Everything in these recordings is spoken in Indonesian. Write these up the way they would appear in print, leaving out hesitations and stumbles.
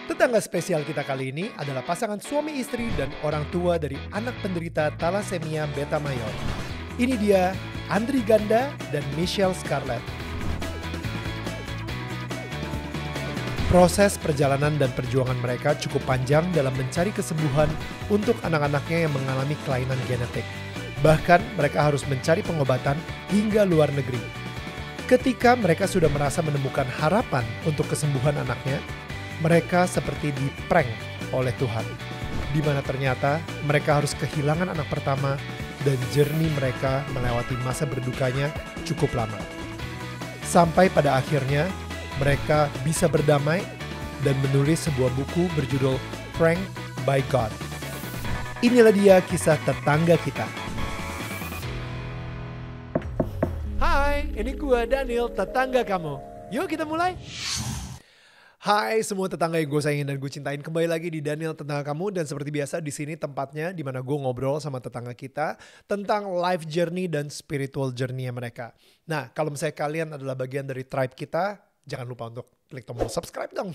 Tetangga spesial kita kali ini adalah pasangan suami istri dan orang tua dari anak penderita thalassemia beta mayor. Ini dia Andri Ganda dan Michelle Scarlett. Proses perjalanan dan perjuangan mereka cukup panjang dalam mencari kesembuhan untuk anak-anaknya yang mengalami kelainan genetik. Bahkan mereka harus mencari pengobatan hingga luar negeri. Ketika mereka sudah merasa menemukan harapan untuk kesembuhan anaknya, mereka seperti diprank oleh Tuhan, di mana ternyata mereka harus kehilangan anak pertama dan journey mereka melewati masa berdukanya cukup lama. Sampai pada akhirnya mereka bisa berdamai dan menulis sebuah buku berjudul Prank by God. Inilah dia kisah tetangga kita. Hai, ini gua Daniel, tetangga kamu. Yuk kita mulai. Hai semua tetangga yang gue sayangin dan gue cintain, kembali lagi di Daniel Tetangga Kamu. Dan seperti biasa di sini tempatnya di mana gue ngobrol sama tetangga kita tentang life journey dan spiritual journey mereka. Nah, kalau misalnya kalian adalah bagian dari tribe kita, jangan lupa untuk klik tombol subscribe dong.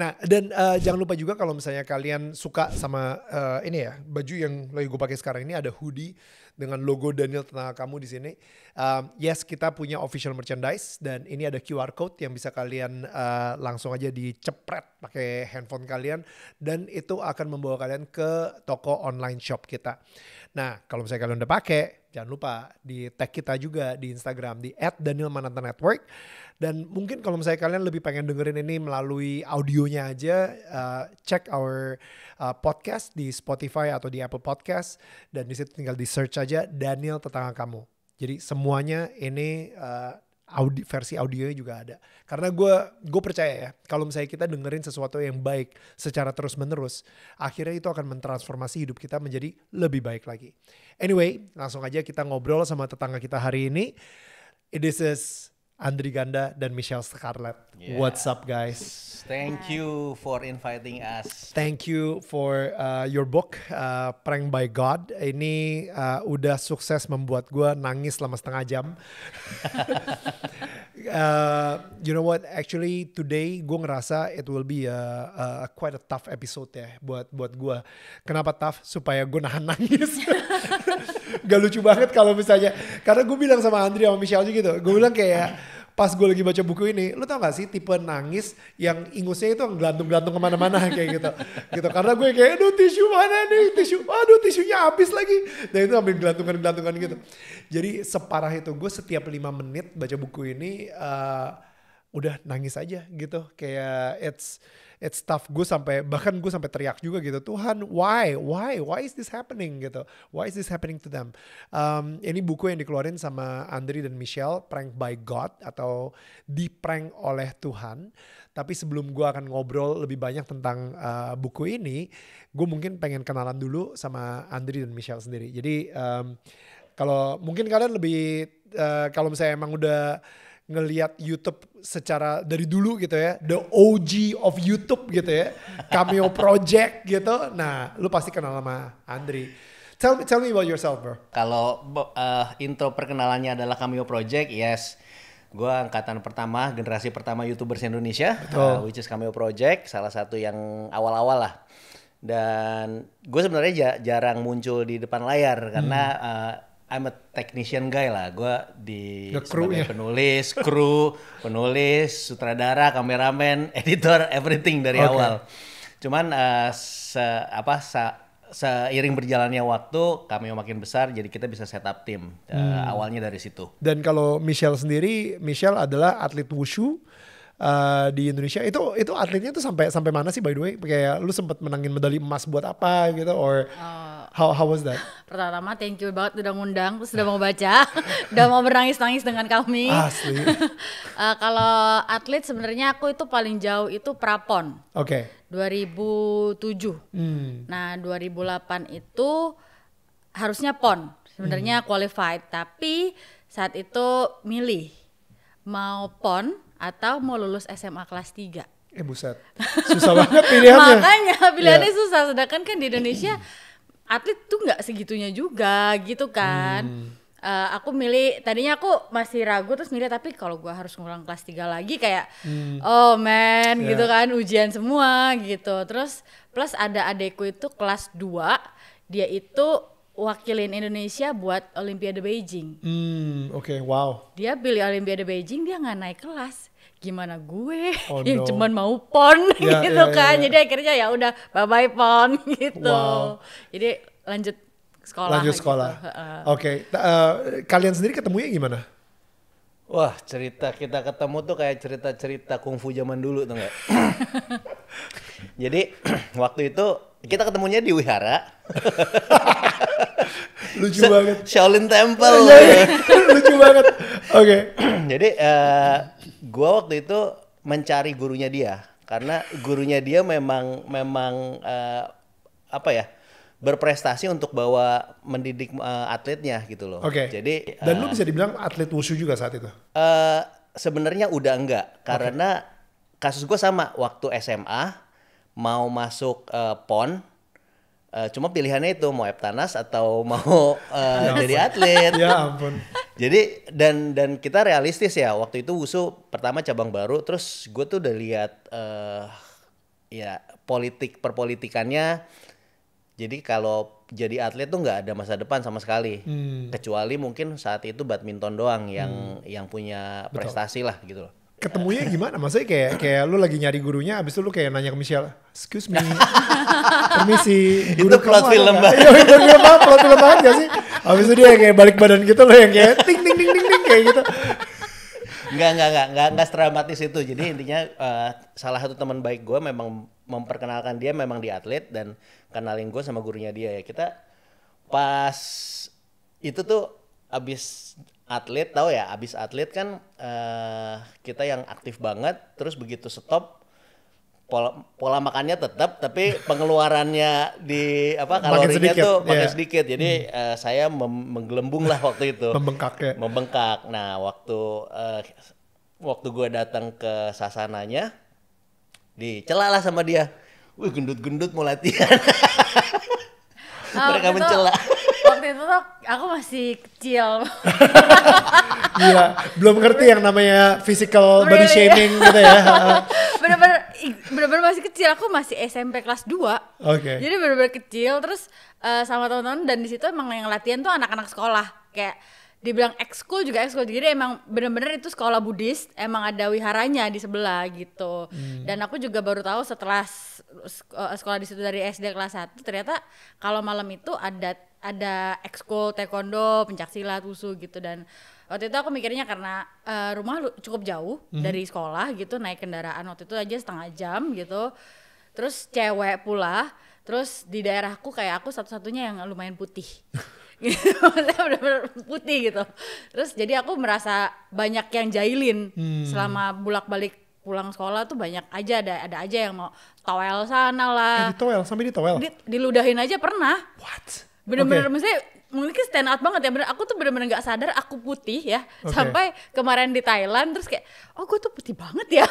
Nah, dan jangan lupa juga kalau misalnya kalian suka sama ini ya, baju yang lagi gue pakai sekarang ini, ada hoodie dengan logo Daniel Tetangga Kamu di sini. Yes, kita punya official merchandise dan ini ada QR code yang bisa kalian langsung aja dicepret pakai handphone kalian dan itu akan membawa kalian ke toko online shop kita. Nah, kalau misalnya kalian udah pakai, jangan lupa di tag kita juga di Instagram di @danielmanantanetwork. Dan mungkin kalau misalnya kalian lebih pengen dengerin ini melalui audionya aja, check our podcast di Spotify atau di Apple Podcast. Dan di situ tinggal di search aja Daniel Tetangga Kamu. Jadi semuanya ini versi audionya juga ada. Karena gue percaya ya, kalau misalnya kita dengerin sesuatu yang baik secara terus menerus, akhirnya itu akan mentransformasi hidup kita menjadi lebih baik lagi. Anyway, langsung aja kita ngobrol sama tetangga kita hari ini. This is Andri Ganda dan Michelle Scarlett. Yeah. What's up guys? Thank you for inviting us. Thank you for your book, Prank by God. Ini udah sukses membuat gue nangis selama setengah jam. You know what? Actually today gue ngerasa it will be quite a tough episode ya buat gue. Kenapa tough? Supaya gue nahan nangis. Gak lucu banget kalau misalnya, karena gue bilang sama Andri sama Michelle juga gitu. Gue bilang kayak pas gue lagi baca buku ini, lu tau gak sih tipe nangis yang ingusnya itu gelantung-gelantung kemana-mana kayak gitu. Karena gue kayak, aduh tisu mana nih, aduh tisunya habis lagi. Dan itu ambil gelantungan gitu. Jadi separah itu, gue setiap 5 menit baca buku ini udah nangis aja gitu. Kayak it's tough. Bahkan gue sampai teriak juga gitu, Tuhan why is this happening gitu, why is this happening to them. Ini buku yang dikeluarin sama Andri dan Michelle, Prank by God atau diprank oleh Tuhan. Tapi sebelum gue akan ngobrol lebih banyak tentang buku ini, gue mungkin pengen kenalan dulu sama Andri dan Michelle sendiri. Jadi kalau mungkin kalian lebih kalau misalnya emang udah ngelihat YouTube secara dari dulu gitu ya, the OG of YouTube gitu ya, Cameo Project gitu. Nah, lu pasti kenal sama Andri. Tell me about yourself, bro. Kalau intro perkenalannya adalah Cameo Project, yes. Gue angkatan pertama, generasi pertama YouTubers Indonesia, which is Cameo Project, salah satu yang awal-awal lah. Dan gue sebenarnya jarang muncul di depan layar karena I'm a technician guy lah. Gue sebagai penulis, sutradara, kameramen, editor, everything dari awal. Cuman seiring berjalannya waktu, kami makin besar, jadi kita bisa set up tim. Awalnya dari situ. Dan kalau Michelle sendiri, Michelle adalah atlet wushu di Indonesia. Itu atletnya tuh sampai mana sih by the way? Kayak lu sempat menangin medali emas buat apa gitu, or how was that? Pertama thank you banget udah ngundang, terus udah mau baca, udah mau bernangis-nangis dengan kami. Asli. Kalau atlet sebenarnya aku itu paling jauh itu prapon. Oke. 2007. Nah 2008 itu harusnya pon. Sebenarnya qualified, tapi saat itu milih mau pon atau mau lulus SMA kelas 3. Buset. Susah banget pilihannya. Makanya pilihannya susah, sedangkan kan di Indonesia atlet tuh nggak segitunya juga gitu kan. aku milih, tadinya aku masih ragu terus milih, tapi kalau gue harus ngulang kelas 3 lagi kayak oh man gitu kan, ujian semua gitu. Terus plus ada adekku itu kelas 2, dia itu wakilin Indonesia buat Olimpiade Beijing. Oke, wow. Dia pilih Olimpiade Beijing, dia nggak naik kelas. Gimana gue yang no. cuman mau pon gitu kan. Jadi akhirnya ya udah bye-bye pon gitu. Wow. Jadi lanjut sekolah. Gitu. Oke. Kalian sendiri ketemunya gimana? Wah, cerita kita ketemu tuh kayak cerita-cerita kungfu zaman dulu tuh nggak? Jadi waktu itu kita ketemunya di wihara. Lucu banget. Shaolin Temple. Lucu banget. Oke. Jadi gua waktu itu mencari gurunya dia karena gurunya dia memang apa ya, berprestasi untuk bawa mendidik atletnya gitu loh. Oke. Jadi dan lu bisa dibilang atlet wushu juga saat itu? Sebenarnya udah enggak karena kasus gue sama waktu SMA mau masuk PON. Cuma pilihannya itu mau Eptanas atau mau jadi atlet. Ya ampun. Jadi dan kita realistis ya, waktu itu wushu pertama cabang baru, terus gue tuh udah lihat ya perpolitikannya. Jadi kalau jadi atlet tuh nggak ada masa depan sama sekali, kecuali mungkin saat itu badminton doang yang punya prestasi lah gitu loh. Ketemunya gimana? Maksudnya kayak lu lagi nyari gurunya, abis itu lu kayak nanya ke Michelle, excuse me, permisi, guru itu plot film banget. Iya, plot film banget gak sih? Abis itu dia kayak balik badan gitu loh, yang kayak ting ting ting ting ting kayak gitu. Enggak sedramatis itu. Jadi intinya salah satu teman baik gue memang memperkenalkan dia memang di atlet dan kenalin gue sama gurunya dia ya. Kita pas itu tuh abis atlet, tahu ya, abis atlet kan kita yang aktif banget, terus begitu stop pola makannya tetap tapi pengeluarannya di kalorinya tuh makin sedikit. Jadi saya menggelembung lah waktu itu. Membengkak. Nah, waktu gue datang ke sasananya dicela lah sama dia. Wih, gendut-gendut mau latihan. Mereka mencela. Waktu itu tuh aku masih kecil. Gila, belum ngerti yang namanya physical body shaming gitu ya. Bener-bener masih kecil, aku masih SMP kelas 2. Oke. Jadi bener-bener kecil, terus sama teman-teman, dan di situ emang yang latihan tuh anak-anak sekolah. Kayak dibilang ekskul juga ekskul, jadi emang bener-bener itu sekolah Buddhis, emang ada wiharanya di sebelah gitu. Dan aku juga baru tahu setelah sekolah di situ dari SD kelas 1, ternyata kalau malam itu ada ekskul taekwondo, pencaksilat, wushu gitu. Dan waktu itu aku mikirnya karena rumah cukup jauh dari sekolah gitu, naik kendaraan waktu itu aja setengah jam gitu. Terus cewek pula, terus di daerahku kayak aku satu-satunya yang lumayan putih. Gitu, bener-bener putih gitu. Terus jadi aku merasa banyak yang jahilin selama bolak-balik pulang sekolah tuh, banyak aja ada aja yang mau towel sana lah. Sampai ditowel? Diludahin aja pernah. What? Bener-bener maksudnya mungkin stand out banget ya, bener. Aku tuh bener-bener gak sadar aku putih ya, sampai kemarin di Thailand terus kayak, oh gue tuh putih banget ya.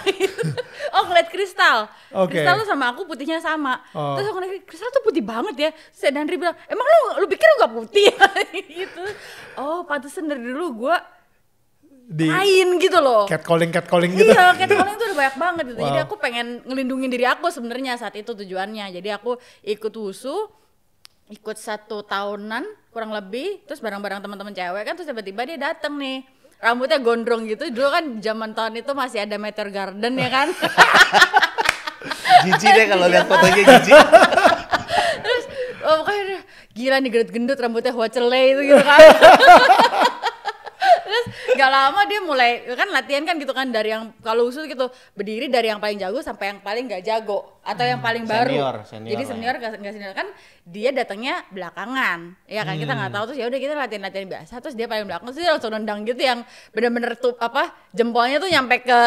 Oh, ngeliat Kristal Kristal tuh sama aku putihnya sama. Terus aku ngeliat Kristal tuh putih banget ya. Terus Dandri bilang, emang lu pikir lu gak putih ya? Gitu. Oh, pantesan dari dulu gue lain gitu loh. Catcalling gitu. Iya, catcalling tuh udah banyak banget gitu. Jadi aku pengen ngelindungin diri aku sebenarnya saat itu tujuannya. Jadi aku ikut wushu, ikut 1 tahunan kurang lebih, terus bareng-bareng teman-teman cewek kan, terus tiba-tiba dia dateng nih, rambutnya gondrong gitu. Dulu kan zaman tahun itu masih ada Meteor Garden ya kan. Jijik deh kalau lihat fotonya, jijik. Terus pokoknya gila nih, gendut-gendut, rambutnya huacele itu gitu kan. Terus gak lama dia mulai kan latihan kan gitu kan, dari yang kalau usul gitu berdiri dari yang paling jago sampai yang paling gak jago atau yang paling baru. Jadi senior gak senior kan, dia datangnya belakangan ya kan, kita nggak tahu. Terus ya udah kita latihan biasa, terus dia paling belakang, terus dia langsung nendang gitu yang bener-bener tuh jempolnya tuh nyampe ke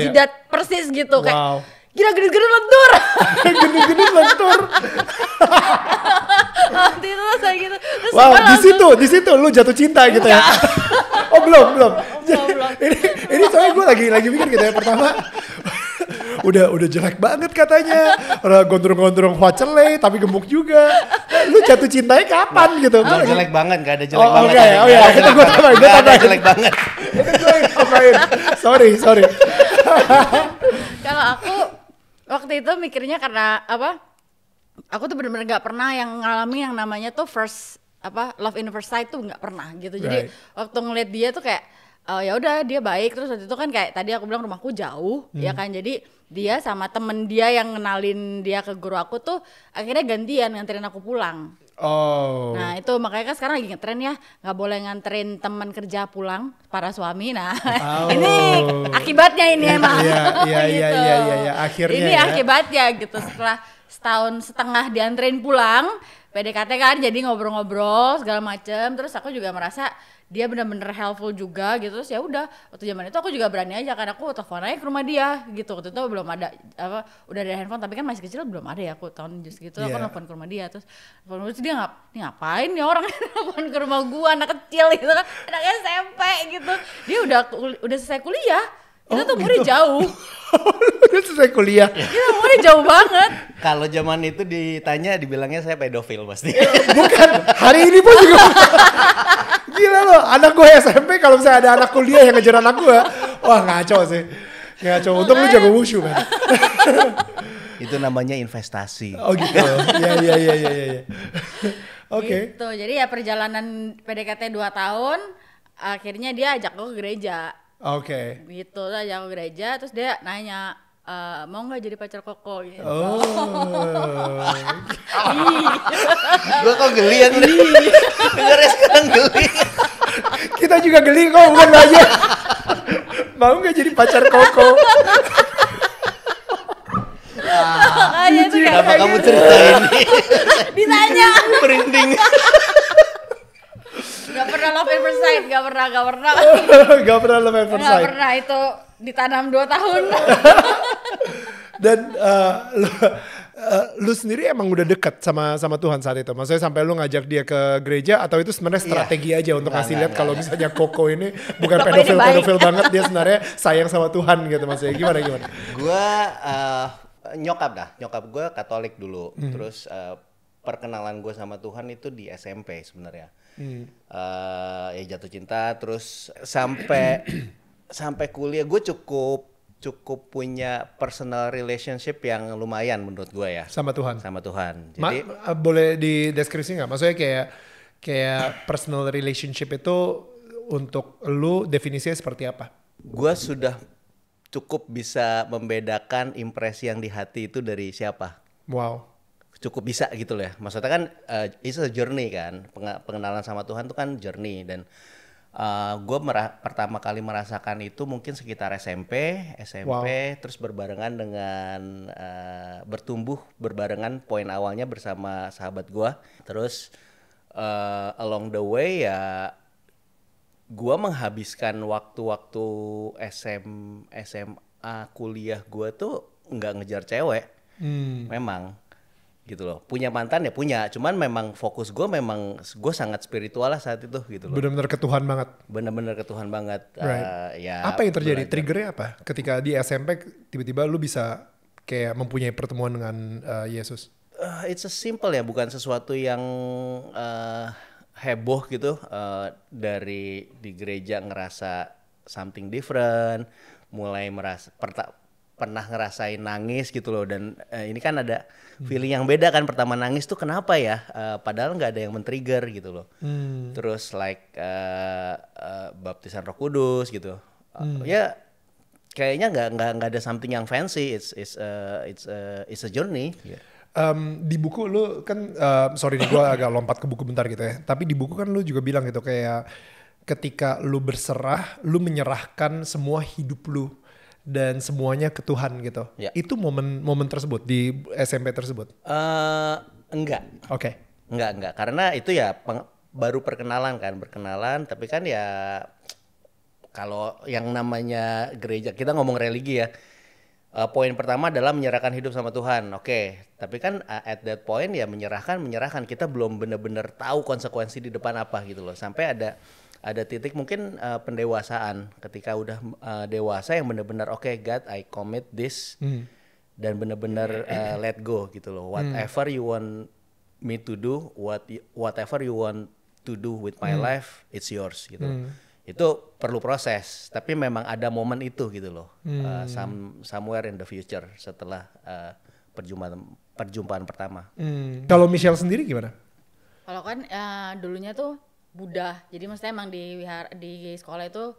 jidat persis gitu. Kayak gila, gendut-gendut lentur. Gendut-gendut lentur. Waktu itu saya gitu. Terus di situ lu jatuh cinta gitu ya. Oh belum. Belum. Ini soalnya gue lagi mikir gitu ya. Pertama udah jelek banget katanya. Udah gondrong-gondrong Huacele tapi gemuk juga. Lu jatuh cintanya kapan gitu? Nggak jelek banget, nggak ada jelek banget. Oh ya, itu gue tambahin. Nggak ada jelek banget. Itu gue yang tambahin. Sorry. Kalau aku waktu itu mikirnya karena apa? Aku tuh bener-bener gak pernah yang ngalami yang namanya tuh love in first sight tuh nggak pernah gitu. Jadi waktu ngeliat dia tuh kayak ya udah dia baik, terus waktu itu kan kayak tadi aku bilang rumahku jauh ya kan, jadi dia sama temen dia yang ngenalin dia ke guru aku tuh akhirnya gantian nganterin aku pulang. Nah itu makanya kan sekarang lagi ngetren ya, nggak boleh nganterin teman kerja pulang para suami. Nah ini akibatnya ini emang. Iya, akhirnya ini ya. akibatnya gitu, setelah setahun setengah dianterin pulang PDKT kan, jadi ngobrol-ngobrol segala macem, terus aku juga merasa dia benar-benar helpful juga gitu. Terus ya udah, waktu zaman itu aku juga berani aja kan, aku telepon aja ke rumah dia gitu. Waktu itu belum ada udah ada handphone, tapi kan masih kecil belum ada ya, aku tahun just gitu. Aku telepon ke rumah dia, terus dia ngapain nih orang telepon ke rumah gua, anak kecil gitu kan, anak SMP gitu. Dia udah selesai kuliah. Kita tuh umurnya jauh. Udah selesai kuliah. Kita umurnya jauh banget. Kalau zaman itu dibilangnya saya pedofil pasti. Bukan, hari ini pun juga. Gila loh, anak gue SMP kalau misalnya ada anak kuliah yang ngejar anak gue, wah ngaco sih. Ngaco, untung lu jago wushu kan. Itu namanya investasi. Oh gitu, iya. Oke. Gitu, jadi ya perjalanan PDKT 2 tahun, akhirnya dia ajak aku ke gereja. Oke. Gitu, ajak aku ke gereja, terus dia nanya, mau nggak jadi pacar Koko gitu. Gue kok geli ya dengarnya sekarang geli. Kita juga geli kok, bukan aja. Mau nggak jadi pacar Koko? Makanya itu kayak Kenapa kamu ceritain? ditanya. Merinding. Gak pernah love at first sight, gak pernah. Gak pernah love at first Gak sight. pernah, itu ditanam 2 tahun. Dan lu sendiri emang udah dekat sama Tuhan saat itu? Maksudnya sampai lu ngajak dia ke gereja, atau itu sebenarnya strategi aja untuk ngasih lihat kalau misalnya Koko ini bukan pedofil banget, dia sebenarnya sayang sama Tuhan gitu, maksudnya gimana? Gue nyokap gue Katolik dulu, terus perkenalan gue sama Tuhan itu di SMP sebenarnya. Ya jatuh cinta, terus sampai kuliah gue cukup punya personal relationship yang lumayan menurut gue ya. Sama Tuhan. Jadi boleh di deskripsi nggak? Maksudnya kayak personal relationship itu untuk lu definisinya seperti apa? gue sudah cukup bisa membedakan impresi yang di hati itu dari siapa. Wow. Cukup bisa gitu loh ya. Maksudnya kan it's a journey kan. Pengenalan sama Tuhan tuh kan journey, dan gue pertama kali merasakan itu mungkin sekitar SMP, wow. Terus berbarengan dengan bertumbuh berbarengan poin awalnya bersama sahabat gue. Terus along the way ya gue menghabiskan waktu-waktu SMA kuliah gue tuh nggak ngejar cewek, memang gitu loh. Punya mantan ya punya, cuman memang fokus gue sangat spiritual lah saat itu gitu loh. Benar-benar ke Tuhan banget. Benar-benar ke Tuhan banget. Right. Ya, apa yang terjadi? Triggernya apa? Ketika di SMP tiba-tiba lu bisa kayak mempunyai pertemuan dengan Yesus. It's a simple ya, bukan sesuatu yang heboh gitu. Dari di gereja ngerasa something different, mulai merasa pernah ngerasain nangis gitu loh, dan ini kan ada feeling yang beda kan. Pertama nangis tuh kenapa ya, padahal nggak ada yang men-trigger gitu loh. Terus like baptisan Roh Kudus gitu, ya kayaknya nggak ada something yang fancy. It's a journey. Di buku lu kan sorry nih gue agak lompat ke buku bentar gitu ya, tapi di buku kan lu juga bilang gitu kayak ketika lu berserah, lu menyerahkan semua hidup lu dan semuanya ke Tuhan gitu. Ya. Itu momen tersebut di SMP tersebut? Enggak. Oke. Enggak. Karena itu ya baru perkenalan, tapi kan ya kalau yang namanya gereja, kita ngomong religi ya. Poin pertama adalah menyerahkan hidup sama Tuhan. Oke. Tapi kan at that point ya menyerahkan, kita belum benar-benar tahu konsekuensi di depan apa gitu loh. Sampai ada titik mungkin pendewasaan, ketika udah dewasa yang benar-benar oke, God I commit this dan bener-bener let go gitu loh. Whatever you want me to do, whatever you want to do with my life, it's yours gitu loh. Itu perlu proses, tapi memang ada momen itu gitu loh. Somewhere in the future setelah perjumpaan pertama. Kalau Michelle sendiri gimana? Kalau kan dulunya tuh Buddha, jadi maksudnya emang di sekolah itu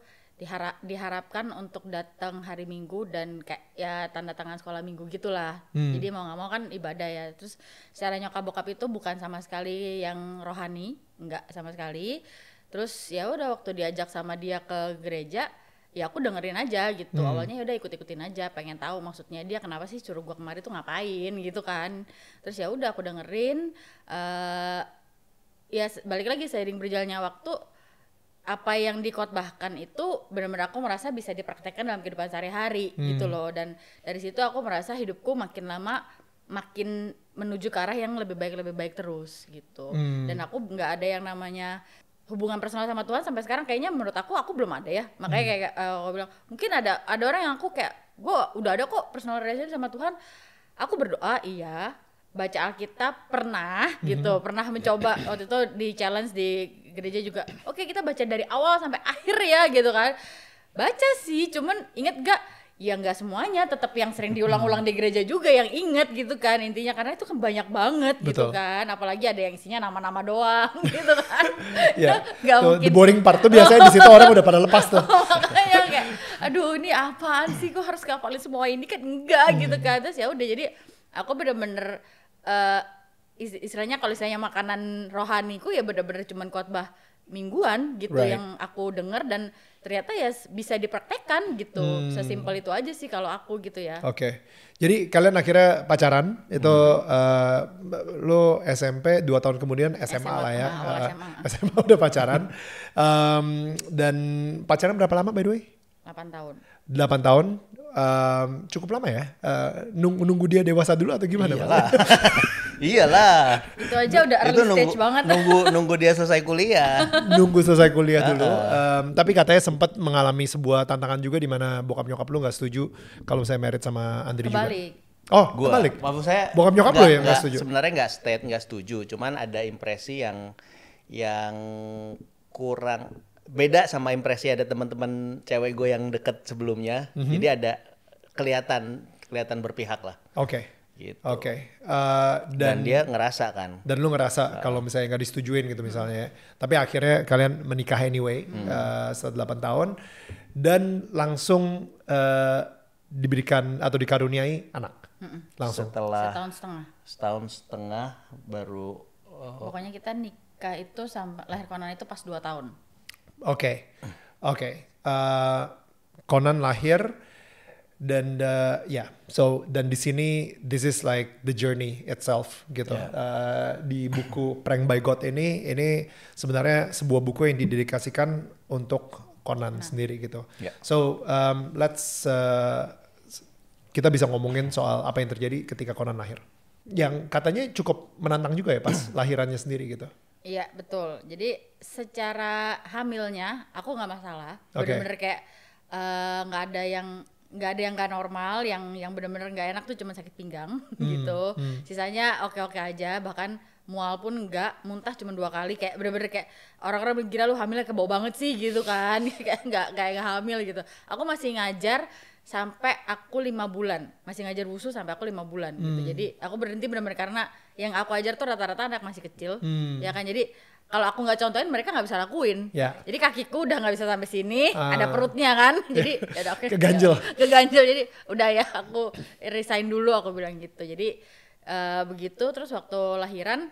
diharapkan untuk datang hari Minggu dan kayak ya tanda tangan sekolah Minggu gitulah. Jadi mau nggak mau kan ibadah ya. Terus secara nyokap bokap itu bukan sama sekali yang rohani, nggak sama sekali. Terus ya udah waktu diajak sama dia ke gereja, ya aku dengerin aja gitu. Awalnya ya udah ikut-ikutin aja, pengen tahu maksudnya dia kenapa sih suruh gua kemari tuh ngapain gitu kan. Terus ya udah aku dengerin. Ya balik lagi seiring berjalannya waktu, apa yang dikotbahkan itu benar-benar aku merasa bisa dipraktekkan dalam kehidupan sehari-hari gitu loh. Dan dari situ aku merasa hidupku makin lama makin menuju ke arah yang lebih baik terus gitu. Dan aku nggak ada yang namanya hubungan personal sama Tuhan sampai sekarang kayaknya menurut aku belum ada ya. Makanya kayak aku bilang mungkin ada orang yang aku kayak gue udah ada kok personal relationship sama Tuhan. Aku berdoa iya, baca Alkitab pernah gitu, pernah mencoba waktu itu di challenge di gereja juga. Oke, kita baca dari awal sampai akhir ya gitu kan. Baca sih, cuman inget gak? Ya nggak semuanya, tetap yang sering diulang-ulang di gereja juga yang inget gitu kan intinya, karena itu kan banyak banget. Betul. Gitu kan, apalagi ada yang isinya nama-nama doang gitu kan. Ya, Nggak mungkin. the boring part tuh biasanya di situ orang udah pada lepas tuh. Makanya kayak, aduh ini apaan sih, gue harus ngapalin semua ini kan enggak gitu kan. Terus ya udah, jadi aku bener-bener istilahnya kalau istilahnya makanan rohaniku ya bener-bener cuman khotbah mingguan gitu yang aku denger dan ternyata ya bisa dipraktekkan gitu. Sesimpel itu aja sih kalau aku gitu ya. Oke. Jadi kalian akhirnya pacaran itu lo SMP 2 tahun kemudian SMA lah ya. SMA udah pacaran. Dan pacaran berapa lama by the way? 8 tahun. 8 tahun. Cukup lama ya. Nunggu dia dewasa dulu atau gimana? Iyalah. Itu aja udah early stage banget. Nunggu dia selesai kuliah. Nunggu selesai kuliah dulu. Tapi katanya sempat mengalami sebuah tantangan juga di mana bokap nyokap lu nggak setuju kalau saya married sama Andri Kebalik. juga. Oh, Gua, kebalik. maksud saya bokap nyokap lu yang nggak setuju. Sebenarnya nggak setuju. Cuman ada impresi yang kurang beda sama impresi ada teman-teman cewek gue yang deket sebelumnya. Jadi ada kelihatan berpihak lah. Oke. Gitu. Oke. Dan dia ngerasa kan. Dan lu ngerasa kalau misalnya nggak disetujuin gitu misalnya. Tapi akhirnya kalian menikah anyway setelah 8 tahun dan langsung diberikan atau dikaruniai anak. Langsung. Setelah setahun setengah baru. Pokoknya kita nikah itu sampai lahir Conan itu pas 2 tahun. Oke. Conan lahir. Dan dan di sini this is like the journey itself gitu. Di buku Prank by God ini sebenarnya sebuah buku yang didedikasikan untuk Conan sendiri gitu. So let's kita bisa ngomongin soal apa yang terjadi ketika Conan lahir. Yang katanya cukup menantang juga ya pas lahirannya sendiri gitu. Iya betul. Jadi secara hamilnya aku nggak masalah. Bener-bener kayak nggak ada yang nggak normal, yang benar-benar nggak enak tuh cuma sakit pinggang gitu. Sisanya oke aja, bahkan mual pun nggak, muntah cuma 2 kali, kayak bener-bener kayak orang-orang kira lu hamilnya kebau banget sih gitu kan. Kayak nggak hamil gitu. Aku masih ngajar sampai aku 5 bulan, masih ngajar wusu sampai aku 5 bulan gitu. Jadi aku berhenti benar-benar karena yang aku ajar tuh rata-rata anak masih kecil, ya kan. Jadi kalau aku nggak contohin mereka nggak bisa lakuin. Jadi kakiku udah nggak bisa sampai sini, ada perutnya kan. Jadi ya oke. Keganjel. Jadi udah ya aku resign dulu, aku bilang gitu. Jadi begitu. Terus waktu lahiran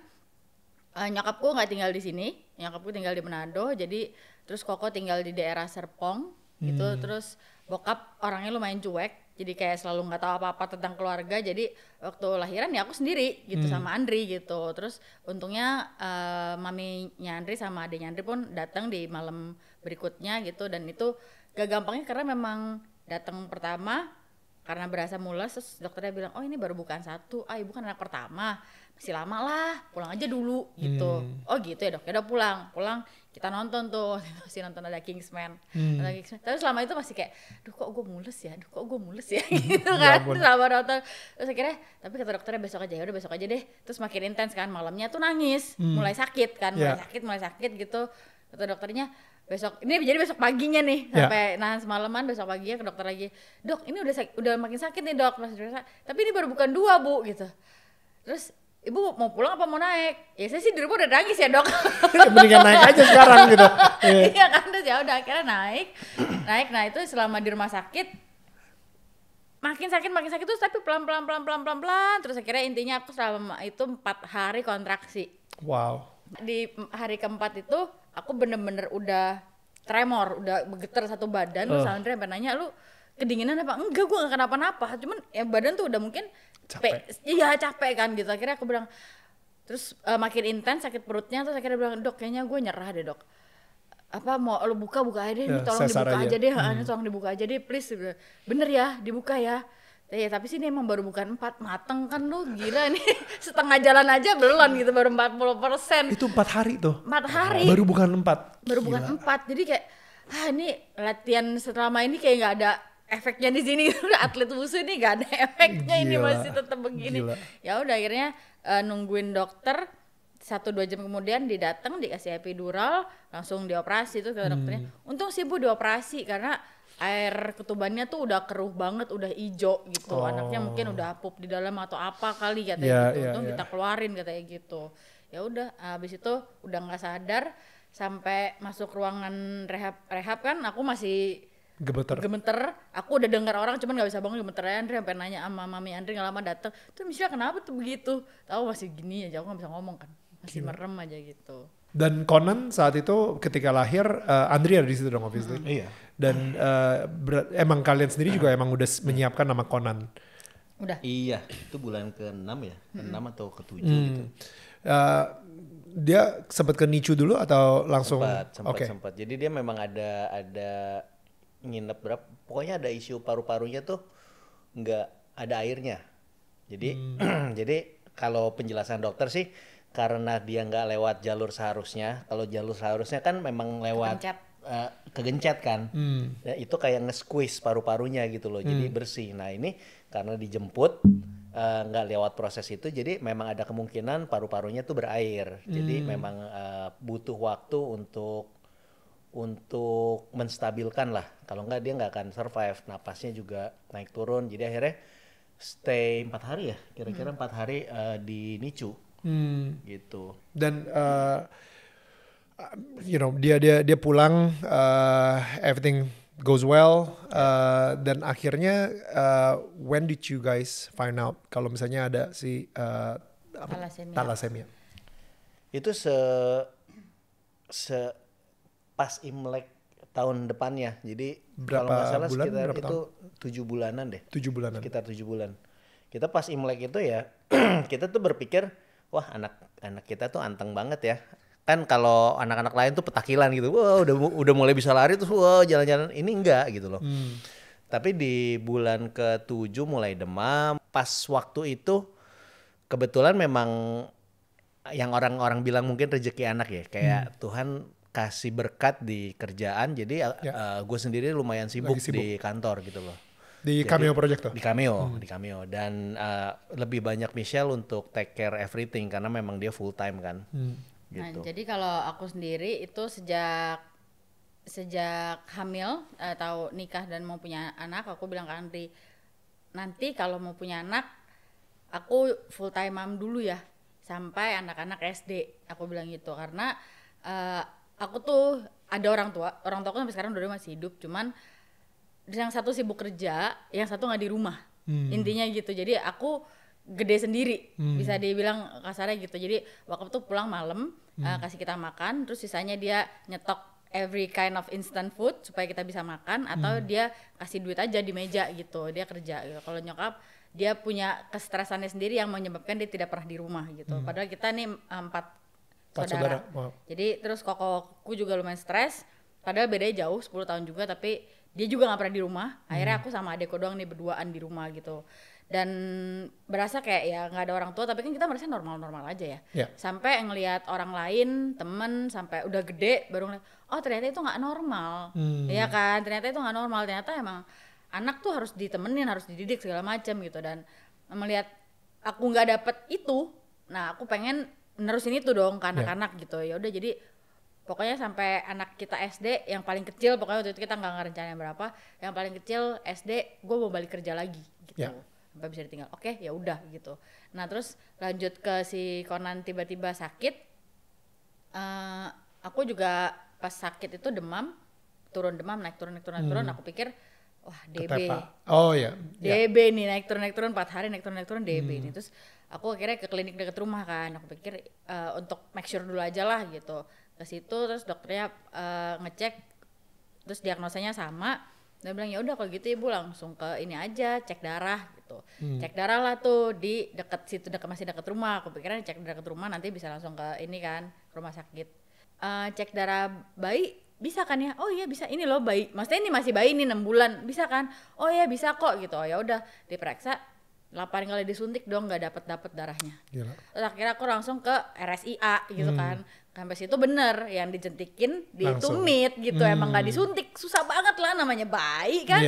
nyokapku nggak tinggal di sini, nyokapku tinggal di Manado. Jadi terus Koko tinggal di daerah Serpong gitu. Terus bokap orangnya lumayan cuek. Jadi kayak selalu nggak tahu apa-apa tentang keluarga. Jadi waktu lahiran ya aku sendiri gitu sama Andri gitu. Terus untungnya maminya Andri sama adiknya Andri pun datang di malam berikutnya gitu. Dan itu gak gampangnya karena memang datang pertama karena berasa mules, terus dokternya bilang, oh ini baru bukaan 1, ibu kan anak pertama, masih lama lah, pulang aja dulu gitu. Oh gitu ya dok, ya udah pulang kita nonton tuh, masih nonton ada Kingsman. Tapi selama itu masih kayak, duh kok gue mules ya gitu kan, selama nonton. Terus akhirnya, tapi kata dokternya besok aja, ya udah besok aja deh. Terus makin intens kan, malamnya tuh nangis, mulai sakit kan, mulai sakit gitu. Kata dokternya, besok ini jadi besok paginya nih sampai nahan semalaman, besok paginya ke dokter lagi, dok ini udah makin sakit nih dok, tapi ini baru bukan 2 bu gitu. Terus ibu mau pulang apa mau naik? Ya saya sih di rumah udah nangis ya dok. Mendingan naik aja sekarang gitu. Iya kan, terus ya udah akhirnya naik. Nah itu selama di rumah sakit makin sakit terus, tapi pelan terus akhirnya intinya aku selama itu 4 hari kontraksi. Wow. Di hari keempat itu aku bener-bener udah tremor, udah bergetar satu badan. Terus Andre sampai nanya, lu kedinginan apa? Enggak, gue gak kenapa-napa, cuman ya badan tuh udah mungkin capek kan gitu. Akhirnya aku bilang, terus makin intens sakit perutnya, terus akhirnya bilang, dok kayaknya gue nyerah deh dok, apa mau lu buka aja deh, ini tolong dibuka aja deh, tolong dibuka aja deh please. Bener ya, dibuka ya. Ya tapi sih ini emang baru bukan 4, mateng kan lu, gila nih setengah jalan aja belum gitu, baru 40%. Itu 4 hari tuh? 4 hari. Baru bukan 4? Baru bukan 4, jadi kayak ini latihan selama ini kayak gak ada efeknya di sini. Atlet wushu ini gak ada efeknya, ini masih tetap begini. Ya udah akhirnya nungguin dokter 1-2 jam kemudian didateng, dikasih epidural, langsung dioperasi. Tuh kata dokternya, untung sih bu dioperasi karena air ketubannya tuh udah keruh banget, udah ijo gitu. Anaknya mungkin udah pup di dalam atau apa kali katanya gitu. Untung kita keluarin katanya gitu. Ya udah, habis itu udah nggak sadar sampai masuk ruangan rehab kan, aku masih gemeter. Aku udah dengar orang cuman nggak bisa bangun, gemeter. Andre sampai nanya sama mami Andre nggak lama dateng, tuh Michelle kenapa tuh begitu? Tahu masih gini aja, aku nggak bisa ngomong kan, masih merem aja gitu. Dan Conan saat itu ketika lahir, Andri ada di situ dong obviously. Iya. Dan emang kalian sendiri juga emang udah menyiapkan nama Conan. Udah. Iya, itu bulan ke-6 ya, ke-6 atau ke-7 gitu. Dia sempat ke NICU dulu atau langsung? Sempat. Jadi dia memang ada nginep berapa? Pokoknya ada isu paru-parunya tuh nggak ada airnya. Jadi jadi kalau penjelasan dokter sih, karena dia nggak lewat jalur seharusnya. Kalau jalur seharusnya kan memang lewat kegencet kan. Ya, itu kayak nge-squeeze paru-parunya gitu loh. Jadi bersih. Nah ini karena dijemput nggak lewat proses itu, jadi memang ada kemungkinan paru-parunya tuh berair. Jadi memang butuh waktu untuk menstabilkan lah. Kalau nggak dia nggak akan survive. Napasnya juga naik turun. Jadi akhirnya stay 4 hari ya. Kira-kira 4 hari di NICU. Gitu. Dan dia pulang, everything goes well, dan akhirnya when did you guys find out kalau misalnya ada si thalassemia? Itu pas Imlek tahun depannya. Jadi kalau nggak salah sekitar itu 7 bulanan deh. 7 bulanan. Sekitar 7 bulan. Kita pas Imlek itu ya kita tuh berpikir, wah anak kita tuh anteng banget ya. Kan kalau anak-anak lain tuh petakilan gitu, wah udah mulai bisa lari tuh, wah jalan-jalan, ini enggak gitu loh. Tapi di bulan ke-7 mulai demam. Pas waktu itu kebetulan memang yang orang-orang bilang mungkin rezeki anak ya, kayak Tuhan kasih berkat di kerjaan, jadi gue sendiri lumayan sibuk di kantor gitu loh. Di Cameo Project tuh? Di Cameo. Dan lebih banyak Michelle untuk take care everything karena memang dia full time kan. Gitu. Nah, jadi kalau aku sendiri itu sejak hamil atau nikah dan mau punya anak, aku bilang ke Andri, nanti kalau mau punya anak, aku full time mom dulu ya, sampai anak-anak SD. Aku bilang gitu karena aku tuh ada orang tua aku sampai sekarang udah masih hidup, cuman yang satu sibuk kerja, yang satu nggak di rumah. Intinya gitu. Jadi aku gede sendiri, bisa dibilang kasarnya gitu. Jadi waktu itu pulang malam, kasih kita makan, terus sisanya dia nyetok every kind of instant food supaya kita bisa makan, atau dia kasih duit aja di meja gitu, dia kerja gitu. Kalau nyokap dia punya kestresannya sendiri yang menyebabkan dia tidak pernah di rumah gitu. Padahal kita nih 4 saudara. Wow. Jadi terus kokoku juga lumayan stres, padahal bedanya jauh 10 tahun juga, tapi dia juga nggak pernah di rumah. Akhirnya aku sama adekku doang nih berduaan di rumah gitu. Dan berasa kayak ya nggak ada orang tua, tapi kan kita merasa normal-normal aja ya. Sampai ngelihat orang lain, temen sampai udah gede baru ngeliat, oh ternyata itu nggak normal, ya kan? Ternyata itu nggak normal. Ternyata emang anak tuh harus ditemenin, harus dididik segala macam gitu. Dan melihat aku nggak dapet itu, nah aku pengen nerusin itu dong ke anak-anak gitu. Ya udah jadi pokoknya sampai anak kita SD yang paling kecil, pokoknya waktu itu kita nggak ngerencanain berapa, yang paling kecil SD gue mau balik kerja lagi gitu, sampai bisa ditinggal. Oke, ya udah gitu. Nah terus lanjut ke si Conan tiba-tiba sakit, aku juga pas sakit itu demam, turun demam, naik turun, aku pikir wah DB, DB nih naik turun 4 hari naik turun DB nih. Terus aku akhirnya ke klinik dekat rumah kan, aku pikir untuk make sure dulu aja lah gitu. Ke situ terus dokternya ngecek, terus diagnosanya sama, dia bilang ya udah kalau gitu ibu langsung ke ini aja cek darah gitu. Cek darah lah tuh di dekat situ, masih dekat rumah. Aku pikirnya cek dekat rumah nanti bisa langsung ke ini kan, ke rumah sakit. Cek darah bayi bisa kan ya? Oh iya bisa, ini loh bayi, maksudnya ini masih bayi nih 6 bulan, bisa kan? Oh iya bisa kok gitu. Ya udah diperiksa, 8 kali disuntik dong, nggak dapet darahnya. Gila. Terus akhirnya aku langsung ke RSIA gitu kan. Sampai situ bener yang dijentikin ditumit gitu, emang nggak disuntik, susah banget lah namanya bayi kan.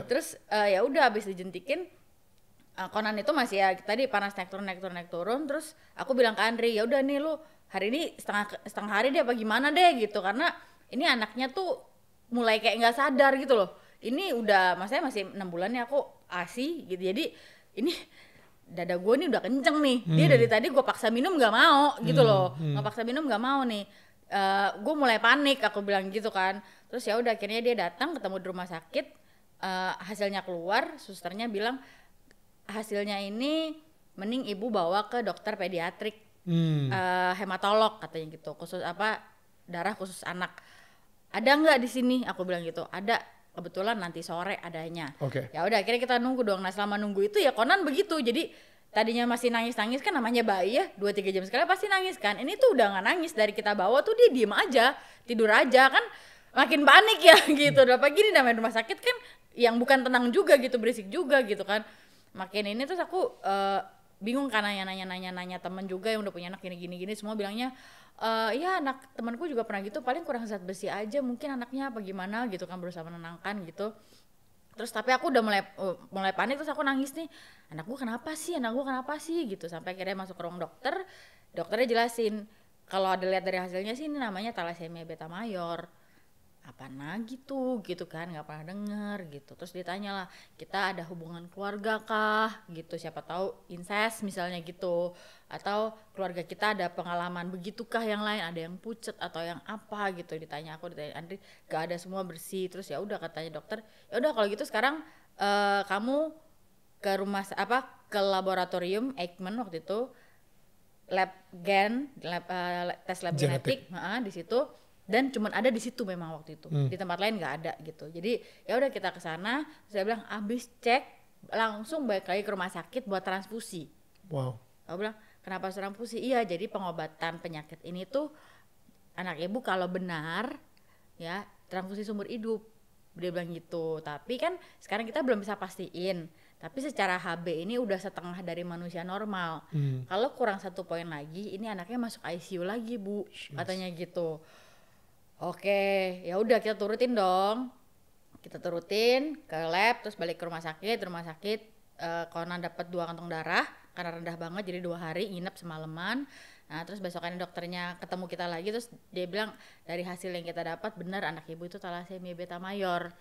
Terus ya udah habis dijentikin, Conan itu masih ya tadi panas naik turun. Terus aku bilang ke Andri, ya udah nih lu hari ini setengah hari deh apa gimana deh gitu, karena ini anaknya tuh mulai kayak nggak sadar gitu loh. Ini udah maksudnya masih 6 bulan ya aku ASI gitu, jadi ini dada gue nih udah kenceng nih. Dia dari tadi gue paksa minum nggak mau gitu loh, nggak paksa minum nggak mau nih. Gue mulai panik, aku bilang gitu kan. Terus ya udah akhirnya dia datang ketemu di rumah sakit, hasilnya keluar, susternya bilang hasilnya ini mending ibu bawa ke dokter pediatrik, hematolog katanya gitu, khusus darah khusus anak. Ada nggak di sini? Aku bilang gitu. Ada, kebetulan nanti sore adanya. Ya udah akhirnya kita nunggu dong. Nah selama nunggu itu ya Conan begitu. Jadi tadinya masih nangis kan, namanya bayi ya 2-3 jam sekali pasti nangis kan. Ini tuh udah nggak nangis, dari kita bawa tuh dia diem aja, tidur aja kan, makin panik ya gitu. Udah pagi nih namanya rumah sakit kan, yang bukan tenang juga gitu, berisik juga gitu kan. Makin ini terus aku bingung karena nanya temen juga yang udah punya anak gini semua bilangnya ya anak temanku juga pernah gitu, paling kurang zat besi aja mungkin anaknya apa gimana gitu kan, berusaha menenangkan gitu. Terus tapi aku udah mulai panik, terus aku nangis nih, anak gue kenapa sih gitu. Sampai akhirnya masuk ke ruang dokternya jelasin kalau ada lihat dari hasilnya sih ini namanya thalassemia beta mayor. Apaan lagi tuh gitu kan, nggak pernah denger gitu. Terus ditanya lah, kita ada hubungan keluarga kah gitu, siapa tahu incest misalnya gitu, atau keluarga kita ada pengalaman begitukah yang lain, ada yang pucet atau yang apa gitu. Ditanya Andri, gak ada, semua bersih. Terus ya udah katanya dokter, ya udah kalau gitu sekarang kamu ke ke laboratorium Eichmann waktu itu, tes lab genetik di situ. Dan cuman ada di situ memang waktu itu, di tempat lain nggak ada gitu. Jadi ya udah kita ke sana, saya bilang abis cek langsung balik lagi ke rumah sakit buat transfusi. Wow. Aku bilang kenapa transfusi? Iya, jadi pengobatan penyakit ini tuh anak ibu kalau benar ya transfusi sumber hidup, dia bilang gitu. Tapi kan sekarang kita belum bisa pastiin. Tapi secara HB ini udah setengah dari manusia normal. Kalau kurang 1 poin lagi, ini anaknya masuk ICU lagi bu, katanya gitu. Oke, ya udah kita turutin dong. Kita turutin ke lab, terus balik ke rumah sakit. Conan dapat 2 kantong darah karena rendah banget, jadi 2 hari nginep semalaman. Nah, terus besokannya dokternya ketemu kita lagi, terus dia bilang dari hasil yang kita dapat benar anak ibu itu thalassemia beta mayor.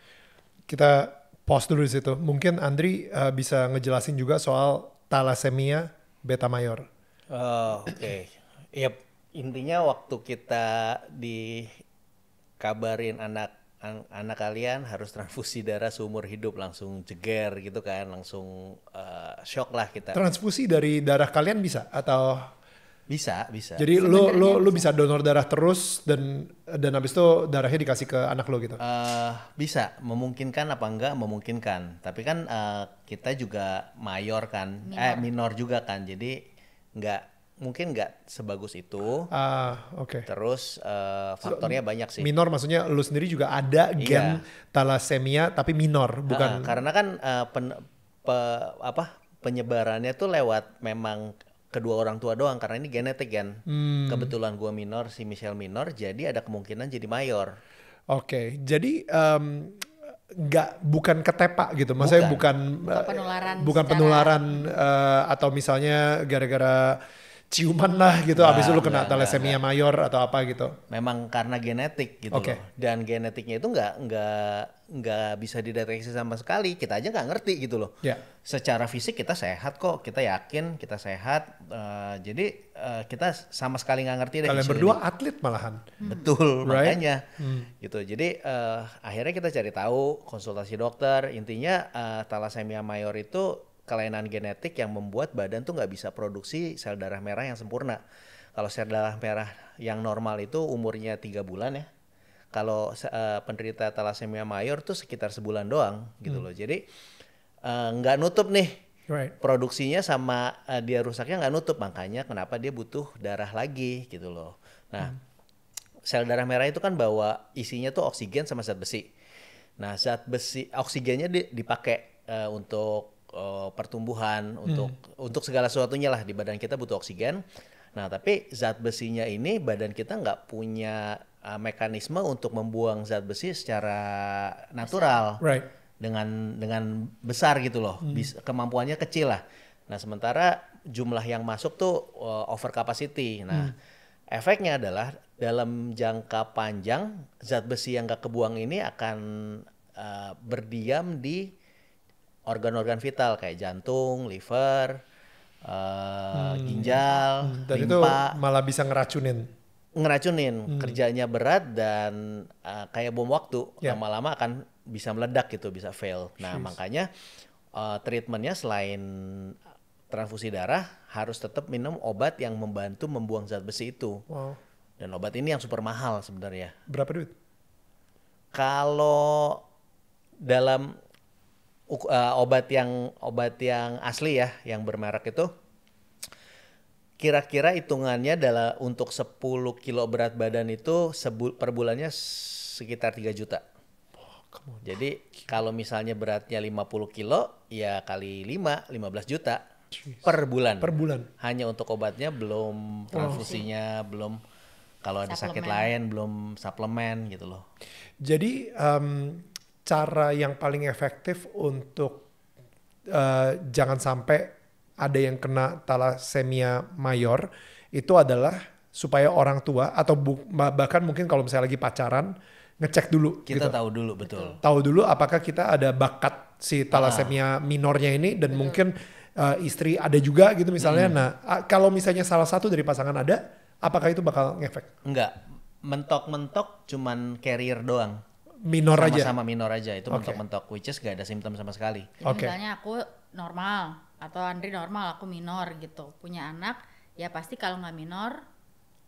Kita pause dulu di situ. Mungkin Andri bisa ngejelasin juga soal thalassemia beta mayor. Oke. Ya intinya waktu kita kabarin anak kalian harus transfusi darah seumur hidup, langsung jeger gitu kan, langsung shock lah kita. Transfusi dari darah kalian bisa atau bisa? Jadi lu bisa donor darah terus dan habis itu darahnya dikasih ke anak lo gitu. Bisa, memungkinkan apa enggak memungkinkan. Tapi kan kita juga mayor kan, minor juga kan. Jadi mungkin nggak sebagus itu. Oke. Terus faktornya banyak sih. Minor maksudnya lu sendiri juga ada gen thalassemia tapi minor, bukan? Karena kan penyebarannya tuh lewat memang kedua orang tua doang, karena ini genetik kan. Kebetulan gua minor, si Michelle minor, jadi ada kemungkinan jadi mayor. Oke, jadi bukan ketepak gitu, maksudnya bukan penularan atau misalnya gara-gara ciuman lah gitu, abis itu lu kena thalassemia mayor atau apa gitu. Memang karena genetik gitu loh. Dan genetiknya itu nggak bisa dideteksi sama sekali. Kita aja nggak ngerti gitu loh. Secara fisik kita sehat kok, kita yakin kita sehat. Jadi kita sama sekali nggak ngerti deh. Kalian berdua atlet malahan. Betul, makanya gitu. Jadi akhirnya kita cari tahu, konsultasi dokter. Intinya thalassemia mayor itu kelainan genetik yang membuat badan tuh nggak bisa produksi sel darah merah yang sempurna. Kalau sel darah merah yang normal itu umurnya 3 bulan ya. Kalau penderita thalassemia mayor tuh sekitar sebulan doang gitu loh. Jadi nggak nutup nih produksinya sama dia rusaknya nggak nutup. Makanya kenapa dia butuh darah lagi gitu loh. Nah sel darah merah itu kan bawa isinya tuh oksigen sama zat besi. Nah zat besi oksigennya dipakai untuk pertumbuhan, untuk segala sesuatunya lah, di badan kita butuh oksigen. Nah tapi zat besinya ini badan kita nggak punya mekanisme untuk membuang zat besi secara natural dengan besar gitu loh. Kemampuannya kecil lah. Nah sementara jumlah yang masuk tuh over capacity. Nah efeknya adalah dalam jangka panjang zat besi yang nggak kebuang ini akan berdiam di organ-organ vital kayak jantung, liver, ginjal, dan limpa. itu malah bisa ngeracunin, kerjanya berat dan kayak bom waktu. Lama-lama akan bisa meledak gitu, bisa fail. Nah makanya treatmentnya selain transfusi darah harus tetap minum obat yang membantu membuang zat besi itu. Dan obat ini yang super mahal sebenarnya. Berapa duit? Kalau dalam obat yang asli ya, yang bermerek itu, kira-kira hitungannya adalah untuk 10 kilo berat badan itu per bulannya sekitar 3 juta. Jadi kalau misalnya beratnya 50 kilo, ya kali 5, 15 juta per bulan. Per bulan. Hanya untuk obatnya, belum transfusinya, belum kalau ada sakit lain, belum suplemen gitu loh. Jadi cara yang paling efektif untuk jangan sampai ada yang kena thalassemia mayor itu adalah supaya orang tua atau bahkan mungkin kalau misalnya lagi pacaran ngecek dulu. Kita gitu. tahu dulu, betul. Tahu dulu apakah kita ada bakat si thalassemia minornya ini dan mungkin istri ada juga gitu misalnya. Nah kalau misalnya salah satu dari pasangan ada, apakah itu bakal ngefek? Enggak, mentok-mentok cuman carrier doang. Minor aja? Sama minor aja, itu mentok-mentok, which is gak ada simptom sama sekali. Misalnya aku normal, atau Andri normal, aku minor gitu. Punya anak, ya pasti kalau gak minor,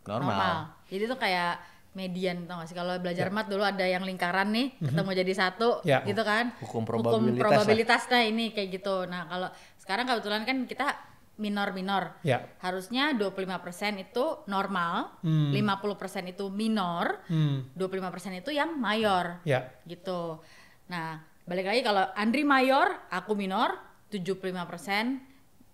normal. Jadi itu kayak median, tau gak sih? Kalau belajar mat dulu ada yang lingkaran nih, ketemu jadi satu, gitu kan. Hukum probabilitas nah ini kayak gitu. Nah kalau sekarang kebetulan kan kita minor-minor. Harusnya 25% itu normal, 50% itu minor, 25% itu yang mayor. Gitu. Nah, balik lagi kalau Andri mayor, aku minor, 75%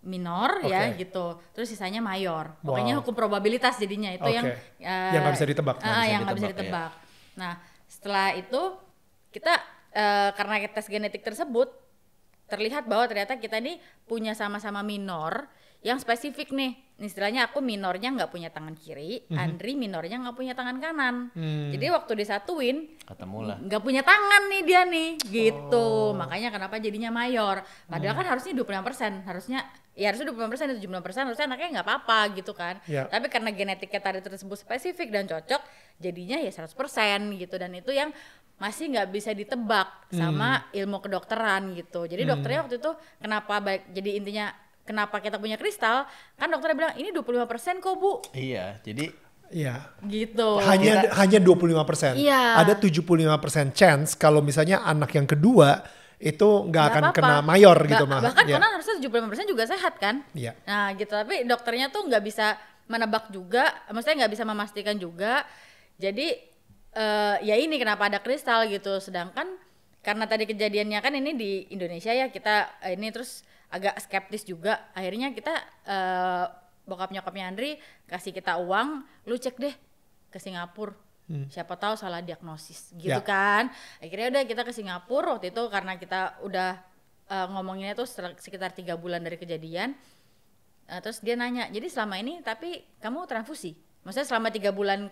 minor ya gitu. Terus sisanya mayor. Pokoknya hukum probabilitas jadinya itu yang nggak bisa ditebak. Yang nggak bisa ditebak. Nah, setelah itu kita karena tes genetik tersebut terlihat bahwa ternyata kita nih punya sama-sama minor yang spesifik nih. Istilahnya aku minornya nggak punya tangan kiri, Andri minornya nggak punya tangan kanan. Jadi waktu disatuin, ketemulah nggak punya tangan nih dia nih, gitu. Makanya kenapa jadinya mayor. Padahal kan harusnya 25%, harusnya 25%, 75% harusnya anaknya nggak apa-apa gitu kan. Tapi karena genetiknya tadi tersebut spesifik dan cocok, jadinya ya 100% gitu. Dan itu yang masih nggak bisa ditebak sama ilmu kedokteran gitu. Jadi dokternya waktu itu kenapa jadi intinya kenapa kita punya kristal, kan dokternya bilang ini 25% kok Bu. Iya, jadi gitu. Hanya 25%. Iya. Ada 75% chance kalau misalnya anak yang kedua itu nggak akan apa-apa. kena mayor gitu mah. Bahkan Ya. Conan harusnya 75% juga sehat kan. Iya. Nah gitu, tapi dokternya tuh nggak bisa menebak juga, maksudnya nggak bisa memastikan juga. Jadi ya ini kenapa ada kristal gitu. Sedangkan karena tadi kejadiannya kan ini di Indonesia ya, kita ini terus agak skeptis juga. Akhirnya kita bokap nyokapnya Andri kasih kita uang, lu cek deh ke Singapura. Siapa tahu salah diagnosis gitu Ya. kan. Akhirnya udah kita ke Singapura waktu itu karena kita udah ngomonginnya tuh sekitar 3 bulan dari kejadian. Terus dia nanya, jadi selama ini tapi kamu transfusi? Maksudnya selama 3 bulan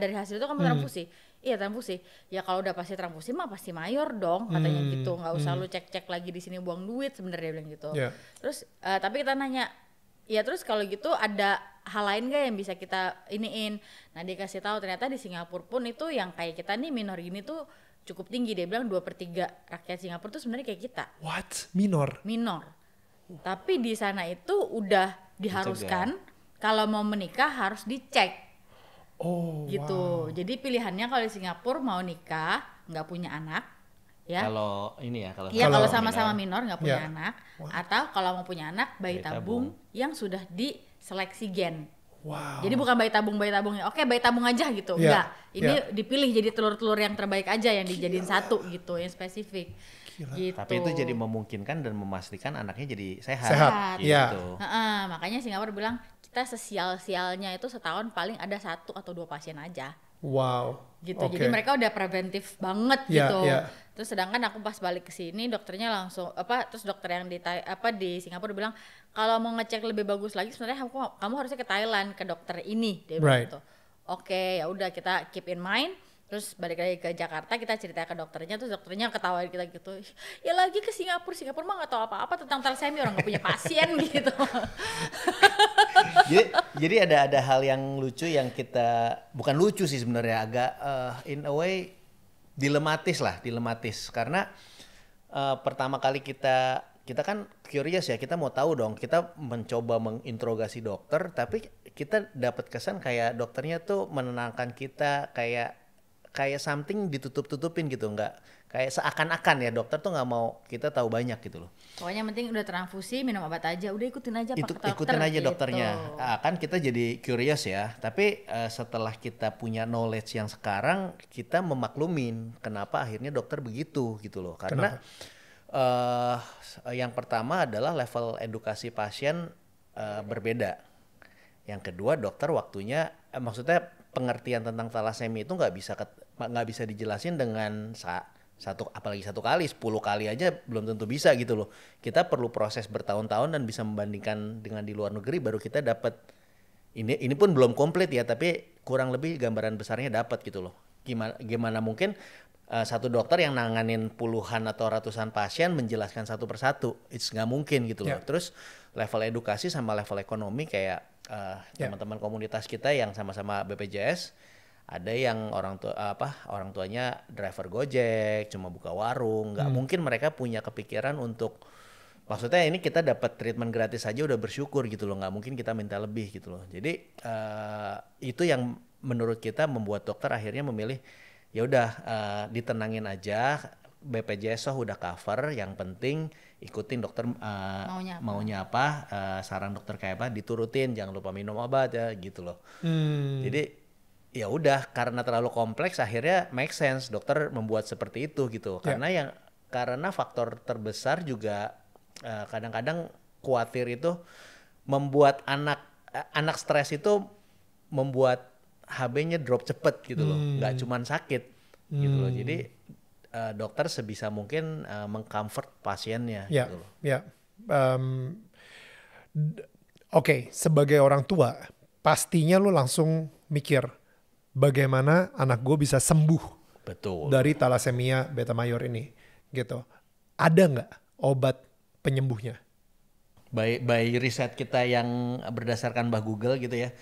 dari hasil itu kamu transfusi? Iya transfusi. Ya kalau udah pasti transfusi mah pasti mayor dong katanya gitu. Nggak usah lu cek-cek lagi di sini buang duit sebenarnya dia bilang gitu. Yeah. Terus tapi kita nanya, ya terus kalau gitu ada hal lain gak yang bisa kita iniin? Nah dikasih tahu ternyata di Singapura pun itu yang kayak kita nih minor gini tuh cukup tinggi. Dia bilang 2/3 rakyat Singapura tuh sebenarnya kayak kita. What? Minor? Tapi di sana itu udah diharuskan kalau mau menikah harus dicek. Oh, Gitu. Jadi pilihannya kalau di Singapura mau nikah nggak punya anak, ya. Kalau ini ya, Iya kalau sama-sama minor nggak punya Ya. anak, atau kalau mau punya anak bayi tabung yang sudah diseleksi gen. Wow. Jadi bukan bayi tabung ya. Oke, bayi tabung aja gitu. Iya, Enggak. Ini iya. dipilih jadi telur-telur yang terbaik aja yang dijadiin satu gitu, yang spesifik. Gitu. Tapi itu jadi memungkinkan dan memastikan anaknya jadi sehat. Sehat, iya. Gitu. Makanya Singapura bilang kita sesial-sialnya itu setahun paling ada 1 atau 2 pasien aja. Wow. Gitu. Oke. Jadi mereka udah preventif banget Iya, gitu. iya. Terus sedangkan aku pas balik ke sini dokternya langsung terus dokter yang di Singapura bilang kalau mau ngecek lebih bagus lagi sebenarnya kamu harusnya ke Thailand ke dokter ini dia bilang Right. gitu. Oke, ya udah kita keep in mind. Terus balik lagi ke Jakarta kita cerita ke dokternya, terus dokternya ketawain kita gitu. Ya lagi ke Singapura mah nggak tahu apa-apa tentang thalassemia, orang nggak punya pasien gitu. Jadi ada hal yang lucu yang kita bukan lucu sih sebenarnya, agak in a way dilematis karena pertama kali kita kan curious ya, kita mau tahu dong, kita mencoba menginterogasi dokter tapi kita dapat kesan kayak dokternya tuh menenangkan kita, kayak something ditutup-tutupin gitu, nggak kayak seakan-akan ya dokter tuh nggak mau kita tahu banyak gitu loh. Pokoknya penting udah transfusi, minum obat aja, udah ikutin aja pak dokter. Ikutin aja gitu. dokternya. Kan kita jadi curious ya. Tapi setelah kita punya knowledge yang sekarang, kita memaklumin kenapa akhirnya dokter begitu gitu loh. Karena yang pertama adalah level edukasi pasien berbeda. Yang kedua dokter waktunya, maksudnya pengertian tentang thalassemia itu nggak bisa dijelasin dengan apalagi 1 kali, 10 kali aja belum tentu bisa gitu loh. Kita perlu proses bertahun-tahun dan bisa membandingkan dengan di luar negeri baru kita dapat ini pun belum komplit ya, tapi kurang lebih gambaran besarnya dapat gitu loh. Gimana mungkin satu dokter yang nanganin puluhan atau ratusan pasien menjelaskan satu persatu, it's nggak mungkin gitu loh. Terus level edukasi sama level ekonomi kayak teman-teman komunitas kita yang sama-sama BPJS, ada yang orang tuanya driver Gojek, cuma buka warung, nggak mungkin mereka punya kepikiran untuk, maksudnya ini kita dapat treatment gratis aja udah bersyukur gitu loh, nggak mungkin kita minta lebih gitu loh. Jadi itu yang menurut kita membuat dokter akhirnya memilih ya udah ditenangin aja, BPJS udah cover, yang penting ikutin dokter maunya apa, saran dokter kayak apa diturutin, jangan lupa minum obat ya gitu loh. Jadi ya udah, karena terlalu kompleks akhirnya make sense dokter membuat seperti itu gitu. Karena faktor terbesar juga kadang-kadang khawatir itu membuat anak stres itu membuat HB-nya drop cepet gitu loh, nggak cuman sakit gitu loh. Jadi dokter sebisa mungkin mengcomfort pasiennya gitu loh. Oke, sebagai orang tua pastinya lu langsung mikir bagaimana anak gue bisa sembuh dari thalassemia beta mayor ini gitu. Ada nggak obat penyembuhnya? By riset kita yang berdasarkan Google gitu ya.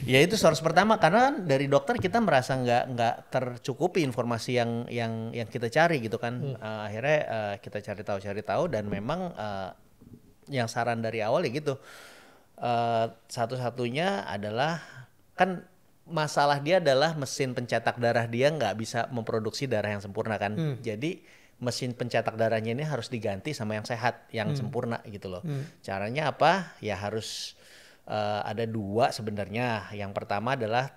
Ya itu source pertama, karena dari dokter kita merasa nggak tercukupi informasi yang kita cari gitu kan. Akhirnya kita cari tahu dan memang yang saran dari awal ya gitu. Satu-satunya adalah kan masalah dia adalah mesin pencetak darah dia nggak bisa memproduksi darah yang sempurna kan. Jadi mesin pencetak darahnya ini harus diganti sama yang sehat, yang sempurna gitu loh. Caranya apa? Ya harus ada 2 sebenarnya. Yang pertama adalah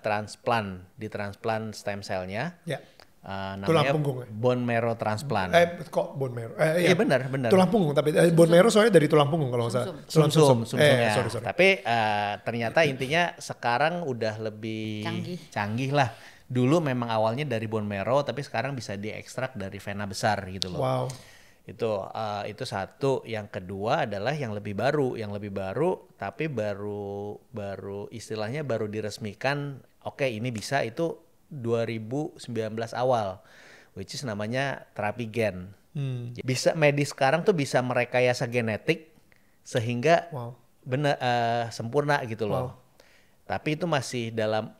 ditransplant stem cell-nya. Ya. Tulang Namanya punggung. bone marrow transplant. Kok bone marrow? Iya benar. Tulang punggung, tapi bone marrow soalnya dari tulang punggung kalau nggak salah. Sumsumnya. Sorry. Tapi ternyata intinya sekarang udah lebih canggih lah. Dulu memang awalnya dari bone marrow, tapi sekarang bisa diekstrak dari vena besar gitu loh. Wow. Itu satu. Yang kedua adalah yang lebih baru, tapi baru istilahnya baru diresmikan. Oke, ini bisa itu 2019 awal, which is namanya terapi gen. Bisa medis sekarang tuh bisa merekayasa genetik sehingga sempurna gitu loh. Tapi itu masih dalam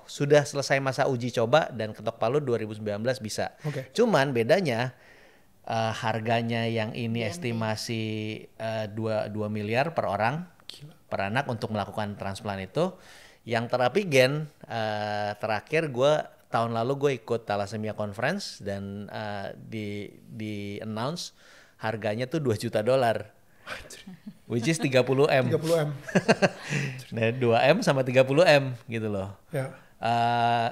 sudah selesai masa uji coba dan ketok palu 2019 bisa. Cuman bedanya harganya yang ini estimasi 2 miliar per orang. Gila. Per anak untuk melakukan transplant itu. Yang terapi gen terakhir tahun lalu gue ikut Thalassemia Conference dan di announce harganya tuh $2 juta. Which is 30M. 30M. Nah, 2M sama 30M gitu loh. Ya.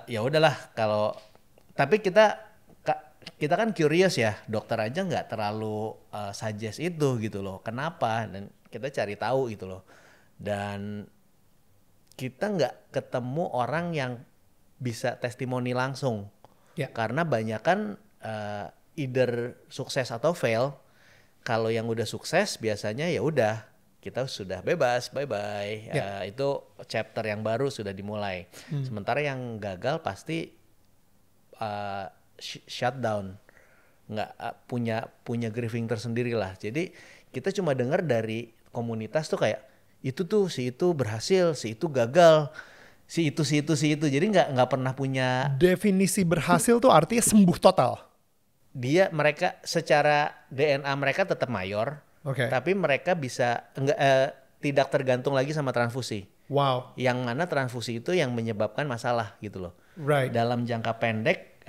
Ya udahlah tapi kita kan curious ya, dokter aja nggak terlalu suggest itu gitu loh. Kenapa? Dan kita cari tahu gitu loh. Dan kita nggak ketemu orang yang bisa testimoni langsung. Karena banyak kan either sukses atau fail. Kalau yang udah sukses biasanya ya udah kita sudah bebas, bye-bye. Itu chapter yang baru sudah dimulai. Sementara yang gagal pasti shutdown, nggak punya grieving tersendiri lah. Jadi kita cuma dengar dari komunitas tuh kayak itu tuh si itu berhasil, si itu gagal, si itu. Jadi nggak pernah punya definisi berhasil tuh artinya sembuh total. Mereka secara DNA mereka tetap mayor, tapi mereka bisa tidak tergantung lagi sama transfusi. Wow. Yang mana transfusi itu yang menyebabkan masalah gitu loh. Right. Dalam jangka pendek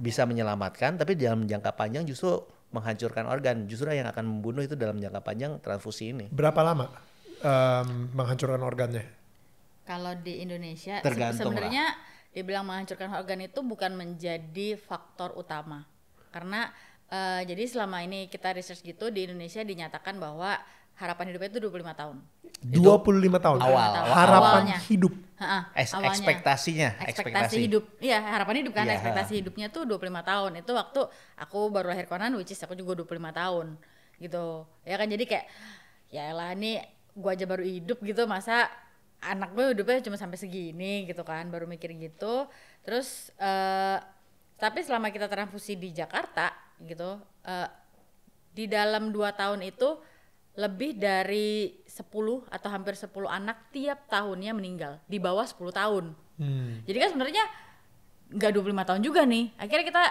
bisa menyelamatkan, tapi dalam jangka panjang justru menghancurkan organ. Justru yang akan membunuh itu dalam jangka panjang transfusi ini. Berapa lama menghancurkan organnya? Kalau di Indonesia sebenarnya dibilang menghancurkan organ itu bukan menjadi faktor utama. Karena jadi selama ini kita research gitu di Indonesia dinyatakan bahwa harapan hidupnya itu 25 tahun. 25 tahun. Harapan hidup. Ekspektasi hidup. Iya, harapan hidup kan. Ekspektasi hidupnya tuh 25 tahun. Itu waktu aku baru lahir Conan, which is aku juga 25 tahun gitu. Ya kan, jadi kayak ya elah nih gua aja baru hidup gitu, masa anak gue hidupnya cuma sampai segini gitu kan, baru mikir gitu. Terus tapi selama kita transfusi di Jakarta gitu, di dalam 2 tahun itu lebih dari 10 atau hampir 10 anak tiap tahunnya meninggal di bawah 10 tahun. Jadi kan sebenarnya nggak 25 tahun juga nih. Akhirnya kita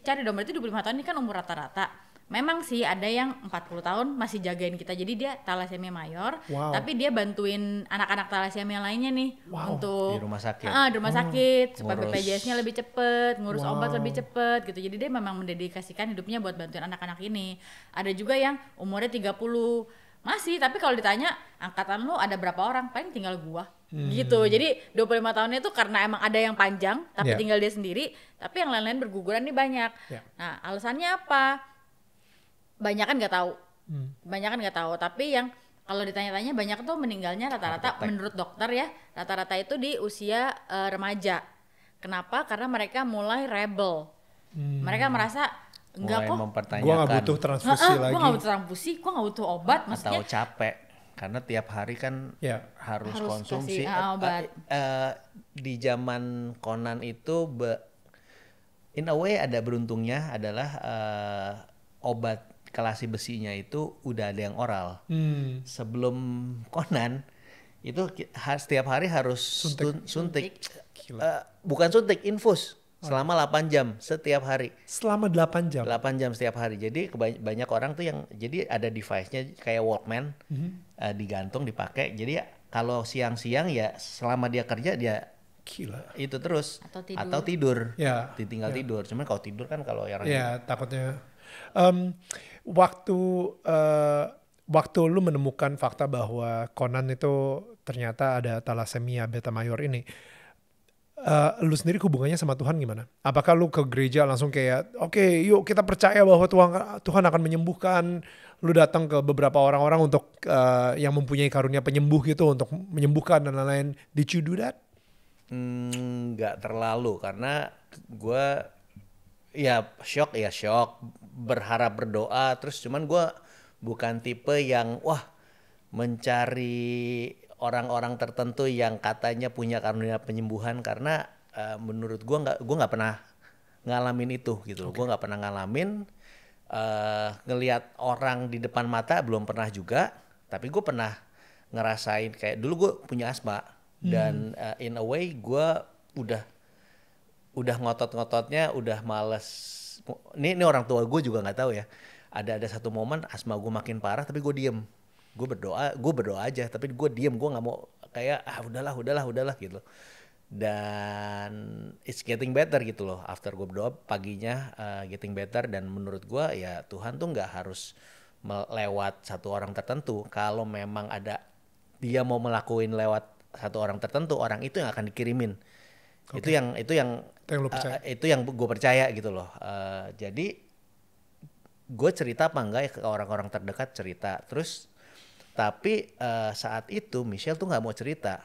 cari dong, berarti 25 tahun ini kan umur rata-rata. Memang sih ada yang 40 tahun masih jagain kita, jadi dia thalassemia mayor, tapi dia bantuin anak-anak thalassemia lainnya nih untuk di rumah sakit. Di rumah sakit supaya BPJS-nya lebih cepet, ngurus obat lebih cepet gitu. Jadi dia memang mendedikasikan hidupnya buat bantuin anak-anak ini. Ada juga yang umurnya 30 masih, tapi kalau ditanya angkatan lu ada berapa orang, paling tinggal gua gitu. Jadi 25 tahunnya itu karena emang ada yang panjang tapi tinggal dia sendiri, tapi yang lain-lain berguguran nih banyak. Nah, alasannya apa? Banyak kan nggak tahu, tapi yang kalau ditanya-tanya banyak tuh meninggalnya rata-rata menurut dokter ya, rata-rata itu di usia remaja. Kenapa? Karena mereka mulai rebel. Mereka merasa enggak kok, gue nggak butuh transfusi lagi. Gue nggak butuh transfusi, gue nggak butuh obat, maksudnya. Atau capek karena tiap hari kan harus konsumsi obat. Di zaman Conan itu in a way ada beruntungnya adalah obat kelasi besinya itu udah ada yang oral. Sebelum Conan itu setiap hari harus suntik. Bukan suntik, infus selama 8 jam setiap hari. Selama 8 jam? 8 jam setiap hari. Jadi banyak orang tuh yang jadi ada device-nya kayak Walkman, digantung, dipakai. Jadi kalau siang-siang ya selama dia kerja dia Gila. Itu terus Atau tidur. Ya. ditinggal tidur. Cuman kalau tidur kan kalau orang Ya, takutnya. Em, waktu waktu lu menemukan fakta bahwa Conan itu ternyata ada thalassemia beta mayor ini, lu sendiri hubungannya sama Tuhan gimana? Apakah lu ke gereja langsung kayak, oke, yuk kita percaya bahwa Tuhan akan menyembuhkan. Lu datang ke beberapa orang-orang untuk yang mempunyai karunia penyembuh gitu untuk menyembuhkan dan lain-lain. Did you do that? nggak terlalu karena gue ya shock, berharap berdoa terus, cuman gue bukan tipe yang mencari orang-orang tertentu yang katanya punya karunia penyembuhan, karena menurut gue nggak pernah ngalamin itu gitu. Gue nggak pernah ngalamin, ngelihat orang di depan mata belum pernah juga, tapi gue pernah ngerasain kayak dulu gue punya asma dan in a way gue udah ngotot-ngototnya udah males. Ini orang tua gue juga nggak tahu ya. Ada satu momen asma gue makin parah tapi gue diem. Gue berdoa aja tapi gue diem. Gue nggak mau kayak udahlah gitu. Dan it's getting better gitu loh. After gue berdoa paginya getting better, dan menurut gue ya Tuhan tuh nggak harus lewat satu orang tertentu. Kalau memang ada dia mau melakuin lewat satu orang tertentu, orang itu yang akan dikirimin. Okay. Itu yang lu percaya. Itu yang gue percaya gitu loh. Jadi gue cerita apa enggak ya ke orang-orang terdekat, cerita terus. Tapi saat itu Michelle tuh nggak mau cerita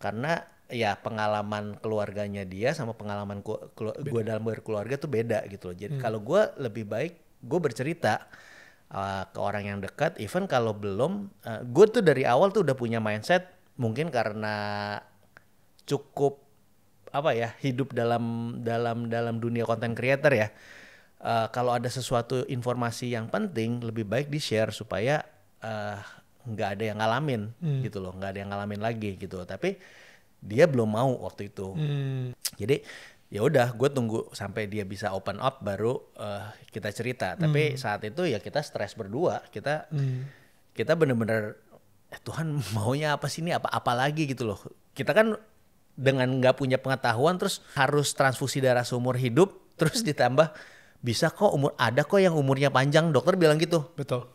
karena ya pengalaman keluarganya dia sama pengalaman gue dalam berkeluarga tuh beda gitu loh. Jadi kalau gue lebih baik gue bercerita ke orang yang dekat, even kalau belum, gue tuh dari awal tuh udah punya mindset, mungkin karena cukup hidup dalam dunia content creator ya. Kalau ada sesuatu informasi yang penting lebih baik di share supaya nggak ada yang ngalamin gitu loh, nggak ada yang ngalamin lagi gitu. Tapi dia belum mau waktu itu. Jadi ya udah, gue tunggu sampai dia bisa open up baru kita cerita. Tapi saat itu ya kita stres berdua, kita bener-bener Tuhan maunya apa sih ini, apa lagi gitu loh. Kita kan dengan nggak punya pengetahuan terus harus transfusi darah seumur hidup, terus ditambah bisa kok ada kok yang umurnya panjang, dokter bilang gitu. Betul.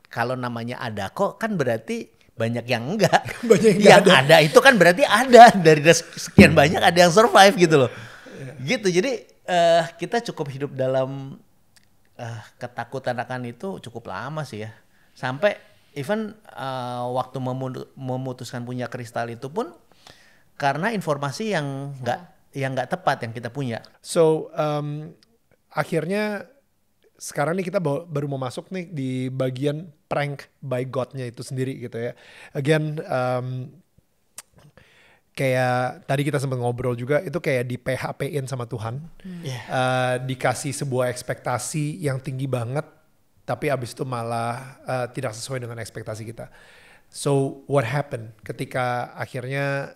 Kalau namanya ada kok kan berarti banyak yang enggak. Banyak yang ada itu kan berarti ada, dari sekian banyak ada yang survive gitu loh. Gitu. Jadi kita cukup hidup dalam ketakutan akan itu cukup lama sih ya. Sampai even waktu memutuskan punya kristal itu pun karena informasi yang nggak tepat yang kita punya. So akhirnya sekarang nih kita baru mau masuk nih di bagian prank by God-nya itu sendiri gitu ya. Again, kayak tadi kita sempat ngobrol juga, itu kayak di PHP-in sama Tuhan. Dikasih sebuah ekspektasi yang tinggi banget, tapi abis itu malah tidak sesuai dengan ekspektasi kita. So what happened ketika akhirnya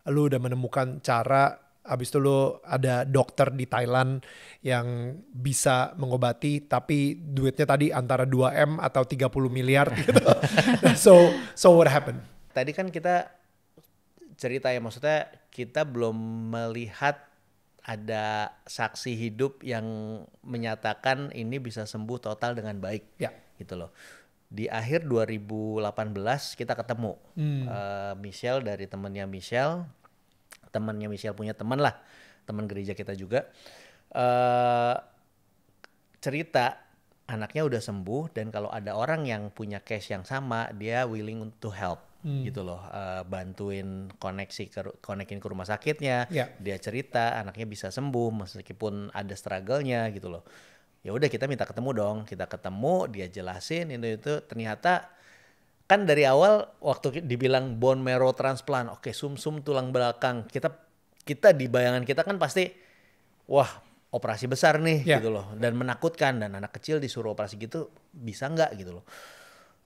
lu udah menemukan cara, abis itu lu ada dokter di Thailand yang bisa mengobati, tapi duitnya tadi antara 2M atau 30 miliar gitu. So what happened? Tadi kan kita cerita ya, maksudnya kita belum melihat ada saksi hidup yang menyatakan ini bisa sembuh total dengan baik. Ya. Gitu loh. Di akhir 2018 kita ketemu Michelle dari temannya Michelle punya teman lah, teman gereja kita juga, cerita anaknya udah sembuh dan kalau ada orang yang punya case yang sama dia willing to help gitu loh, bantuin konekin ke rumah sakitnya. Dia cerita anaknya bisa sembuh meskipun ada struggle-nya gitu loh. Ya udah kita minta ketemu dong, kita ketemu, dia jelasin itu ternyata kan dari awal waktu dibilang bone marrow transplant, oke, sumsum tulang belakang, kita di bayangan kita kan pasti wah operasi besar nih gitu loh, dan menakutkan, dan anak kecil disuruh operasi gitu bisa nggak gitu loh.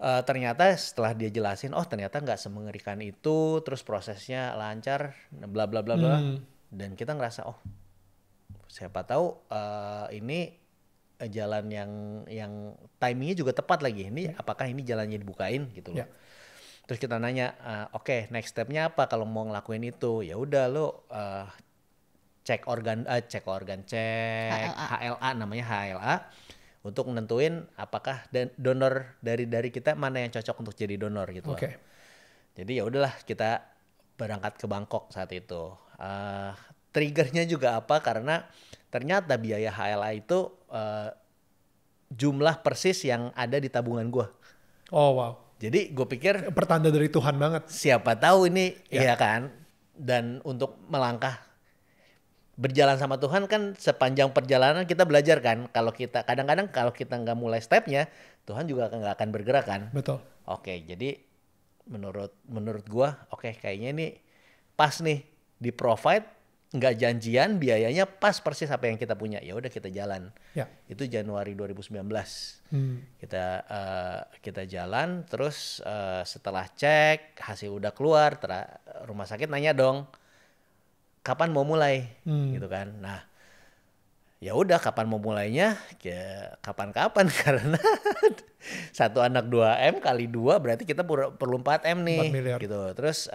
Ternyata setelah dia jelasin, ternyata nggak semengerikan itu, terus prosesnya lancar, bla bla bla bla, dan kita ngerasa siapa tahu ini jalan yang timingnya juga tepat lagi. Ini apakah ini jalannya dibukain gitu loh. Terus kita nanya, oke, next stepnya apa kalau mau ngelakuin itu? Ya udah lo cek HLA namanya HLA untuk nentuin apakah donor dari kita mana yang cocok untuk jadi donor gitu. Oke. Jadi ya udahlah kita berangkat ke Bangkok saat itu. Triggernya juga apa? Karena ternyata biaya HLA itu jumlah persis yang ada di tabungan gue. Oh wow. Jadi gue pikir Pertanda dari Tuhan banget. siapa tahu ini ya kan. Dan untuk melangkah berjalan sama Tuhan kan sepanjang perjalanan kita belajar kan. Kalau kita kadang-kadang kalau kita nggak mulai stepnya, Tuhan juga nggak akan bergerak kan. Betul. Oke, jadi menurut gua kayaknya ini pas nih di provide, nggak janjian, biayanya pas persis apa yang kita punya. Ya udah kita jalan. Ya. Itu Januari 2019. Kita jalan terus setelah cek hasil udah keluar, rumah sakit nanya dong kapan mau mulai gitu kan. Nah, ya udah kapan mau mulainya ya kapan-kapan karena satu anak 2M kali 2 berarti kita perlu 4M nih 4 miliar. gitu. Terus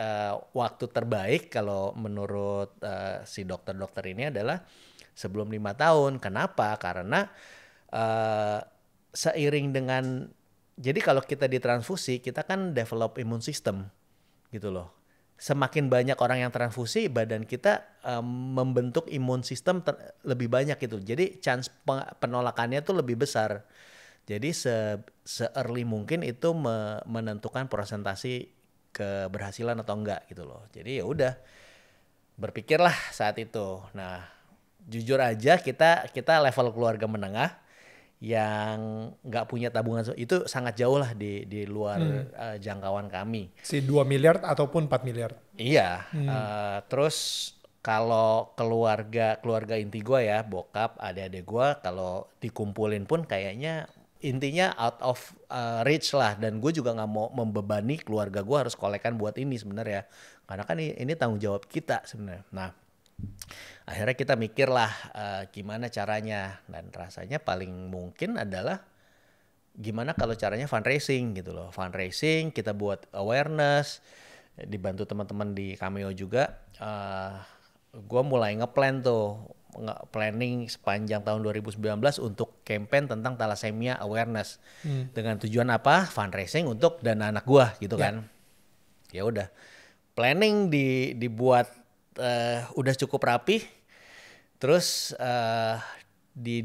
waktu terbaik kalau menurut si dokter-dokter ini adalah sebelum 5 tahun. Kenapa? Karena seiring dengan jadi kalau kita ditransfusi kita kan develop immune system gitu loh. Semakin banyak orang yang transfusi, badan kita membentuk imun sistem lebih banyak gitu. Jadi chance penolakannya tuh lebih besar. Jadi se-early mungkin itu menentukan persentase keberhasilan atau enggak gitu loh. Jadi ya udah berpikirlah saat itu. Nah, jujur aja kita level keluarga menengah yang nggak punya tabungan itu sangat jauh lah di luar jangkauan kami. Si 2 miliar ataupun 4 miliar. Iya. Terus kalau keluarga inti gue ya, bokap, adik-adik gue kalau dikumpulin pun kayaknya intinya out of reach lah. Dan gue juga nggak mau membebani keluarga gue harus kolekan buat ini sebenarnya. Karena kan ini tanggung jawab kita sebenarnya. Nah, akhirnya kita mikirlah gimana caranya, dan rasanya paling mungkin adalah gimana kalau caranya fundraising gitu loh. Fundraising, kita buat awareness, dibantu teman-teman di Cameo juga. Gue mulai ngeplan tuh, planning sepanjang tahun 2019 untuk campaign tentang thalassemia awareness. Dengan tujuan apa? Fundraising untuk dana anak gue gitu kan. Ya udah, planning dibuat udah cukup rapi. Terus di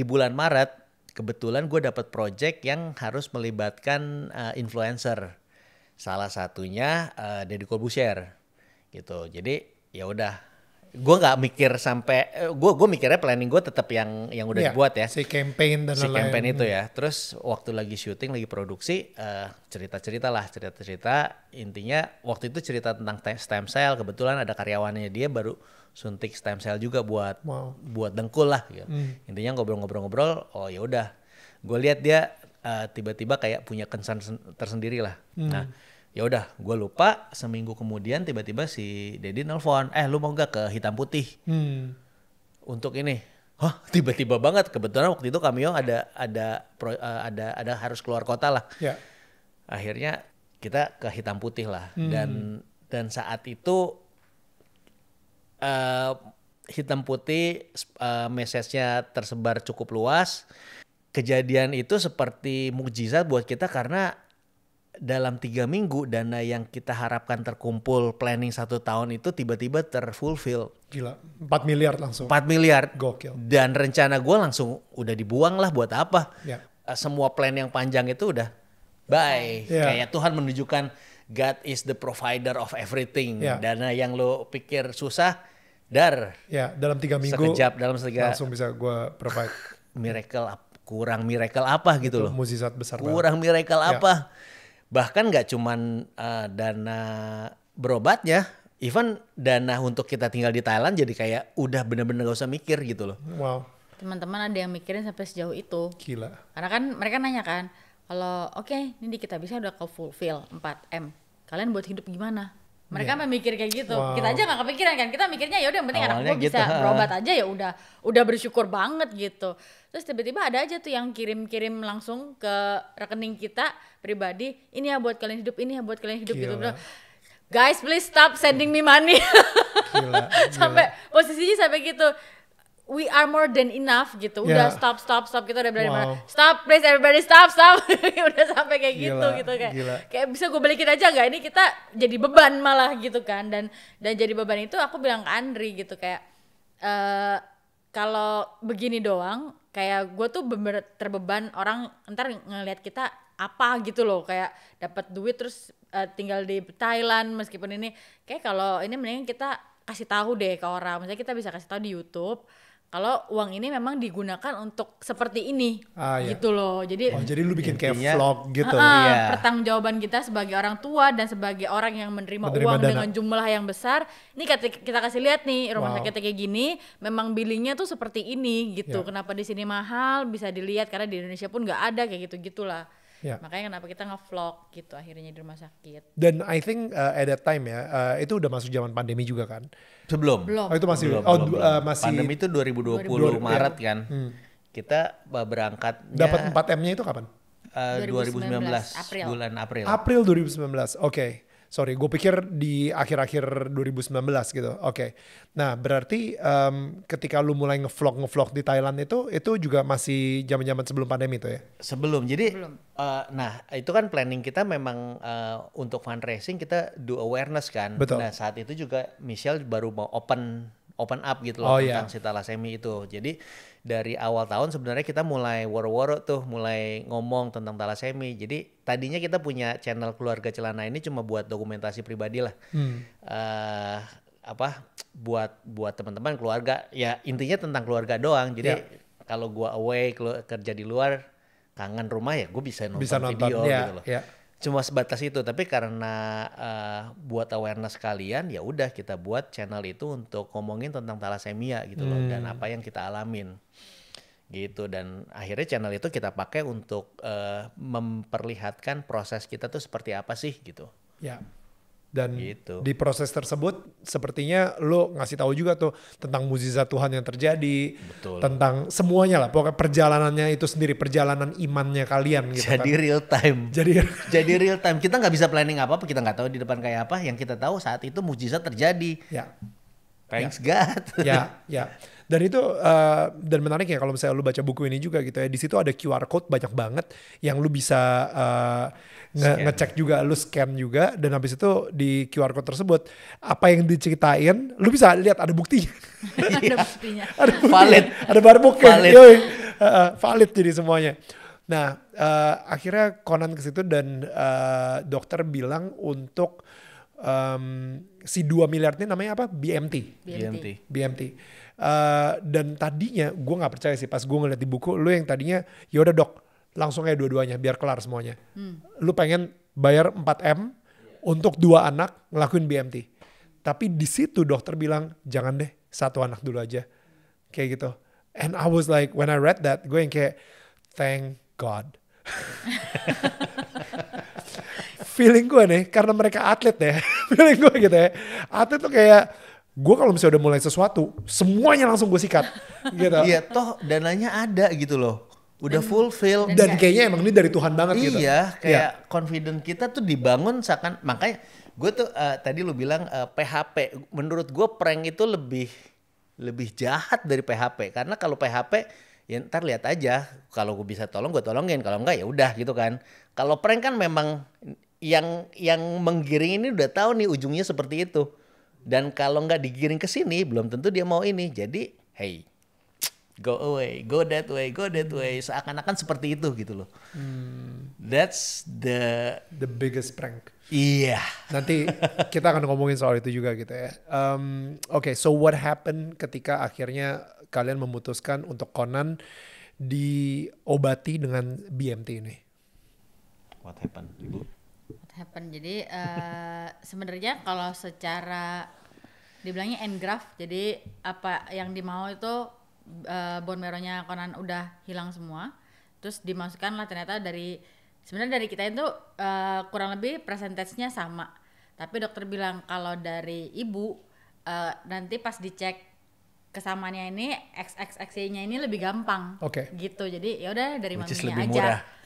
bulan Maret kebetulan gue dapat project yang harus melibatkan influencer. Salah satunya Deddy Corbuzier gitu. Jadi ya udah, gue nggak mikir sampai gue mikirnya planning gue tetap yang udah dibuat ya. Si campaign dan lain-lain. Campaign itu ya. Terus waktu lagi syuting, lagi produksi, cerita intinya waktu itu cerita tentang stem cell. Kebetulan ada karyawannya, dia baru suntik stem cell juga buat dengkul lah gitu. Intinya ngobrol-ngobrol, oh ya udah, gue lihat dia tiba-tiba kayak punya concern tersendiri lah. Nah, ya udah, gue lupa, seminggu kemudian tiba-tiba si Deddy nelpon, lu mau gak ke Hitam Putih untuk ini? Hah, tiba-tiba banget. Kebetulan waktu itu Cameo ada harus keluar kota lah. Ya. Akhirnya kita ke Hitam Putih lah. Dan saat itu Hitam Putih message-nya tersebar cukup luas. Kejadian itu seperti mukjizat buat kita karena dalam 3 minggu dana yang kita harapkan terkumpul planning 1 tahun itu tiba-tiba terfulfill. Gila, 4 miliar langsung. 4 miliar. Gokil. Dan rencana gue langsung udah dibuang lah, buat apa. Ya. Semua plan yang panjang itu udah bye. Kayak Tuhan menunjukkan God is the provider of everything. Dana yang lo pikir susah, Ya, dalam 3 minggu sekejap, dalam langsung bisa gue provide. Kurang miracle apa gitu loh. Mukjizat besar Kurang miracle apa. Bahkan gak cuman dana berobatnya, even dana untuk kita tinggal di Thailand jadi kayak udah bener-bener gak usah mikir gitu loh. Wow. Teman-teman ada yang mikirin sampai sejauh itu. Gila. Karena kan mereka nanya kan, kalau oke, ini di kita bisa udah ke fulfill 4M. Kalian buat hidup gimana? Mereka memikir kayak gitu. Wow. Kita aja nggak kepikiran kan. Kita mikirnya ya udah yang penting anak Awalnya gue bisa gitu, berobat aja ya udah bersyukur banget gitu. Terus tiba-tiba ada aja tuh yang kirim-kirim langsung ke rekening kita pribadi. Ini ya buat kalian hidup, ini ya buat kalian hidup gitu. Gila. Guys, please stop sending me money. Gila. Sampai posisinya sampai gitu. We are more than enough gitu. Udah stop kita udah berani Wow. stop please everybody stop. Udah sampai kayak gitu Gila, gitu kayak. gila. Kayak bisa gue balikin aja nggak? Ini kita jadi beban malah gitu kan. Dan jadi beban itu aku bilang ke Andri gitu kayak kalau begini doang kayak gue tuh bener terbeban orang ntar ngelihat kita apa gitu loh, kayak dapat duit terus tinggal di Thailand meskipun ini kayak kalau ini mendingan kita kasih tahu deh ke orang, misalnya kita bisa kasih tahu di YouTube kalau uang ini memang digunakan untuk seperti ini Iya. gitu loh. Jadi Jadi lu bikin kayak Intinya- vlog gitu. Iya. pertanggungjawaban kita sebagai orang tua dan sebagai orang yang menerima Menerima uang dana. dengan jumlah yang besar, ini kita kasih lihat nih rumah Wow. sakitnya kayak gini, memang billingnya tuh seperti ini gitu. Ya. Kenapa di sini mahal bisa dilihat karena di Indonesia pun nggak ada kayak gitu-gitulah. Ya. Makanya kenapa kita nge-vlog gitu akhirnya di rumah sakit. Dan I think at that time ya, itu udah masuk zaman pandemi juga kan. Sebelum. Belum. Oh itu masih, Belum. masih Pandemi itu 2020 Maret kan. Kita berangkatnya dapat 4M-nya itu kapan? 2019 April. bulan April. April 2019. Oke. Sorry, gue pikir di akhir-akhir 2019 gitu. Oke. Nah, berarti ketika lu mulai ngevlog di Thailand itu juga masih zaman-zaman sebelum pandemi itu ya? Sebelum. Jadi nah itu kan planning kita memang untuk fundraising kita do awareness kan. Betul. Nah, saat itu juga Michelle baru mau open up gitu Oh, loh iya. tentang si thalassemia itu. Jadi dari awal tahun sebenarnya kita mulai woro-woro tuh mulai ngomong tentang thalassemia. Jadi tadinya kita punya channel Keluarga Celana ini cuma buat dokumentasi pribadi lah. Buat teman-teman keluarga, ya intinya tentang keluarga doang. Jadi kalau gua away kerja di luar kangen rumah ya gue bisa nonton video ya, gitu loh. ya. Cuma sebatas itu, tapi karena buat awareness kalian ya udah kita buat channel itu untuk ngomongin tentang thalassemia gitu loh dan apa yang kita alamin gitu. Dan akhirnya channel itu kita pakai untuk memperlihatkan proses kita tuh seperti apa sih gitu. Ya. Dan Gitu. di proses tersebut sepertinya lo ngasih tahu juga tuh tentang mukjizat Tuhan yang terjadi, Betul. tentang semuanya lah, pokoknya perjalanannya itu sendiri, perjalanan imannya kalian gitu Jadi kan. real time. Jadi Real time. Kita nggak bisa planning apa-apa, kita nggak tahu di depan kayak apa. Yang kita tahu saat itu mukjizat terjadi. ya. Thanks God. Ya. Dan itu dan menarik ya kalau misalnya lu baca buku ini juga gitu ya. Di situ ada QR code banyak banget yang lu bisa ngecek juga, lu scan juga, dan habis itu di QR code tersebut apa yang diceritain lu bisa lihat ada buktinya. Ada buktinya. Ada buktinya. Valid. Ada barbuknya. Valid. Yoi. Valid jadi semuanya. Nah, akhirnya Conan ke situ dan dokter bilang untuk si 2 miliar ini namanya apa? BMT. BMT. Dan tadinya gue nggak percaya sih pas gue ngeliat di buku lu yang tadinya yaudah dok langsung aja dua-duanya biar kelar semuanya. Lu pengen bayar 4M untuk 2 anak ngelakuin BMT. Tapi di situ dokter bilang jangan deh 1 anak dulu aja. Kayak gitu. And I was like when I read that gue yang kayak thank God. Feeling gue nih karena mereka atlet ya. Feeling gue gitu ya. Atlet tuh kayak gue kalau misalnya udah mulai sesuatu semuanya langsung gue sikat gitu. Iya, toh dananya ada gitu loh. Udah fulfill. Dan kayaknya emang ini dari Tuhan banget gitu. Iya, kayak confident kita tuh dibangun seakan, makanya gue tuh tadi lu bilang PHP. Menurut gue prank itu lebih jahat dari PHP, karena kalau PHP ya ntar lihat aja, kalau gue bisa tolong gue tolongin, kalau enggak ya udah gitu kan. Kalau prank kan memang yang menggiring ini udah tahu nih ujungnya seperti itu. Dan kalau nggak digiring ke sini belum tentu dia mau ini. Jadi hey, go away, go that way, seakan-akan seperti itu gitu loh. That's the biggest prank. iya. Nanti kita akan ngomongin soal itu juga gitu ya. Oke, so what happened ketika akhirnya kalian memutuskan untuk Conan diobati dengan BMT ini? What happened, Ibu? What happened? Jadi sebenarnya kalau secara dibilangnya engraft, jadi apa yang dimau itu bone marrow-nya Conan udah hilang semua, terus dimasukkan lah ternyata sebenarnya dari kita itu kurang lebih persentasenya sama, Tapi dokter bilang kalau dari ibu nanti pas dicek kesamaannya ini XXX-nya ini lebih gampang. Gitu. Jadi ya udah dari Which is maminya lebih aja.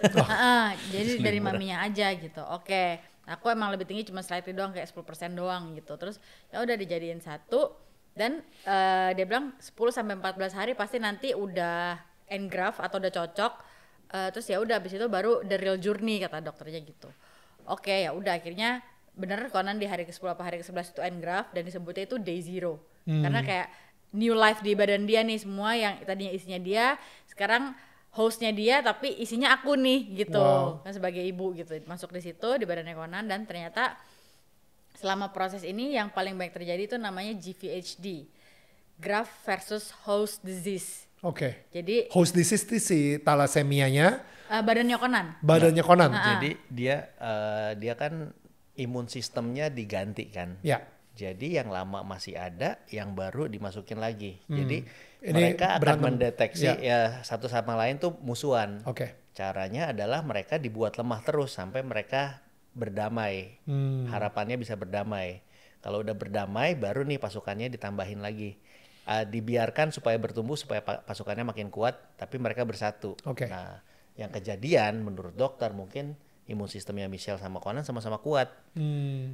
murah. Jadi dari maminya aja gitu. Aku emang lebih tinggi cuma slightly doang kayak 10% doang gitu. Terus ya udah dijadiin satu dan dia bilang 10 sampai 14 hari pasti nanti udah engraft atau udah cocok. Terus ya udah habis itu baru the real journey kata dokternya gitu. Ya udah akhirnya bener Conan di hari ke-10 apa hari ke-11 itu engraft dan disebutnya itu day zero. Karena kayak new life di badan dia nih, semua yang tadinya isinya dia sekarang hostnya dia tapi isinya aku nih gitu. Kan sebagai ibu gitu masuk di situ di badannya Conan dan ternyata selama proses ini yang paling banyak terjadi itu namanya GVHD, graft versus host disease. Jadi host disease itu si talasemianya badannya Conan. Jadi dia kan imun sistemnya diganti kan. Jadi yang lama masih ada, yang baru dimasukin lagi. Jadi ini mereka akan berantem. mendeteksi ya satu sama lain tuh musuhan. Caranya adalah mereka dibuat lemah terus sampai mereka berdamai. Harapannya bisa berdamai. Kalau udah berdamai, baru nih pasukannya ditambahin lagi. Dibiarkan supaya bertumbuh, supaya pasukannya makin kuat, tapi mereka bersatu. Nah, yang kejadian menurut dokter mungkin imun sistemnya Michelle sama Conan sama-sama kuat.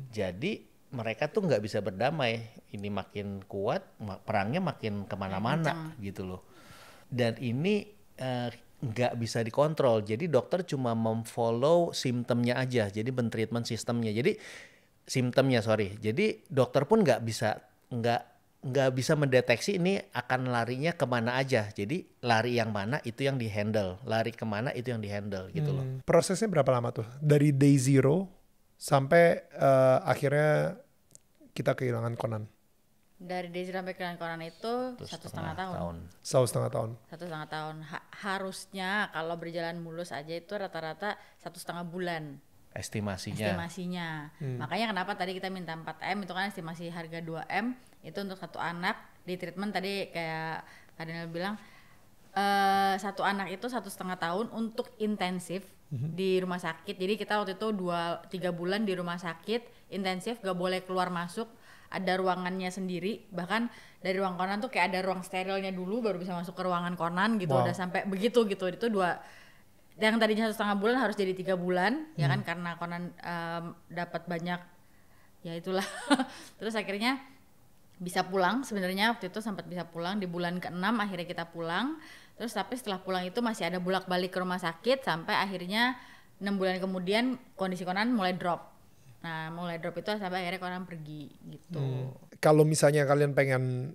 Jadi mereka tuh nggak bisa berdamai, ini makin kuat, perangnya makin kemana-mana gitu loh. Dan ini nggak bisa dikontrol, jadi dokter cuma memfollow simptomnya aja, jadi mentreatment sistemnya. Jadi jadi dokter pun nggak bisa mendeteksi ini akan larinya kemana aja. Jadi lari yang mana itu yang dihandle, lari kemana itu yang dihandle gitu loh. Prosesnya berapa lama tuh? Dari day zero sampai akhirnya kita kehilangan Conan. Dari day zero sampai kehilangan Conan itu 1,5 tahun. 1,5 tahun. 1,5 tahun. Harusnya kalau berjalan mulus aja itu rata-rata 1,5 bulan. Estimasinya. Makanya kenapa tadi kita minta 4M, itu kan estimasi harga 2M itu untuk satu anak di treatment. Tadi kayak Kak Daniel bilang satu anak itu 1,5 tahun untuk intensif di rumah sakit. Jadi kita waktu itu 2-3 bulan di rumah sakit intensif, gak boleh keluar masuk, ada ruangannya sendiri. Bahkan dari ruang Conan tuh kayak ada ruang sterilnya dulu baru bisa masuk ke ruangan Conan gitu. Udah sampai begitu gitu. Itu yang tadinya 1,5 bulan harus jadi 3 bulan ya kan, karena Conan dapat banyak ya itulah. Terus akhirnya bisa pulang, sebenarnya waktu itu sempat bisa pulang di bulan ke-6 akhirnya kita pulang. Terus tapi setelah pulang itu masih ada bolak-balik ke rumah sakit sampai akhirnya 6 bulan kemudian kondisi Conan mulai drop. Nah mulai drop itu sampai akhirnya Conan pergi gitu. Kalau misalnya kalian pengen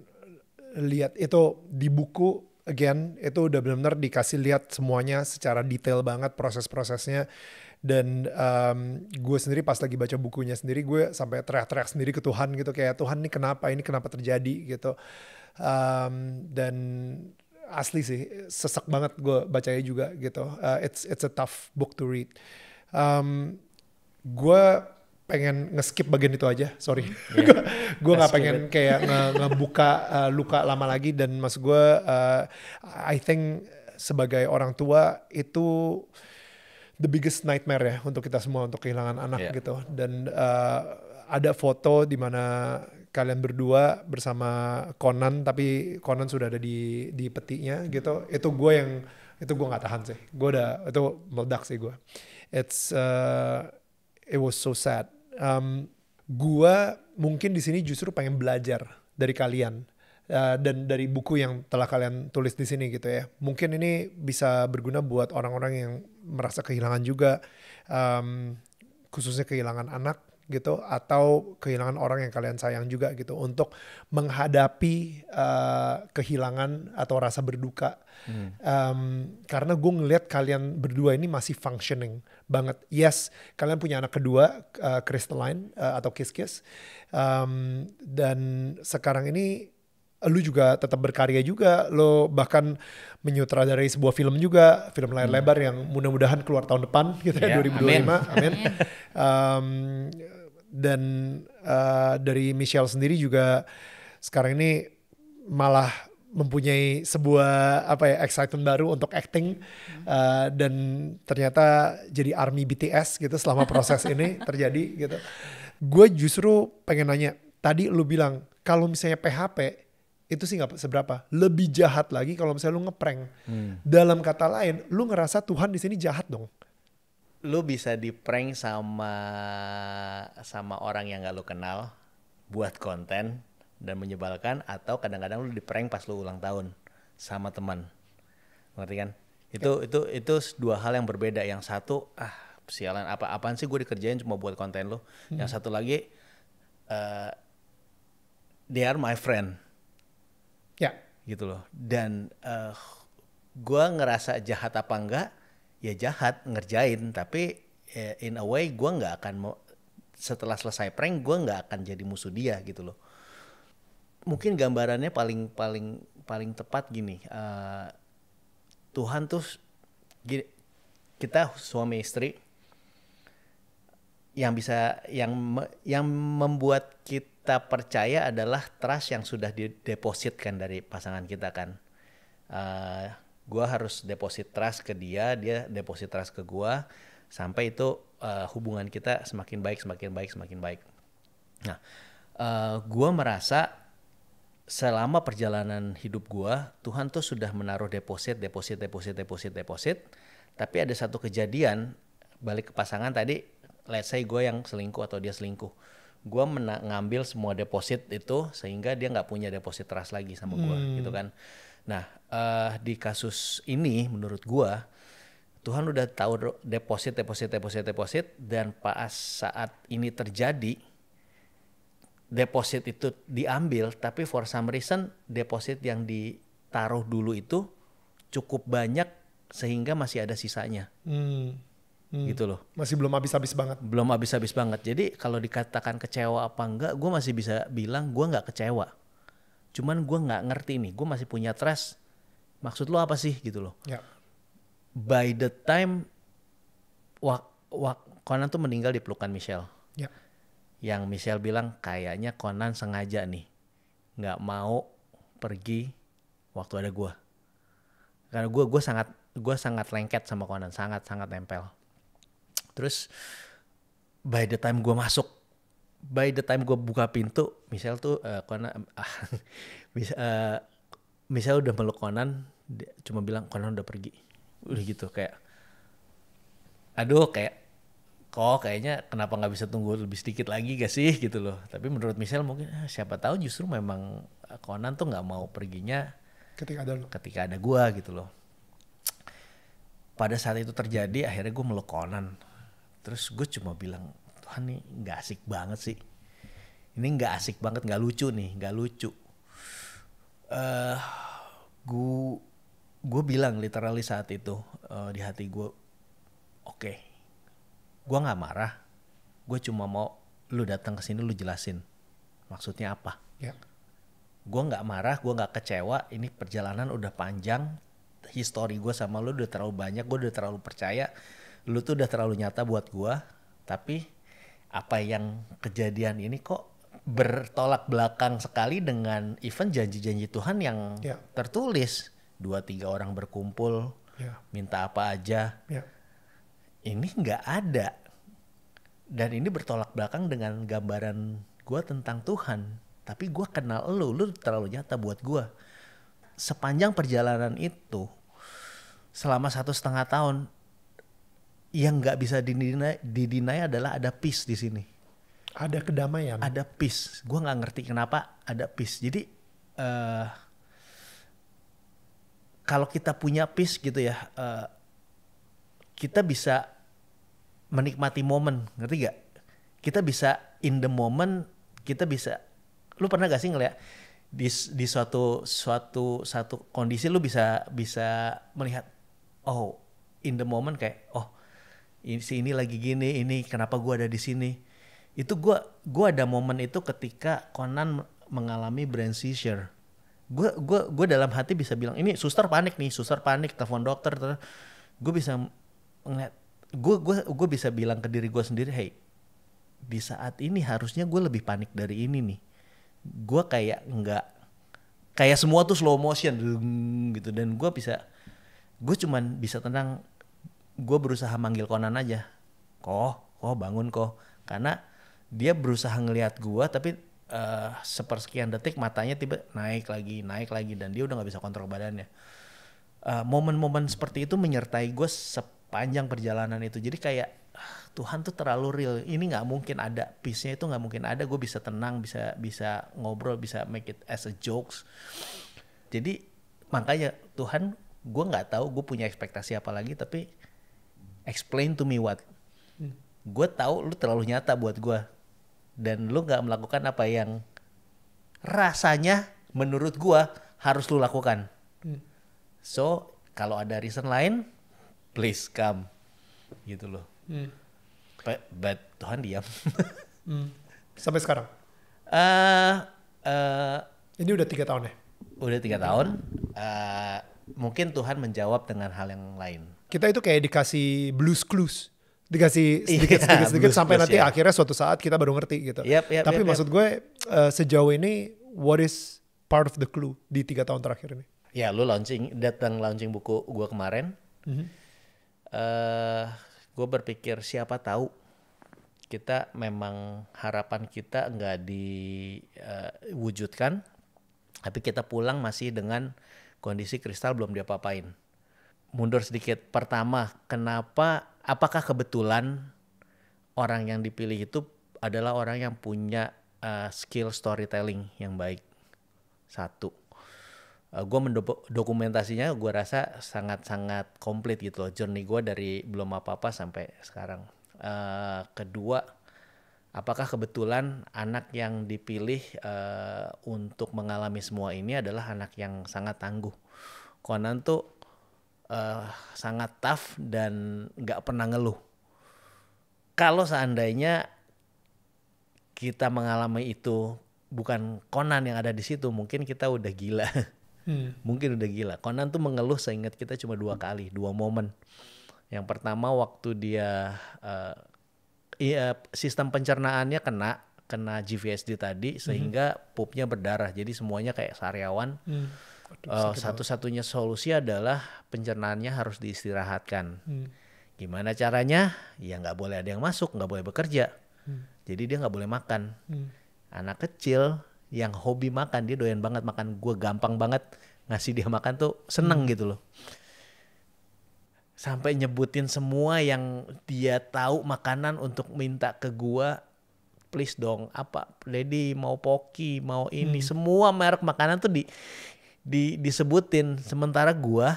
lihat itu di buku, again itu udah benar-benar dikasih lihat semuanya secara detail banget proses-prosesnya. Dan gue sendiri pas lagi baca bukunya sendiri gue sampai teriak-teriak sendiri ke Tuhan gitu, kayak Tuhan ini kenapa terjadi gitu. Dan asli sih sesek banget gue bacanya juga gitu. It's a tough book to read. Gue pengen nge-skip bagian itu aja, sorry. Gue nggak pengen kayak ngebuka luka lama lagi. Dan maksud gue I think sebagai orang tua itu the biggest nightmare ya untuk kita semua, untuk kehilangan anak gitu. Dan ada foto di mana kalian berdua bersama Conan, tapi Conan sudah ada di petinya gitu. Itu gue nggak tahan sih. Itu meledak sih gue. It was so sad. Gue mungkin di sini justru pengen belajar dari kalian. Dan dari buku yang telah kalian tulis di sini gitu ya. Mungkin ini bisa berguna buat orang-orang yang merasa kehilangan juga, khususnya kehilangan anak gitu, atau kehilangan orang yang kalian sayang juga gitu, untuk menghadapi kehilangan atau rasa berduka. Karena gue ngeliat kalian berdua ini masih functioning banget. Yes, kalian punya anak kedua, Crystalline atau Kiss. Dan sekarang ini lu juga tetap berkarya juga, lo bahkan menyutradarai sebuah film juga, film layar lebar yang mudah-mudahan keluar tahun depan gitu ya, 2025, amin. Dan dari Michelle sendiri juga sekarang ini malah mempunyai sebuah excitement baru untuk acting, dan ternyata jadi ARMY BTS gitu selama proses ini terjadi gitu. Gue justru pengen nanya, tadi lu bilang kalau misalnya PHP itu sih nggak seberapa, lebih jahat lagi kalau misalnya lu ngeprank. Dalam kata lain, lu ngerasa Tuhan di sini jahat dong. Lu bisa di-prank sama orang yang gak lu kenal buat konten dan menyebalkan, atau kadang-kadang lu di-prank pas lu ulang tahun sama teman. Ngerti kan? Itu dua hal yang berbeda. Yang satu, sialan apaan sih gue dikerjain cuma buat konten lu. Yang satu lagi, they are my friend. Ya. Gitu loh. Dan gue ngerasa jahat apa enggak, ya jahat ngerjain, tapi in a way gue nggak akan setelah selesai prank gue nggak akan jadi musuh dia gitu loh. Mungkin gambarannya paling tepat gini, Tuhan tuh gini, kita suami istri yang membuat kita percaya adalah trust yang sudah didepositkan dari pasangan kita kan. Gue harus deposit trust ke dia deposit trust ke gue, sampai itu hubungan kita semakin baik. Nah, gue merasa selama perjalanan hidup gue, Tuhan tuh sudah menaruh deposit. Tapi ada satu kejadian, balik ke pasangan tadi, let's say gue yang selingkuh atau dia selingkuh. Gue ngambil semua deposit itu sehingga dia nggak punya deposit trust lagi sama gue gitu kan. Nah, di kasus ini menurut gue Tuhan udah tahu deposit, dan pas saat ini terjadi deposit itu diambil, tapi for some reason deposit yang ditaruh dulu itu cukup banyak sehingga masih ada sisanya. Gitu loh. Masih belum habis-habis banget. Jadi kalau dikatakan kecewa apa enggak, gue masih bisa bilang gue nggak kecewa. Cuman gue nggak ngerti nih, gue masih punya trust. Maksud lo apa sih gitu loh? Ya. By the time Conan tuh meninggal di pelukan Michelle. Ya. Yang Michelle bilang kayaknya Conan sengaja nih nggak mau pergi waktu ada gue. Karena gue sangat lengket sama Conan, sangat nempel. Terus by the time gue buka pintu, Michelle tuh Michelle udah meluk Conan, cuma bilang Conan udah pergi. Udah gitu kayak, aduh kayaknya kenapa nggak bisa tunggu lebih sedikit lagi gak sih gitu loh. Tapi menurut Michelle mungkin siapa tahu justru memang Conan tuh nggak mau perginya ketika ada gue gitu loh. Pada saat itu terjadi, akhirnya gue meluk Conan. Terus gue cuma bilang, Tuhan nih gak asik banget sih. Ini gak asik banget, gak lucu nih, gak lucu. Gue bilang literally saat itu di hati gue, oke, gue gak marah. Gue cuma mau lu datang ke sini lu jelasin maksudnya apa. Ya. Gue gak marah, gue gak kecewa. Ini perjalanan udah panjang. History gue sama lu udah terlalu banyak, gue udah terlalu percaya, lu tuh udah terlalu nyata buat gue. Tapi apa yang kejadian ini kok bertolak belakang sekali dengan even janji-janji Tuhan yang tertulis. 2-3 orang berkumpul, minta apa aja. Ini gak ada. Dan ini bertolak belakang dengan gambaran gue tentang Tuhan. Tapi gue kenal lu terlalu nyata buat gue. Sepanjang perjalanan itu, selama 1,5 tahun, yang nggak bisa didinai adalah ada peace di sini. Ada kedamaian. Ada peace. Gue nggak ngerti kenapa ada peace. Jadi kalau kita punya peace gitu ya, kita bisa menikmati momen, ngerti gak? Kita bisa in the moment, kita bisa. Lu pernah gak sih ngeliat di suatu kondisi lu bisa melihat, oh in the moment kayak, oh ini lagi gini, ini kenapa gue ada di sini. Itu gue ada momen itu ketika Conan mengalami brain seizure. Gue dalam hati bisa bilang, ini suster panik, telepon dokter. Gue bisa ngeliat, gue bisa bilang ke diri gue sendiri, hey, di saat ini harusnya gue lebih panik dari ini nih. Gue kayak semua tuh slow motion gitu, dan gue cuman bisa tenang. Gue berusaha manggil Conan aja, kok bangun kok, karena dia berusaha ngelihat gue tapi sepersekian detik matanya tiba naik lagi dan dia udah nggak bisa kontrol badannya. Momen-momen seperti itu menyertai gue sepanjang perjalanan itu. Jadi kayak Tuhan tuh terlalu real. Ini nggak mungkin ada peace-nya, itu nggak mungkin ada. Gue bisa tenang, bisa ngobrol, bisa make it as a jokes. Jadi makanya Tuhan, gue nggak tahu gue punya ekspektasi apa lagi, tapi explain to me what. Gue tahu lu terlalu nyata buat gue. Dan lu gak melakukan apa yang rasanya menurut gua harus lu lakukan. So, kalau ada reason lain, please come. Gitu loh. But Tuhan diam. Sampai sekarang? Ini udah 3 tahun ya? Udah 3 tahun. Mungkin Tuhan menjawab dengan hal yang lain. Kita itu kayak dikasih blues clues. Dikasih sedikit sampai nanti akhirnya suatu saat kita baru ngerti gitu. Tapi maksud gue sejauh ini what is part of the clue di 3 tahun terakhir ini? Ya lu datang launching buku gue kemarin. Gue berpikir siapa tahu kita memang harapan kita nggak diwujudkan, tapi kita pulang masih dengan kondisi kristal belum diapa-apain. Mundur sedikit, pertama apakah kebetulan orang yang dipilih itu adalah orang yang punya skill storytelling yang baik? Satu, gue mendokumentasinya gue rasa sangat-sangat komplit gitu loh, journey gue dari belum apa-apa sampai sekarang. Kedua, apakah kebetulan anak yang dipilih untuk mengalami semua ini adalah anak yang sangat tangguh. Conan tuh sangat tough dan gak pernah ngeluh. Kalau seandainya kita mengalami itu bukan Conan yang ada di situ, mungkin kita udah gila. Mungkin udah gila. Conan tuh mengeluh seingat kita cuma 2 kali, 2 momen. Yang pertama waktu dia sistem pencernaannya kena GVSD tadi sehingga pupnya berdarah. Jadi semuanya kayak sariawan. Satu-satunya solusi adalah pencernaannya harus diistirahatkan. Gimana caranya? Ya nggak boleh ada yang masuk, nggak boleh bekerja. Jadi dia nggak boleh makan. Anak kecil yang hobi makan, dia doyan banget makan. Gue gampang banget ngasih dia makan tuh seneng gitu loh. Sampai nyebutin semua yang dia tahu makanan untuk minta ke gue. Please dong, apa? Lady mau Pocky, mau ini. Semua merek makanan tuh disebutin. Sementara gue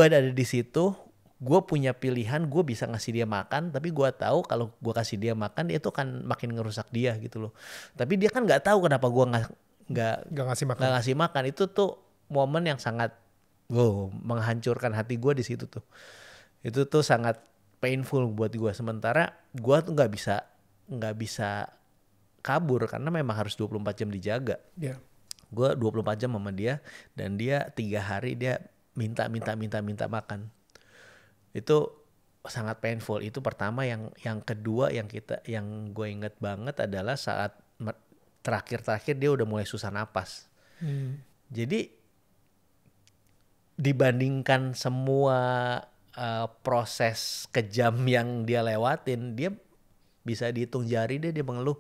ada di situ, gue punya pilihan, gue bisa ngasih dia makan, tapi gue tahu kalau gue kasih dia makan dia tuh kan makin ngerusak dia gitu loh. Tapi dia kan nggak tahu kenapa gue nggak ngasih makan. Itu tuh momen yang sangat menghancurkan hati gue di situ tuh. Itu tuh sangat painful buat gue. Sementara gue tuh nggak bisa kabur karena memang harus 24 jam dijaga. Gue 24 jam sama dia dan dia 3 hari dia minta makan. Itu sangat painful. Itu pertama. Yang kedua yang gue inget banget adalah saat terakhir dia udah mulai susah napas. Jadi dibandingkan semua proses kejam yang dia lewatin, dia bisa dihitung jari dia mengeluh.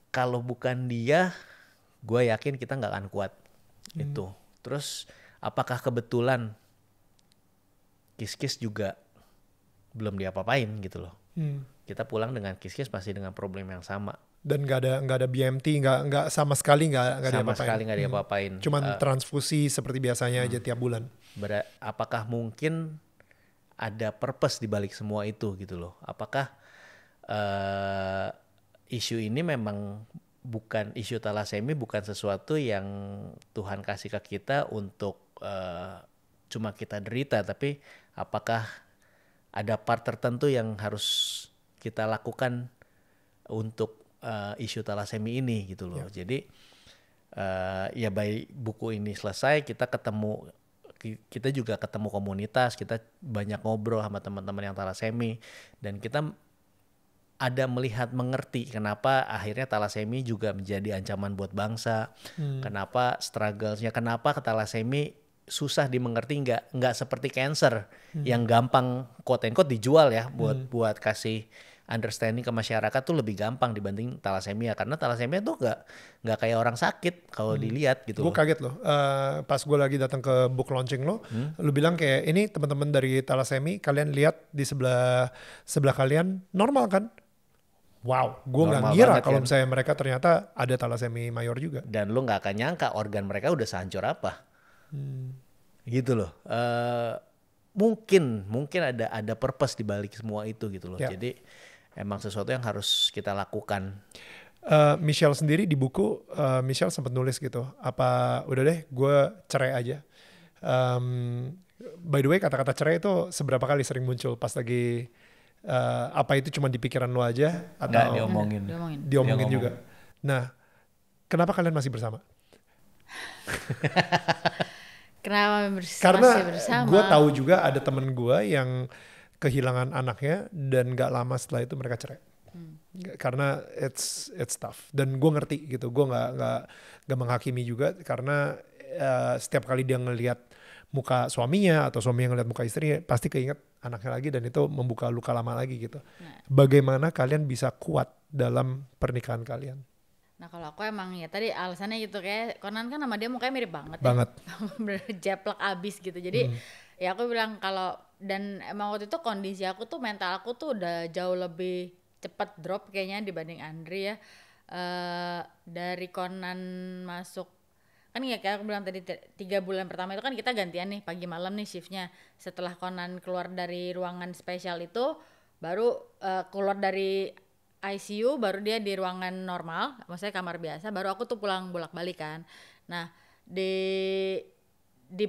Kalau bukan dia, gue yakin kita nggak akan kuat. Itu. Terus apakah kebetulan Kiskis juga belum diapa-apain gitu loh. Kita pulang dengan Kiskis masih dengan problem yang sama. Dan nggak ada BMT, nggak sama sekali nggak diapa-apain. Cuman transfusi seperti biasanya aja tiap bulan. Apakah mungkin ada purpose di balik semua itu gitu loh? Apakah isu ini memang bukan isu talasemi, bukan sesuatu yang Tuhan kasih ke kita untuk cuma kita derita, tapi apakah ada part tertentu yang harus kita lakukan untuk isu talasemi ini gitu loh. Jadi ya baik buku ini selesai, kita juga ketemu komunitas, kita banyak ngobrol sama teman-teman yang talasemi, dan kita ada melihat mengerti kenapa akhirnya talasemi juga menjadi ancaman buat bangsa. Kenapa strugglesnya, kenapa talasemi susah dimengerti, nggak seperti cancer yang gampang quote and quote dijual ya buat kasih understanding ke masyarakat tuh lebih gampang dibanding thalassemia, karena thalassemia tuh nggak kayak orang sakit kalau dilihat gitu. Gue kaget loh, pas gue lagi datang ke book launching lo, lu bilang kayak ini teman-teman dari thalassemia, kalian lihat di sebelah kalian normal kan? Wow, gue nggak Normal ngira banget kalau kan. misalnya mereka ternyata ada thalassemia mayor juga. Dan lu nggak akan nyangka organ mereka udah sehancur apa. Gitu loh. Mungkin ada purpose di balik semua itu gitu loh. Ya. Jadi emang sesuatu yang harus kita lakukan. Michelle sendiri di buku, Michelle sempat nulis gitu, apa udah deh gue cerai aja. By the way, kata-kata cerai itu seberapa kali sering muncul pas lagi apa itu cuma di pikiran lo aja atau Nggak diomongin. diomongin Dia juga. Nah, kenapa kalian masih bersama? Kenapa Karena masih bersama? gue tahu juga ada temen gue yang kehilangan anaknya dan gak lama setelah itu mereka cerai. Karena it's tough. Dan gue ngerti gitu. Gue nggak menghakimi juga karena setiap kali dia ngelihat muka suaminya atau suaminya ngelihat muka istrinya pasti keinget anaknya lagi dan itu membuka luka lama lagi gitu. Bagaimana kalian bisa kuat dalam pernikahan kalian? Nah kalau aku emang ya tadi alasannya gitu, kayak Conan kan sama dia mukanya mirip banget. Banget. Ya. Bener jeplak abis gitu. Jadi ya aku bilang kalau, dan emang waktu itu kondisi aku tuh, mental aku tuh udah jauh lebih cepat drop kayaknya dibanding Andri ya. Dari Conan masuk, kan ya kayak aku bilang tadi 3 bulan pertama itu kan kita gantian nih pagi malam nih shiftnya. Setelah Conan keluar dari ruangan spesial itu baru keluar dari ICU, baru dia di ruangan normal, maksudnya kamar biasa, baru aku tuh pulang bolak-balik kan. Nah di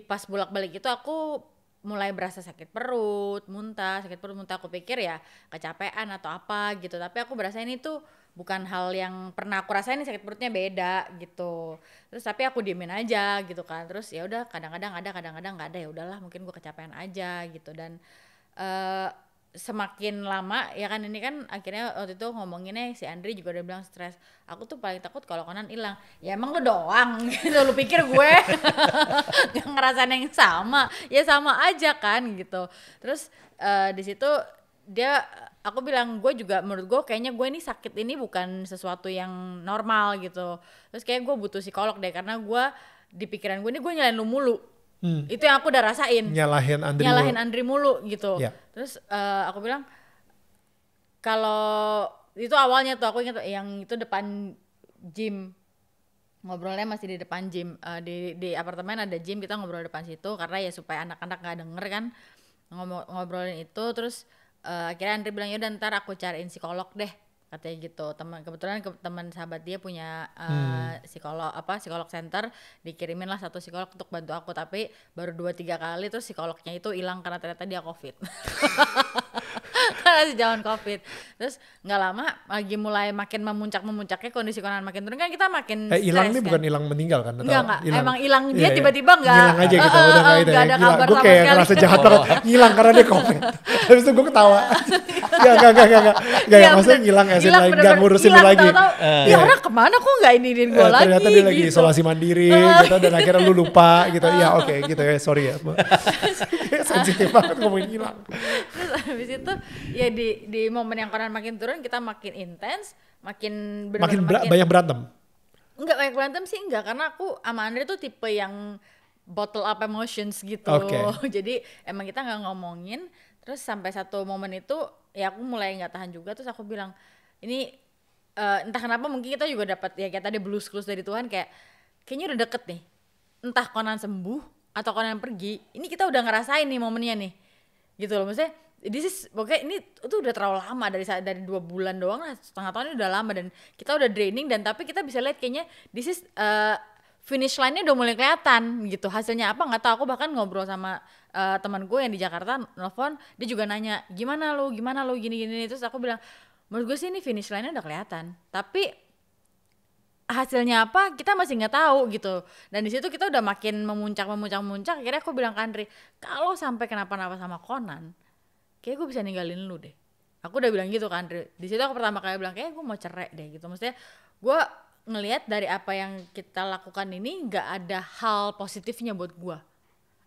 pas bolak-balik itu aku mulai berasa sakit perut, muntah. Aku pikir ya kecapean atau apa gitu, tapi aku berasa ini tuh bukan hal yang pernah aku rasain, sakit perutnya beda gitu. Terus tapi aku diemin aja gitu kan. Terus ya udah kadang-kadang ada, kadang-kadang nggak ada, ya udahlah mungkin gue kecapean aja gitu. Dan semakin lama ya kan, ini kan akhirnya waktu itu ngomonginnya si Andri juga udah bilang stres. Aku tuh paling takut kalau Conan hilang. Ya emang lu doang gitu, lu pikir gue gak ngerasain yang sama? Ya sama aja kan gitu. Terus di situ aku bilang, gue juga menurut gue kayaknya gue ini sakit ini bukan sesuatu yang normal gitu. Terus kayak gue butuh psikolog deh, karena gue di pikiran gue ini gue nyalain lu mulu. Itu yang aku udah rasain. Nyalahin Andri mulu gitu. Yeah. Terus aku bilang, kalau itu awalnya tuh aku ingat yang itu depan gym, ngobrolnya masih di depan gym, di apartemen ada gym, kita ngobrol depan situ karena ya supaya anak-anak nggak denger kan ngobrolin itu. Terus akhirnya Andri bilang, yaudah ntar aku cariin psikolog deh katanya gitu. Kebetulan teman sahabat dia punya psikolog center, dikirimin lah 1 psikolog untuk bantu aku, tapi baru 2-3 kali terus psikolognya itu hilang karena ternyata dia COVID. Karena zaman COVID. Terus nggak lama lagi mulai makin memuncaknya kondisi Conan makin turun kan, kita makin hilang stres nih kan. bukan hilang meninggal kan? Enggak, Ilang. emang hilang dia Iya, tiba-tiba nggak hilang aja gitu, udah nggak itu nggak ya. ada Gila, kabar gue sama kayak sekali. ngerasa jahat banget, ngilang karena dia COVID. Habis itu gue ketawa. Gak, Iya, maksudnya ngilang as in like bener-bener gak ngurusin lu hilang, lagi. tahu-tahu, ya orang kemana kok nggak iniin gue lagi? Ternyata dia lagi gitu. isolasi mandiri gitu, dan akhirnya lu lupa gitu. Ya oke gitu ya, sorry ya. Sensitif banget ngomongin hilang. Terus habis itu ya di momen yang Conan makin turun, kita makin intens, makin Banyak berantem. Enggak banyak berantem sih, enggak, karena aku sama Andre tuh tipe yang bottle up emotions gitu. Oke. Jadi emang kita nggak ngomongin. Terus sampai satu momen itu ya aku mulai nggak tahan juga. Terus aku bilang, ini entah kenapa mungkin kita juga dapat ya kayak tadi blues clues dari Tuhan, kayaknya udah deket nih. Entah Conan sembuh atau Conan pergi, ini kita udah ngerasain nih momennya nih, gitu loh. Maksudnya pokoknya ini tuh udah terlalu lama, dari 2 bulan doang lah, setengah tahun ini udah lama, dan kita udah draining, dan tapi kita bisa lihat kayaknya finish line-nya udah mulai kelihatan gitu. Hasilnya apa nggak tahu. Aku bahkan ngobrol sama teman gue yang di Jakarta, nelfon, dia juga nanya gimana lu gini. Terus aku bilang, menurut gue sih ini finish line-nya udah kelihatan, tapi hasilnya apa kita masih nggak tahu gitu. Dan di situ kita udah makin memuncak. Akhirnya aku bilang ke Andri, kalau sampai kenapa-napa sama Conan, kayak gue bisa ninggalin lu deh. Aku udah bilang gitu kan Andri. Di situ aku pertama kali bilang, kayak gue mau cerai deh gitu. Maksudnya gue ngelihat dari apa yang kita lakukan ini nggak ada hal positifnya buat gue.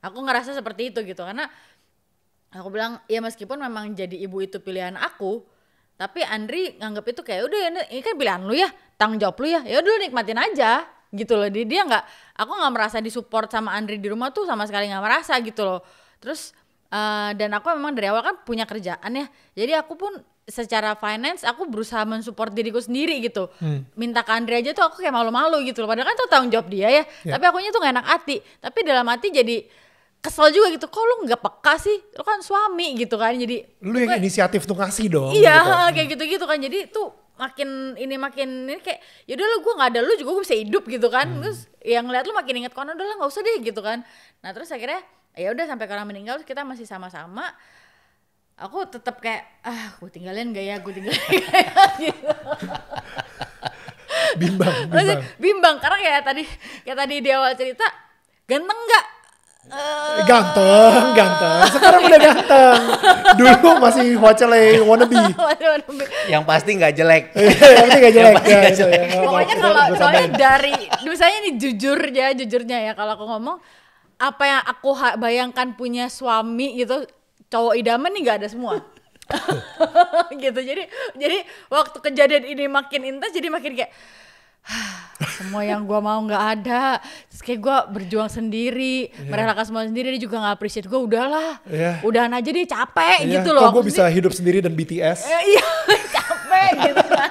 Aku ngerasa seperti itu gitu, karena aku bilang ya meskipun memang jadi ibu itu pilihan aku, Tapi Andri nganggep itu kayak udah ini kan pilihan lu ya, tanggung jawab lu ya udah lu nikmatin aja gitu loh. Dia nggak, aku nggak merasa disupport sama Andri di rumah tuh sama sekali nggak merasa gitu loh. Terus dan aku memang dari awal kan punya kerjaan ya, jadi aku pun secara finance aku berusaha mensupport diriku sendiri gitu. Minta ke Andri aja tuh aku kayak malu-malu gitu loh, padahal kan itu tanggung jawab dia ya. Tapi akunya tuh gak enak hati, tapi dalam hati jadi kesel juga gitu, kok lu gak peka sih, lu kan suami gitu kan. Jadi lu yang inisiatif tuh ngasih dong. iya gitu. kayak gitu-gitu kan, jadi tuh makin ini kayak yaudah lu, gue gak ada lu juga gue bisa hidup gitu kan. Terus yang ngeliat lu makin inget, kan udah lah gak usah deh gitu kan. Nah terus akhirnya ya udah sampai orang meninggal kita masih sama-sama. Aku tetap kayak gue tinggalin gak ya gitu. bimbang karena kayak tadi di awal cerita, ganteng nggak? Ganteng. Sekarang udah ganteng. Dulu masih wacele wannabe. Yang pasti nggak jelek. Yang pasti nggak jelek. Pokoknya kalau soalnya dari misalnya nih jujurnya ya kalau aku ngomong, apa yang aku bayangkan punya suami gitu, cowok idaman nih gak ada semua. Gitu. Jadi waktu kejadian ini makin intens, jadi makin kayak semua yang gue mau gak ada. Terus kayak gue berjuang sendiri, merelakan semua sendiri. Dia juga gak appreciate gue, udahlah udahan aja dia capek gitu loh. Kok gue bisa hidup sendiri dan BTS? Iya capek gitu kan.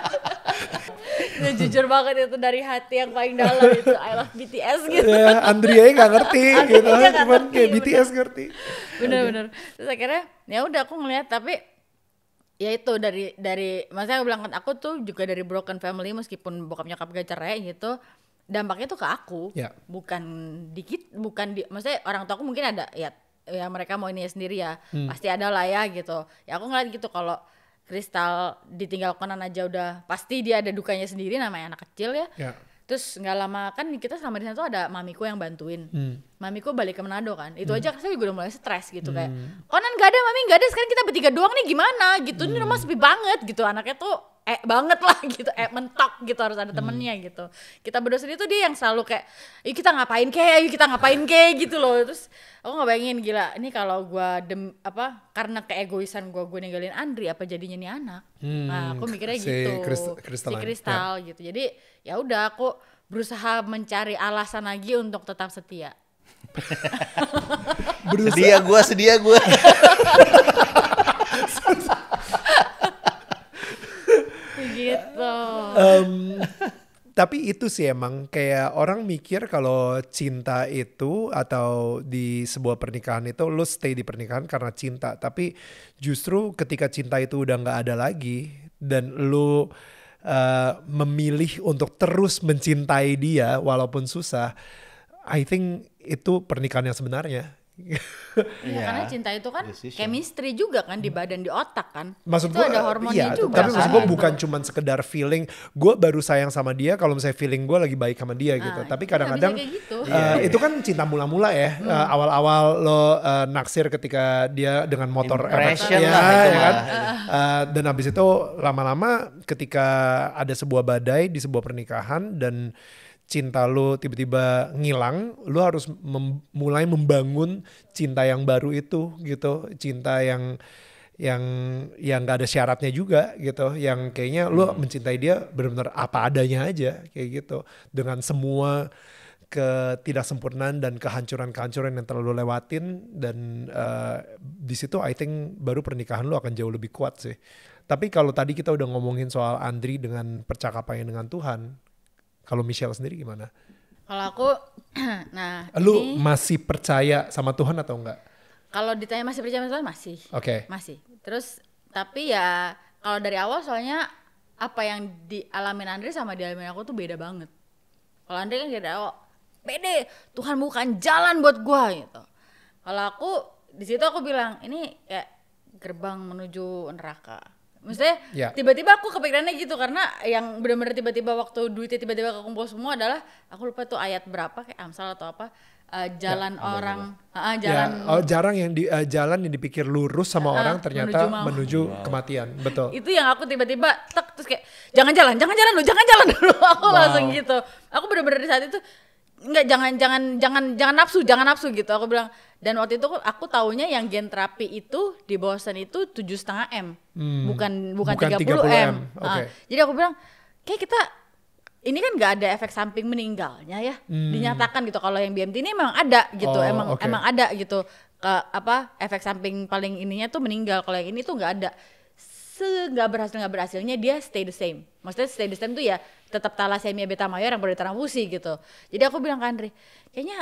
Itu jujur banget, itu dari hati yang paling dalam itu, I love BTS gitu. Andri aja gak ngerti gitu, cuman kayak BTS ngerti. Bener. Terus akhirnya ya udah aku ngeliat, tapi ya itu dari maksudnya aku bilang kan, aku tuh juga dari broken family, meskipun bokap nyokap gak cerai gitu, dampaknya tuh ke aku, bukan maksudnya orang tua aku mungkin ada ya mereka mau ini sendiri ya, pasti ada lah ya gitu. Ya aku ngeliat gitu, kalau Kristal ditinggalkan aja udah pasti dia ada dukanya sendiri, namanya anak kecil ya. Terus nggak lama kan kita selama di sana tuh ada mamiku yang bantuin. Mamiku balik ke Manado kan, itu aja saya juga udah mulai stres gitu kayak, Konan nggak ada, mami nggak ada, sekarang kita bertiga doang nih gimana gitu. Ini rumah sepi banget gitu, anaknya tuh banget lah gitu, mentok gitu, harus ada temennya gitu. Kita berdua sendiri tuh dia yang selalu kayak, yuk kita ngapain kayak gitu loh. Terus aku nggak bayangin, gila ini kalau gue karena keegoisan gue ninggalin Andri, apa jadinya nih anak. Nah aku mikirnya gitu, si Kristal gitu. Jadi ya udah aku berusaha mencari alasan lagi untuk tetap setia. Sedia gue. Gitu. Tapi itu sih emang kayak orang mikir kalau cinta itu atau di sebuah pernikahan itu lo stay di pernikahan karena cinta. Tapi justru ketika cinta itu udah gak ada lagi dan lo memilih untuk terus mencintai dia walaupun susah, I think itu pernikahan yang sebenarnya. Karena cinta itu kan chemistry juga kan di badan, di otak kan. Maksud itu ada hormonnya juga. Tapi maksud gue bukan cuman sekedar feeling gue baru sayang sama dia kalau misalnya feeling gue lagi baik sama dia gitu. Tapi kadang-kadang gitu. Itu kan cinta mula-mula ya. Awal-awal lo naksir ketika dia dengan motor impression kan. Dan habis itu lama-lama ketika ada sebuah badai di sebuah pernikahan dan cinta lu tiba-tiba ngilang, lu harus mulai membangun cinta yang baru itu gitu, cinta yang nggak ada syaratnya juga gitu, yang kayaknya lu mencintai dia benar-benar apa adanya aja kayak gitu, dengan semua ketidaksempurnaan dan kehancuran yang terlalu lewatin, dan di situ I think baru pernikahan lu akan jauh lebih kuat sih. Tapi kalau tadi kita udah ngomongin soal Andri dengan percakapannya dengan Tuhan, kalau Michelle sendiri gimana? Kalau aku, lu masih percaya sama Tuhan atau enggak? Kalau ditanya masih percaya sama Tuhan, masih. Masih. Terus tapi ya kalau dari awal soalnya apa yang dialamin Andri sama dialamin aku tuh beda banget. Kalau Andri kan dari awal, pede, Tuhan bukan jalan buat gua gitu. Kalau aku di situ aku bilang ini kayak gerbang menuju neraka. Maksudnya tiba-tiba aku kepikirannya gitu, karena yang benar-benar tiba-tiba waktu duitnya tiba-tiba kekumpul semua adalah, aku lupa tuh ayat berapa, kayak Amsal atau apa, jalan jalan yang dipikir lurus sama orang ternyata menuju kematian. Betul. Itu yang aku tiba-tiba terus kayak jangan jalan dulu. Aku langsung gitu. Aku benar-benar di saat itu enggak, jangan nafsu gitu. Aku bilang Dan waktu itu aku taunya yang gen terapi itu di Boston itu 7,5 M, bukan 30 M. Okay. Jadi aku bilang, kayak kita ini kan nggak ada efek samping meninggalnya ya, dinyatakan gitu. Kalau yang BMT ini memang ada gitu, emang ada gitu. Efek samping paling ininya tuh meninggal. Kalau yang ini tuh nggak ada. Nggak berhasilnya dia stay the same. Maksudnya stay the same tuh ya tetap thalassemia beta mayor yang perlu ditransfusi gitu. Jadi aku bilang ke Andre, kayaknya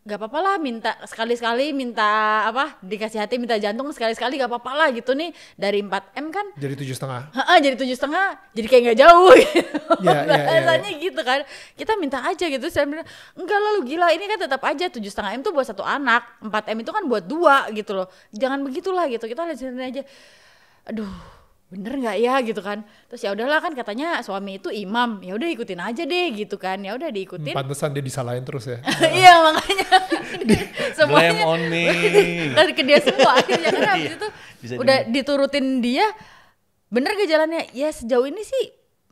gak apa-apa lah minta sekali-sekali minta dikasih hati minta jantung sekali-sekali gak apa-apa lah gitu nih, dari 4M kan jadi 7,5. Jadi 7,5 jadi kayak gak jauh gitu. Rasanya gitu kan, kita minta aja gitu. Saya bilang enggak lah, lu gila, ini kan tetap aja 7,5 M tuh buat 1 anak, 4M itu kan buat 2 gitu loh, jangan begitulah gitu, kita lihat sini aja. Aduh, bener nggak ya gitu kan. Terus ya udahlah, kan katanya suami itu imam, ya udah ikutin aja deh gitu kan. Ya udah diikutin. Pantesan dia disalahin terus ya. Iya makanya semuanya blame on me ke dia semua akhirnya, karena habis itu udah diturutin dia. Bener gak jalannya? Ya sejauh ini sih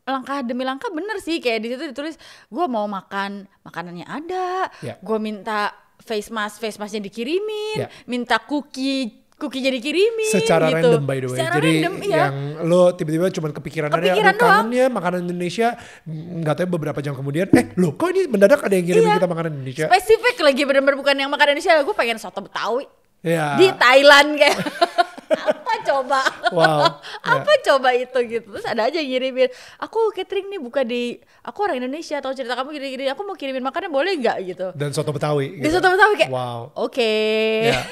langkah demi langkah bener sih. Kayak di situ ditulis gue mau makan, makanannya ada, gue minta face masknya dikirimin, minta cookie jadi kirimin secara gitu. random by the way. Secara jadi random, yang lo tiba-tiba cuma kepikiran ada kangen ya makanan Indonesia, nggak tahu beberapa jam kemudian lo kok ini mendadak ada yang kirimin kita makanan Indonesia. Spesifik lagi, bener-bener bukan yang makanan Indonesia. Gue pengen soto Betawi di Thailand kayak apa coba? Wow. Coba itu gitu. Terus ada aja yang ngirimin, aku catering nih buka di, aku orang Indonesia, tahu cerita kamu gini-gini, aku mau kirimin makanan boleh nggak gitu. Dan soto Betawi gitu. Di soto Betawi kayak oke.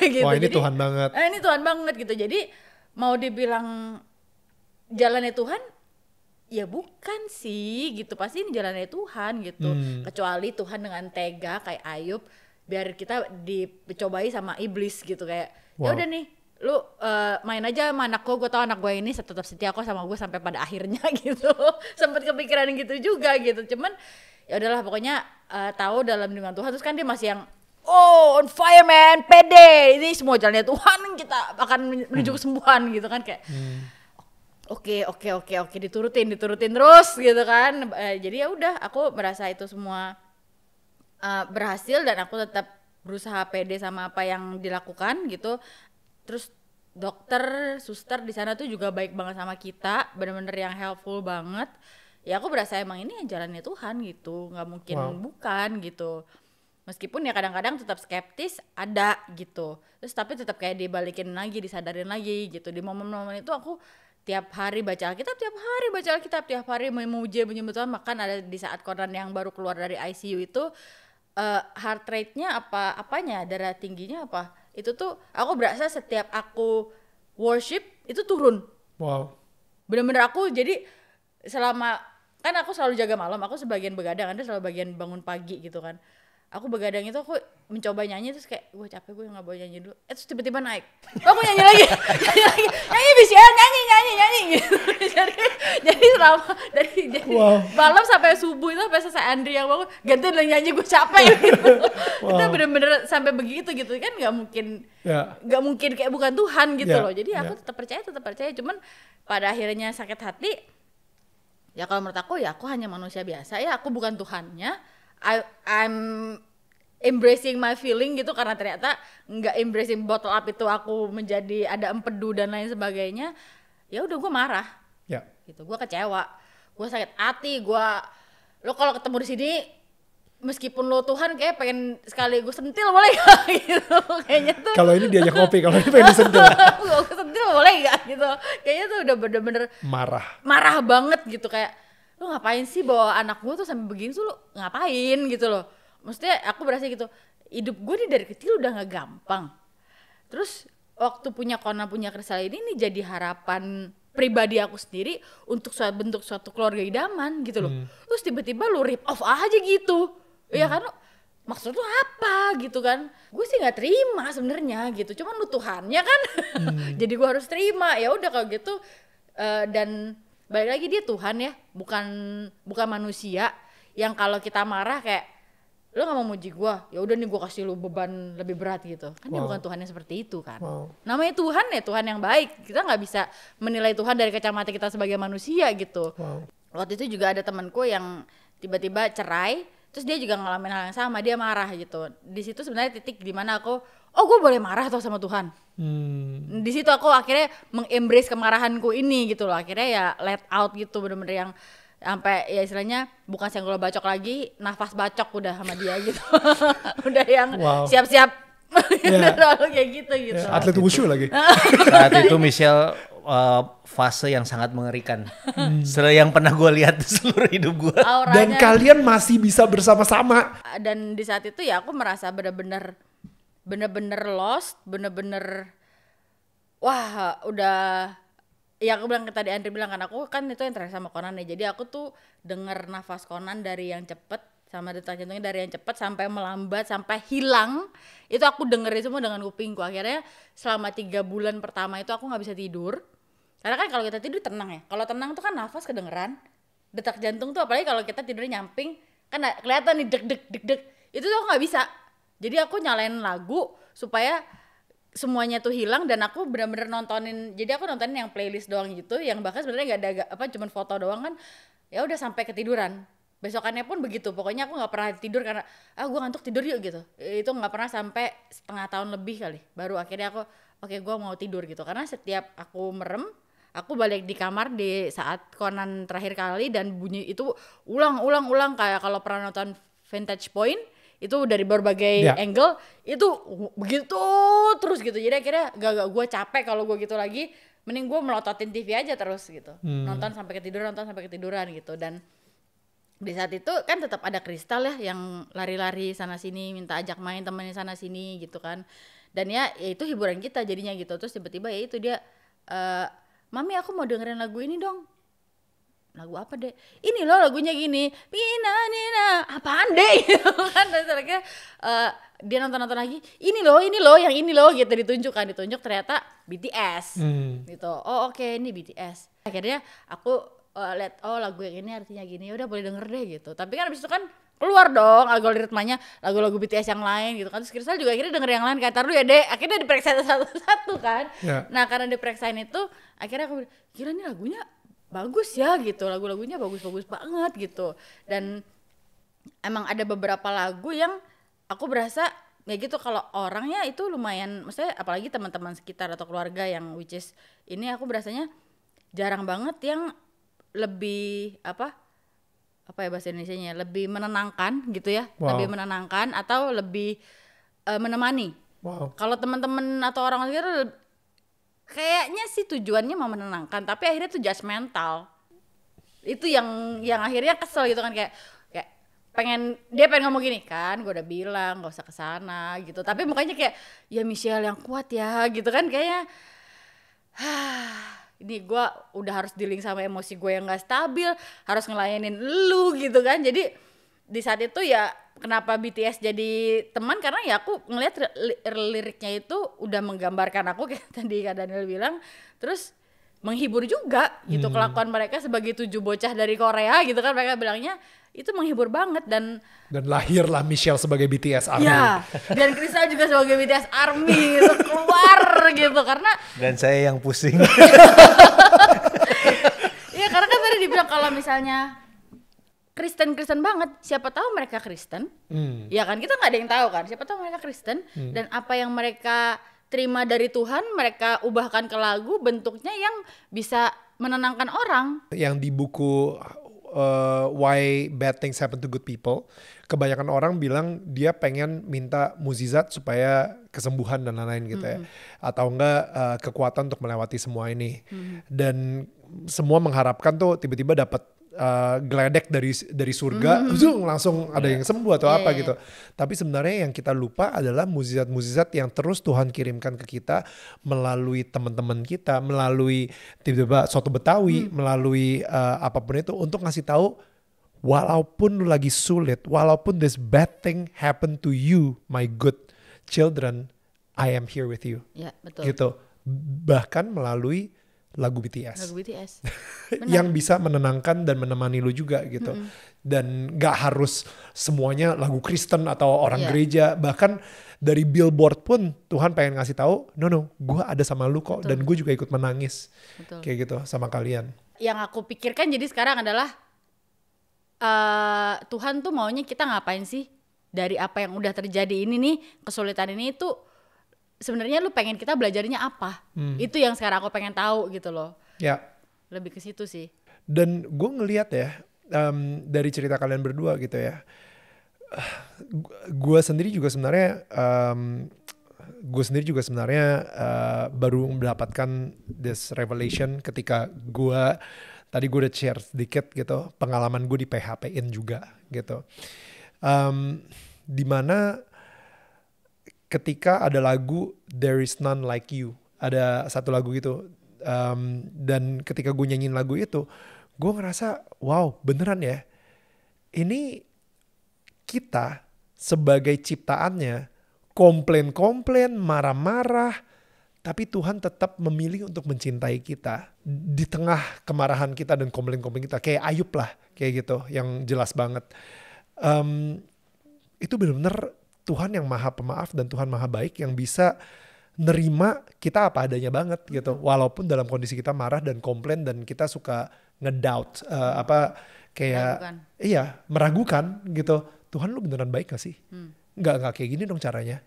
Gitu. Wah ini jadi, Tuhan banget. Ini Tuhan banget gitu. Jadi mau dibilang jalannya Tuhan, ya bukan sih gitu, pasti ini jalannya Tuhan gitu. Kecuali Tuhan dengan tega kayak Ayub biar kita dicobai sama iblis gitu, kayak ya udah nih lu main aja sama anak gue tau anak gue ini tetap setia kok sama gue sampai pada akhirnya gitu. Sempet kepikiran gitu juga gitu, cuman ya udahlah pokoknya tahu dalam lindungan Tuhan. Terus kan dia masih yang on fire man, pede, ini semua jalannya Tuhan, kita akan menuju kesembuhan gitu kan, kayak oke diturutin terus gitu kan. Jadi ya udah, aku merasa itu semua berhasil dan aku tetap berusaha pede sama apa yang dilakukan gitu. Terus dokter, suster di sana tuh juga baik banget sama kita, bener-bener yang helpful banget. Ya aku berasa emang ini jalannya Tuhan gitu, nggak mungkin bukan gitu. Meskipun ya kadang-kadang tetap skeptis ada gitu. Terus tapi tetap kayak dibalikin lagi, disadarin lagi gitu. Di momen-momen itu aku tiap hari baca Alkitab, tiap hari memuji menyembah Tuhan. Bahkan ada di saat Koran yang baru keluar dari ICU itu heart rate-nya apanya, darah tingginya itu tuh aku berasa setiap aku worship itu turun. Bener-bener aku jadi selama, kan aku selalu jaga malam, aku sebagian begadang, Anda selalu bagian bangun pagi gitu kan. Aku begadang itu aku mencoba nyanyi, terus kayak gue capek, gue nggak boleh nyanyi dulu. Terus tiba-tiba naik, aku nyanyi lagi, nyanyi bisa nyanyi gitu. jadi selama dari malam sampai subuh itu, sampai selesai Andri yang bangun gantiin lagi nyanyi, gue capek gitu. Kita bener-bener sampai begitu gitu kan, nggak mungkin kayak bukan Tuhan gitu loh. Jadi aku tetap percaya, cuman pada akhirnya sakit hati. Ya kalau menurut aku ya aku hanya manusia biasa ya, aku bukan Tuhannya. I'm embracing my feeling gitu, karena ternyata nggak embracing bottle up itu aku menjadi ada empedu dan lain sebagainya. Ya udah gue marah, gitu, gue kecewa, gue sakit hati, lo kalau ketemu di sini meskipun lo Tuhan kayak pengen sekali gue sentil boleh gak gitu kayaknya tuh. Kalau ini diajak ngopi, kalau ini pengen disentil. Gue sentil boleh gak gitu, kayaknya tuh udah bener-bener marah banget gitu. Kayak lu ngapain sih bawa anak gue tuh sampai begini tuh, lu ngapain gitu loh. Maksudnya aku berasa gitu, hidup gue nih dari kecil udah gak gampang. Terus waktu punya kerisal ini nih jadi harapan pribadi aku sendiri untuk bentuk suatu keluarga idaman gitu loh. Terus tiba-tiba lu rip off aja gitu. Ya kan, maksud lu apa gitu kan. Gue sih gak terima sebenarnya gitu, cuman lu Tuhannya kan. Jadi gue harus terima. Ya udah kalau gitu, dan balik lagi dia Tuhan ya, bukan manusia yang kalau kita marah kayak lu nggak mau muji gue, ya udah nih gue kasih lu beban lebih berat gitu kan. Dia bukan Tuhan yang seperti itu kan. Namanya Tuhan ya Tuhan yang baik, kita nggak bisa menilai Tuhan dari kacamata kita sebagai manusia gitu. Waktu itu juga ada temanku yang tiba-tiba cerai terus dia juga ngalamin hal yang sama, dia marah gitu. Di situ sebenarnya titik dimana aku, oh gue boleh marah tuh sama Tuhan. Di situ aku akhirnya mengembrace kemarahanku ini gitu loh, akhirnya ya let out gitu, bener-bener yang sampai ya istilahnya bukan senggol bacok lagi, nafas bacok udah sama dia gitu. Udah yang siap-siap kayak gitu. Atlet wushu lagi. Saat itu Michelle fase yang sangat mengerikan. Yang pernah gue lihat di seluruh hidup gue. Dan kalian masih bisa bersama-sama. Dan di saat itu ya aku merasa bener-bener lost, bener-bener wah udah. Ya aku bilang tadi Andri bilang kan, aku kan itu yang terakhir sama Conan ya. Jadi aku tuh denger nafas Conan dari yang cepet sama detak jantungnya dari yang cepet sampai melambat sampai hilang. Itu aku dengerin semua dengan kupingku. Akhirnya selama 3 bulan pertama itu aku gak bisa tidur. Karena kan kalau kita tidur tenang ya. Kalau tenang tuh kan nafas kedengeran. Detak jantung tuh apalagi kalau kita tidurnya nyamping kan kelihatan nih deg. Itu tuh aku gak bisa. Jadi aku nyalain lagu supaya semuanya tuh hilang dan aku benar-benar nontonin. Jadi aku nontonin yang playlist doang gitu, yang bahkan sebenarnya nggak ada cuman foto doang kan. Ya udah sampai ketiduran. Besokannya pun begitu. Pokoknya aku nggak pernah tidur karena gue ngantuk tidur yuk gitu. Itu nggak pernah sampai setengah tahun lebih kali. Baru akhirnya aku oke, gue mau tidur gitu. Karena setiap aku merem, aku balik di kamar di saat Conan terakhir kali dan bunyi itu ulang kayak kalau pernah nonton Vantage Point. Itu dari berbagai angle itu begitu terus gitu. Jadi akhirnya gak gue capek kalau gue gitu lagi, mending gue melototin TV aja terus gitu. Nonton sampai ketiduran gitu. Dan di saat itu kan tetap ada Kristal ya yang lari-lari sana sini minta ajak main temennya sana sini gitu kan. Dan ya itu hiburan kita jadinya gitu. Terus tiba-tiba ya itu dia Mami aku mau dengerin lagu ini dong. Lagu apa deh? Ini loh lagunya gini. Nina, apaan deh? Kan terus dia nonton lagi. Ini loh, yang ini loh gitu ditunjuk ternyata BTS. Gitu. Oh oke, ini BTS. Akhirnya aku lihat lagu yang ini artinya gini. Udah boleh denger deh gitu. Tapi kan abis itu kan keluar dong algoritmanya lagu-lagu BTS yang lain gitu kan. Terus Kristal juga akhirnya denger yang lain kayak taruh ya deh. Akhirnya diperiksa satu-satu kan. Nah karena diperiksain itu akhirnya aku kira ini lagunya bagus ya gitu, lagu-lagunya bagus-bagus banget gitu. Dan emang ada beberapa lagu yang aku berasa ya gitu kalau orangnya itu lumayan, maksudnya apalagi teman-teman sekitar atau keluarga yang which is ini aku berasanya jarang banget yang lebih apa ya bahasa Indonesianya, lebih menenangkan gitu ya. Lebih menenangkan atau lebih menemani. Kalau teman-teman atau orang sekitar kayaknya sih tujuannya mau menenangkan, tapi akhirnya tuh judgmental. Itu yang akhirnya kesel gitu kan, kayak dia pengen ngomong gini kan, gue udah bilang gak usah kesana gitu, tapi mukanya kayak ya Michelle yang kuat ya gitu kan, kayaknya ini gue udah harus dealing sama emosi gue yang gak stabil, harus ngelayanin lu gitu kan. Jadi di saat itu ya kenapa BTS jadi teman, karena ya aku ngeliat liriknya itu udah menggambarkan aku kayak tadi Kak Daniel bilang, terus menghibur juga gitu kelakuan mereka sebagai 7 bocah dari Korea gitu kan, mereka bilangnya itu menghibur banget. Dan lahirlah Michelle sebagai BTS Army. Ya, dan Kristal juga sebagai BTS Army gitu keluar gitu karena. Dan saya yang pusing. Iya karena kan tadi dibilang kalau misalnya Kristen banget, siapa tahu mereka Kristen, ya kan kita nggak ada yang tahu kan, siapa tahu mereka Kristen dan apa yang mereka terima dari Tuhan mereka ubahkan ke lagu bentuknya yang bisa menenangkan orang. Yang di buku Why Bad Things Happen to Good People, kebanyakan orang bilang dia pengen minta mukjizat supaya kesembuhan dan lain-lain gitu ya, atau enggak kekuatan untuk melewati semua ini, dan semua mengharapkan tuh tiba-tiba dapat geledek dari surga, langsung ada yang sembuh atau apa gitu. Tapi sebenarnya yang kita lupa adalah mukjizat-mukjizat yang terus Tuhan kirimkan ke kita melalui teman-teman kita, melalui tiba-tiba soto Betawi, melalui apapun itu untuk ngasih tahu walaupun lu lagi sulit, walaupun this bad thing happen to you, my good children, I am here with you. Ya, betul. Gitu. Bahkan melalui lagu BTS. Yang bisa menenangkan dan menemani lu juga gitu. Dan gak harus semuanya lagu Kristen atau orang gereja. Bahkan dari billboard pun Tuhan pengen ngasih tahu, no, gue ada sama lu kok. Dan gue juga ikut menangis. Kayak gitu sama kalian. Yang aku pikirkan jadi sekarang adalah Tuhan tuh maunya kita ngapain sih dari apa yang udah terjadi ini nih, kesulitan ini itu sebenarnya lu pengen kita belajarnya apa? Itu yang sekarang aku pengen tahu gitu loh. Ya. Lebih ke situ sih. Dan gue ngelihat ya dari cerita kalian berdua gitu ya, gue sendiri juga sebenarnya baru mendapatkan this revelation ketika tadi gue udah share sedikit gitu pengalaman gue di PHP-in juga gitu, dimana ketika ada lagu There Is None Like You, ada satu lagu gitu, dan ketika gue nyanyiin lagu itu, gue ngerasa wow beneran ya, ini kita sebagai ciptaannya komplain, marah-marah, tapi Tuhan tetap memilih untuk mencintai kita di tengah kemarahan kita dan komplain kita, kayak Ayub lah kayak gitu yang jelas banget. Itu benar-benar Tuhan yang maha pemaaf dan Tuhan maha baik yang bisa nerima kita apa adanya banget gitu. Walaupun dalam kondisi kita marah dan komplain dan kita suka ngedoubt, meragukan gitu. Tuhan lu beneran baik gak sih? Nggak kayak gini dong caranya.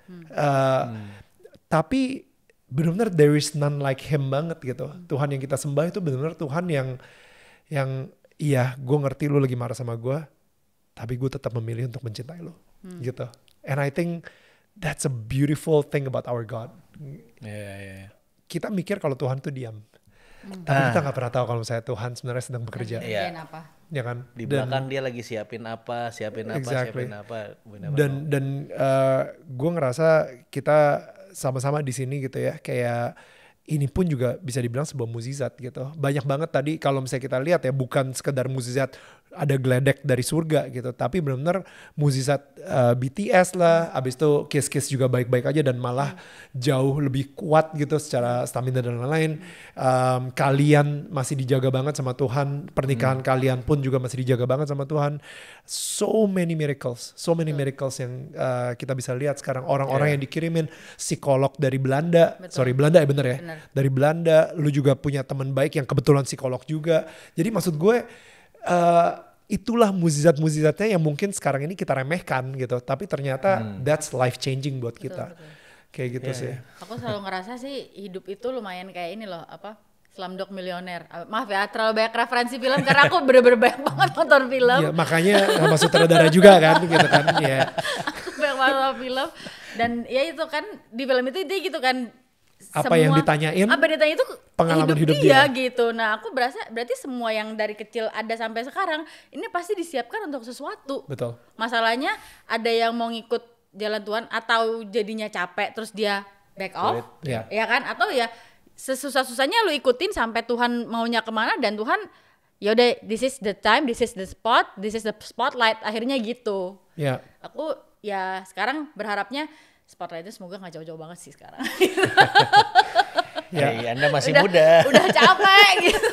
Tapi benar-benar there is none like him banget gitu. Tuhan yang kita sembah itu benar-benar Tuhan yang iya gue ngerti lu lagi marah sama gue, tapi gue tetap memilih untuk mencintai lu gitu. And I think that's a beautiful thing about our God. Kita mikir kalau Tuhan tuh diam, tapi kita nggak pernah tahu kalau misalnya Tuhan sebenarnya sedang bekerja. Apa? Ya kan? Di belakang dia lagi siapin apa. Dan gue ngerasa kita sama-sama di sini gitu ya, kayak ini pun juga bisa dibilang sebuah mukjizat gitu. Banyak banget tadi kalau misalnya kita lihat ya, bukan sekedar mukjizat ada geledek dari surga gitu, tapi benar-benar mukjizat BTS lah, abis itu Kiss juga baik-baik aja dan malah jauh lebih kuat gitu secara stamina dan lain-lain. Kalian masih dijaga banget sama Tuhan, pernikahan kalian pun juga masih dijaga banget sama Tuhan. So many miracles yang kita bisa lihat sekarang. Orang-orang yang dikirimin psikolog dari Belanda. Belanda ya bener ya? Bener. Dari Belanda, lu juga punya teman baik yang kebetulan psikolog juga. Jadi maksud gue itulah mukjizat-mukjizatnya yang mungkin sekarang ini kita remehkan gitu, tapi ternyata that's life changing buat kita. Kayak gitu sih. Aku selalu ngerasa sih hidup itu lumayan kayak ini loh, Slumdog Millionaire. Maaf ya, terlalu banyak referensi film karena aku bener-bener banyak banget nonton film. Ya, makanya sama sutradara juga kan gitu kan. Ya. Aku banyak banget nonton film dan ya itu kan di film itu dia gitu kan. Apa yang ditanyain? Apa yang ditanya itu pengalaman hidup dia gitu. Nah, aku berarti semua yang dari kecil ada sampai sekarang ini pasti disiapkan untuk sesuatu. Betul. Masalahnya ada yang mau ngikut jalan Tuhan atau jadinya capek terus dia back off, ya kan? Atau ya sesusah-susahnya lu ikutin sampai Tuhan maunya kemana dan Tuhan yaudah this is the time, this is the spot, this is the spotlight, akhirnya gitu. Ya. Aku ya sekarang berharapnya spotlightnya semoga gak jauh-jauh banget sih sekarang. Ya, Anda masih muda. Udah capek gitu.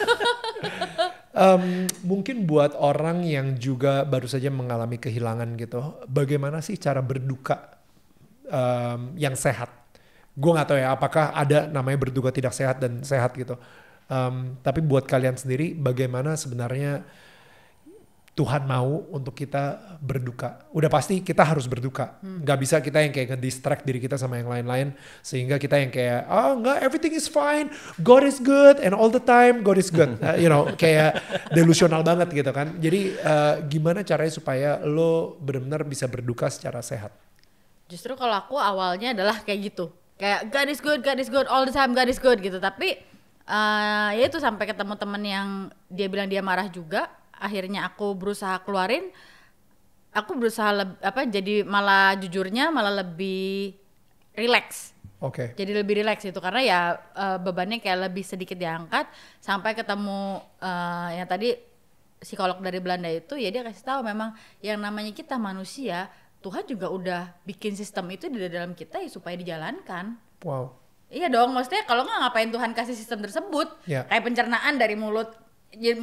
Mungkin buat orang yang juga baru saja mengalami kehilangan gitu, bagaimana sih cara berduka yang sehat? Gue gak tahu ya apakah ada namanya berduka tidak sehat dan sehat gitu. Tapi buat kalian sendiri bagaimana sebenarnya Tuhan mau untuk kita berduka? Udah pasti kita harus berduka. Gak bisa kita yang kayak nge-distract diri kita sama yang lain-lain. Sehingga kita yang kayak, enggak, everything is fine. God is good and all the time God is good. Kayak delusional banget gitu kan. Jadi gimana caranya supaya lo benar-benar bisa berduka secara sehat? Justru kalau aku awalnya adalah kayak gitu. Kayak God is good, all the time God is good gitu. Tapi ya itu sampai ketemu temen yang dia bilang dia marah juga. Akhirnya aku berusaha keluarin, aku berusaha jadi malah jujurnya malah lebih relax. Oke. Jadi lebih relax itu karena ya bebannya kayak lebih sedikit diangkat sampai ketemu yang tadi psikolog dari Belanda itu ya dia kasih tahu memang yang namanya kita manusia Tuhan juga udah bikin sistem itu di dalam kita ya supaya dijalankan. Wow. Iya dong, maksudnya kalau nggak ngapain Tuhan kasih sistem tersebut kayak pencernaan dari mulut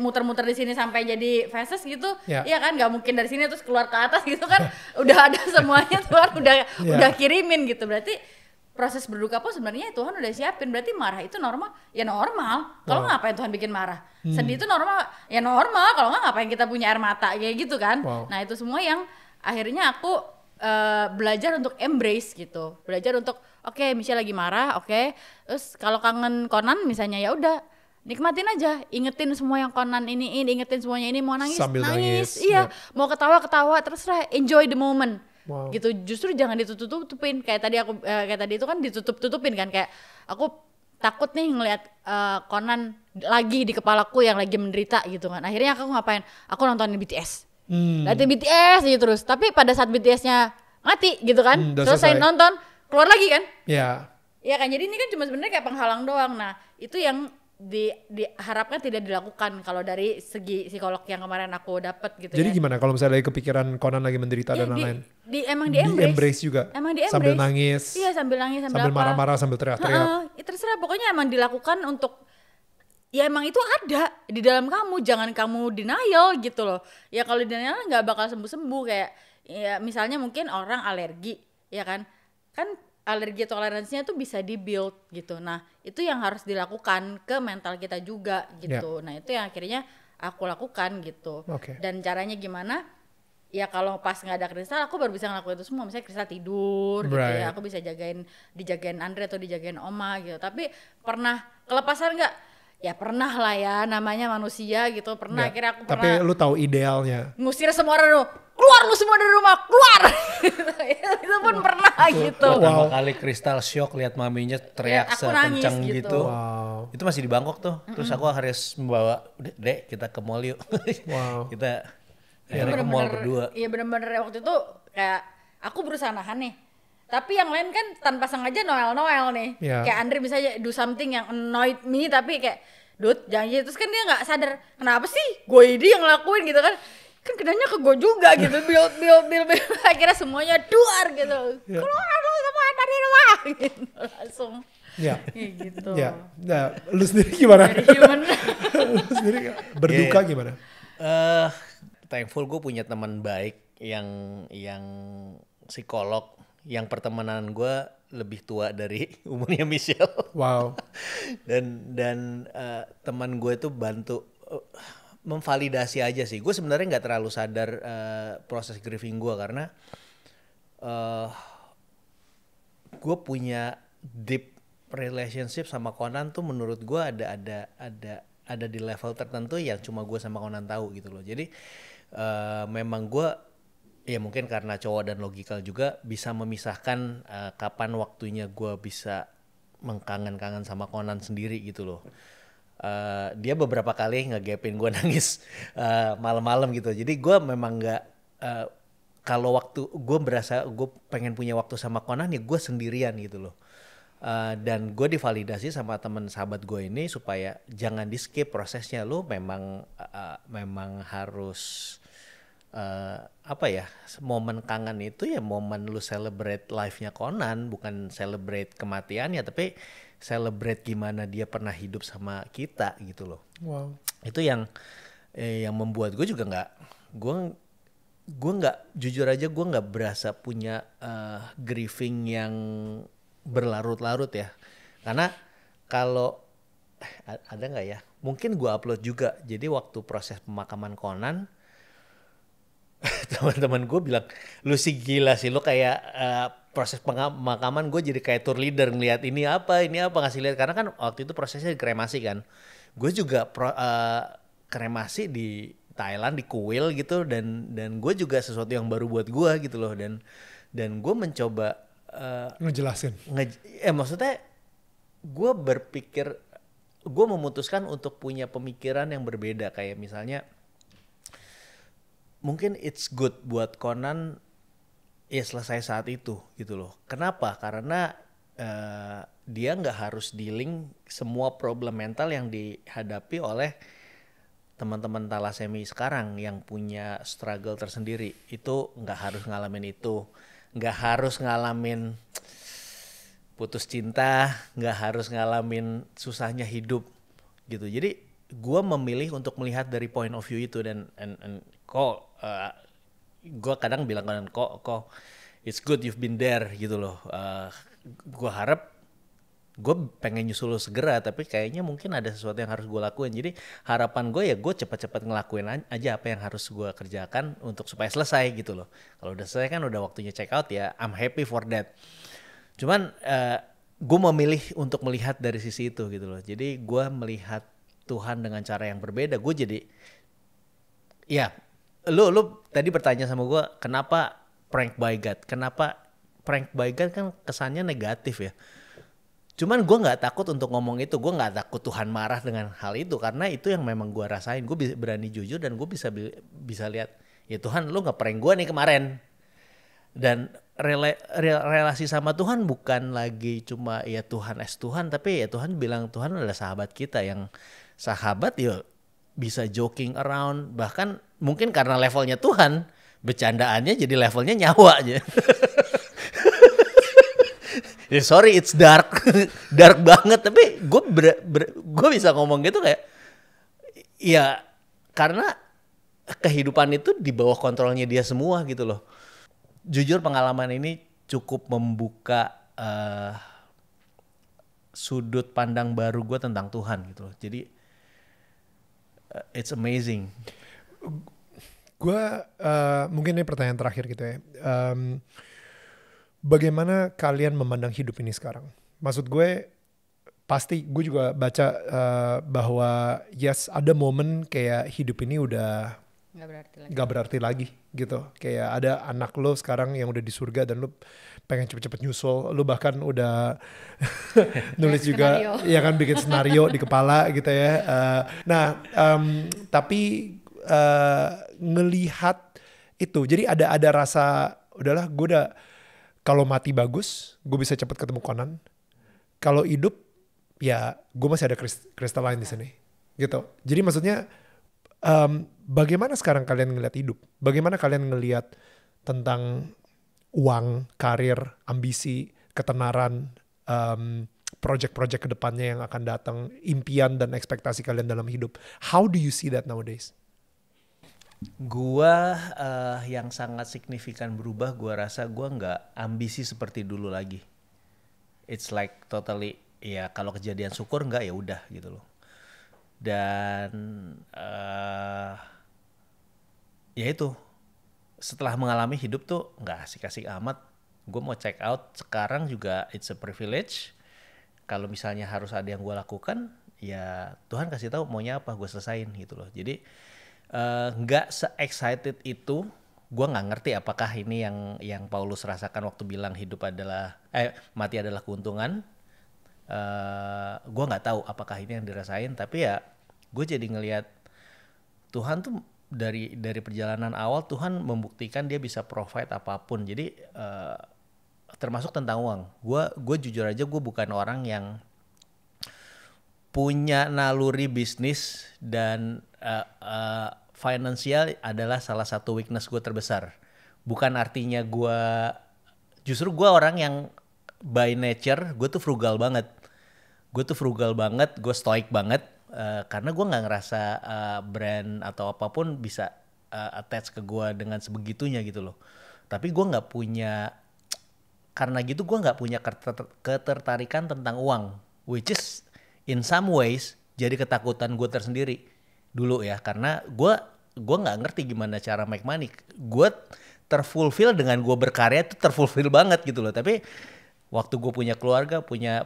muter-muter di sini sampai jadi feses gitu, iya kan nggak mungkin dari sini terus keluar ke atas gitu kan, udah ada semuanya Tuhan udah kirimin gitu, berarti proses berduka pun sebenarnya Tuhan udah siapin. Berarti marah itu normal, ya normal. Kalau ngapain Tuhan bikin marah? Sedih itu normal, ya normal. Kalau nggak ngapain kita punya air mata kayak gitu kan? Nah itu semua yang akhirnya aku belajar untuk embrace gitu, belajar untuk oke, Michelle lagi marah, oke. Terus kalau kangen Conan misalnya ya udah nikmatin aja, ingetin semua yang Conan ini, ingetin semuanya ini, mau nangis Sambil nangis, iya, mau ketawa terserah, enjoy the moment. Gitu, justru jangan ditutup-tutupin kayak tadi itu kan ditutup-tutupin kan, kayak aku takut nih ngelihat Conan lagi di kepalaku yang lagi menderita gitu kan. Akhirnya aku ngapain? Aku nontonin BTS. Liatin BTS gitu terus. Tapi pada saat BTS-nya mati gitu kan, selesai nonton, keluar lagi kan? Iya. Iya kan, jadi ini kan cuma sebenarnya kayak penghalang doang. Nah itu yang diharapkan tidak dilakukan kalau dari segi psikolog yang kemarin aku dapat gitu. Jadi gimana kalau misalnya lagi kepikiran Conan lagi menderita dan lain-lain? Emang di-embrace juga? Emang di-embrace. Sambil nangis? Iya sambil nangis, sambil marah-marah, sambil teriak-teriak? Ya terserah, pokoknya emang dilakukan untuk, ya emang itu ada di dalam kamu, jangan kamu denial gitu loh. Ya kalau denial nggak bakal sembuh-sembuh, kayak ya misalnya mungkin orang alergi, ya kan alergi toleransinya tuh bisa di-build gitu. Nah itu yang harus dilakukan ke mental kita juga gitu. Nah itu yang akhirnya aku lakukan gitu. Dan caranya gimana? Ya kalau pas nggak ada Kristal aku baru bisa ngelakuin itu semua. Misalnya Kristal tidur gitu ya, aku bisa dijagain Andre atau dijagain Oma gitu. Tapi pernah kelepasan nggak? Ya pernah lah ya, namanya manusia gitu. Pernah, akhirnya aku Tapi lu tahu idealnya? Ngusir semua orang, keluar lu semua dari rumah, keluar. Itu pun pernah gitu. Pertama kali Kristal shock lihat maminya teriak sekencang gitu. Itu masih di Bangkok tuh. Terus aku harus membawa, Dek kita ke mall yuk. Kita akhirnya ke mall berdua. Iya bener-bener waktu itu kayak aku berusaha nahan nih. Tapi yang lain kan tanpa sengaja Noel nih. Kayak Andre bisa do something yang annoyed me, tapi kayak Dut jangan gitu. Terus kan dia gak sadar, kenapa sih gue ini yang ngelakuin gitu kan. Kan kenanya ke gue juga gitu. Build. Akhirnya semuanya duar gitu. Keluar lu semua dari rumah gitu. Langsung gitu. Nah, lu sendiri gimana? Lu sendiri berduka gimana? Thankful gue punya teman baik yang psikolog, yang pertemanan gue lebih tua dari umurnya Michelle. Dan teman gue itu bantu memvalidasi aja sih. Gue sebenarnya nggak terlalu sadar proses grieving gue karena gue punya deep relationship sama Conan tuh menurut gue ada di level tertentu yang cuma gue sama Conan tahu gitu loh. Jadi memang gue ya mungkin karena cowok dan logikal juga bisa memisahkan kapan waktunya gue bisa mengkangen-kangen sama Conan sendiri gitu loh. Dia beberapa kali ngegapin gue nangis malam-malam gitu. Jadi gue memang nggak kalau waktu gue berasa gue pengen punya waktu sama Conan ya gue sendirian gitu loh. Dan gue divalidasi sama teman sahabat gue ini supaya jangan di skip prosesnya, lu memang harus momen kangen itu ya momen lu celebrate life-nya Conan, bukan celebrate kematiannya, tapi celebrate gimana dia pernah hidup sama kita gitu loh. Itu yang membuat gue juga gue nggak, jujur aja gue nggak berasa punya grieving yang berlarut-larut ya, karena kalau ada nggak ya, mungkin gue upload juga. Jadi waktu proses pemakaman Conan teman-teman gue bilang, lu sih gila sih, lu kayak proses pemakaman gue jadi kayak tour leader ngeliat ini apa ngasih lihat, karena kan waktu itu prosesnya kremasi kan. Gue juga kremasi di Thailand di Kuil gitu, dan gue juga sesuatu yang baru buat gue gitu loh, dan gue mencoba ngejelasin. Maksudnya gue berpikir, gue memutuskan untuk punya pemikiran yang berbeda, kayak misalnya mungkin it's good buat Conan ya selesai saat itu gitu loh. Kenapa? Karena dia nggak harus dealing semua problem mental yang dihadapi oleh teman-teman talasemi sekarang yang punya struggle tersendiri. Itu nggak harus ngalamin itu, nggak harus ngalamin putus cinta, nggak harus ngalamin susahnya hidup gitu. Jadi gue memilih untuk melihat dari point of view itu, dan kok gue kadang bilang kan kok it's good you've been there gitu loh. gue harap gue pengen nyusul lu segera, tapi kayaknya mungkin ada sesuatu yang harus gue lakuin. Jadi harapan gue ya gue cepat-cepat ngelakuin aja apa yang harus gue kerjakan untuk supaya selesai gitu loh. Kalau udah selesai kan udah waktunya check out ya, I'm happy for that. Cuman gue memilih untuk melihat dari sisi itu gitu loh. Jadi gue melihat Tuhan dengan cara yang berbeda. Gue jadi ya lu tadi bertanya sama gue kenapa prank by God? Kenapa prank by God kan kesannya negatif ya. Cuman gue nggak takut untuk ngomong itu, gue nggak takut Tuhan marah dengan hal itu karena itu yang memang gue rasain. Gue berani jujur dan gue bisa lihat ya Tuhan lu nge-prank gue nih kemarin. Dan relasi sama Tuhan bukan lagi cuma ya Tuhan Tuhan, tapi ya Tuhan bilang Tuhan adalah sahabat kita yang sahabat ya bisa joking around, bahkan mungkin karena levelnya Tuhan bercandaannya jadi levelnya nyawa aja. Ya sorry it's dark dark banget, tapi gue bisa ngomong gitu kayak ya karena kehidupan itu di bawah kontrolnya dia semua gitu loh. Jujur pengalaman ini cukup membuka sudut pandang baru gue tentang Tuhan gitu loh. Jadi it's amazing. Gue mungkin ini pertanyaan terakhir gitu ya. Bagaimana kalian memandang hidup ini sekarang? Maksud gue pasti gue juga baca bahwa yes ada momen kayak hidup ini udah gak berarti lagi gitu. Kayak ada anak lo sekarang yang udah di surga dan lo pengen cepet-cepet nyusul. Lo bahkan udah nulis juga ya kan bikin skenario di kepala gitu ya. Tapi ngelihat itu jadi ada rasa udahlah gue udah kalau mati bagus, gue bisa cepet ketemu Conan. Kalau hidup, ya gue masih ada kristal lain di sini, gitu. Jadi maksudnya, bagaimana sekarang kalian ngelihat hidup? Bagaimana kalian ngelihat tentang uang, karir, ambisi, ketenaran, project-project kedepannya yang akan datang, impian dan ekspektasi kalian dalam hidup? How do you see that nowadays? Gua yang sangat signifikan berubah, gua rasa gua nggak ambisi seperti dulu lagi. It's like totally ya kalau kejadian syukur nggak ya udah gitu loh. Dan ya itu setelah mengalami hidup tuh nggak asik-asik amat. Gue mau check out sekarang juga it's a privilege. Kalau misalnya harus ada yang gue lakukan, ya Tuhan kasih tahu maunya apa, gue selesain gitu loh. Jadi nggak se-excited itu. Gue nggak ngerti apakah ini yang Paulus rasakan waktu bilang hidup adalah mati adalah keuntungan. Gue nggak tahu apakah ini yang dirasain, tapi ya gue jadi ngelihat Tuhan tuh dari perjalanan awal Tuhan membuktikan dia bisa provide apapun. Jadi termasuk tentang uang. Gue jujur aja gue bukan orang yang punya naluri bisnis dan finansial adalah salah satu weakness gue terbesar. Bukan artinya justru gue orang yang by nature gue tuh frugal banget. Gue stoic banget karena gue nggak ngerasa brand atau apapun bisa attach ke gue dengan sebegitunya gitu loh. Tapi gue nggak punya, karena gitu gue nggak punya ketertarikan tentang uang, which is in some ways jadi ketakutan gue tersendiri dulu ya, karena gue nggak ngerti gimana cara make money. Gue terfulfill dengan gue berkarya itu terfulfill banget gitu loh. Tapi waktu gue punya keluarga, punya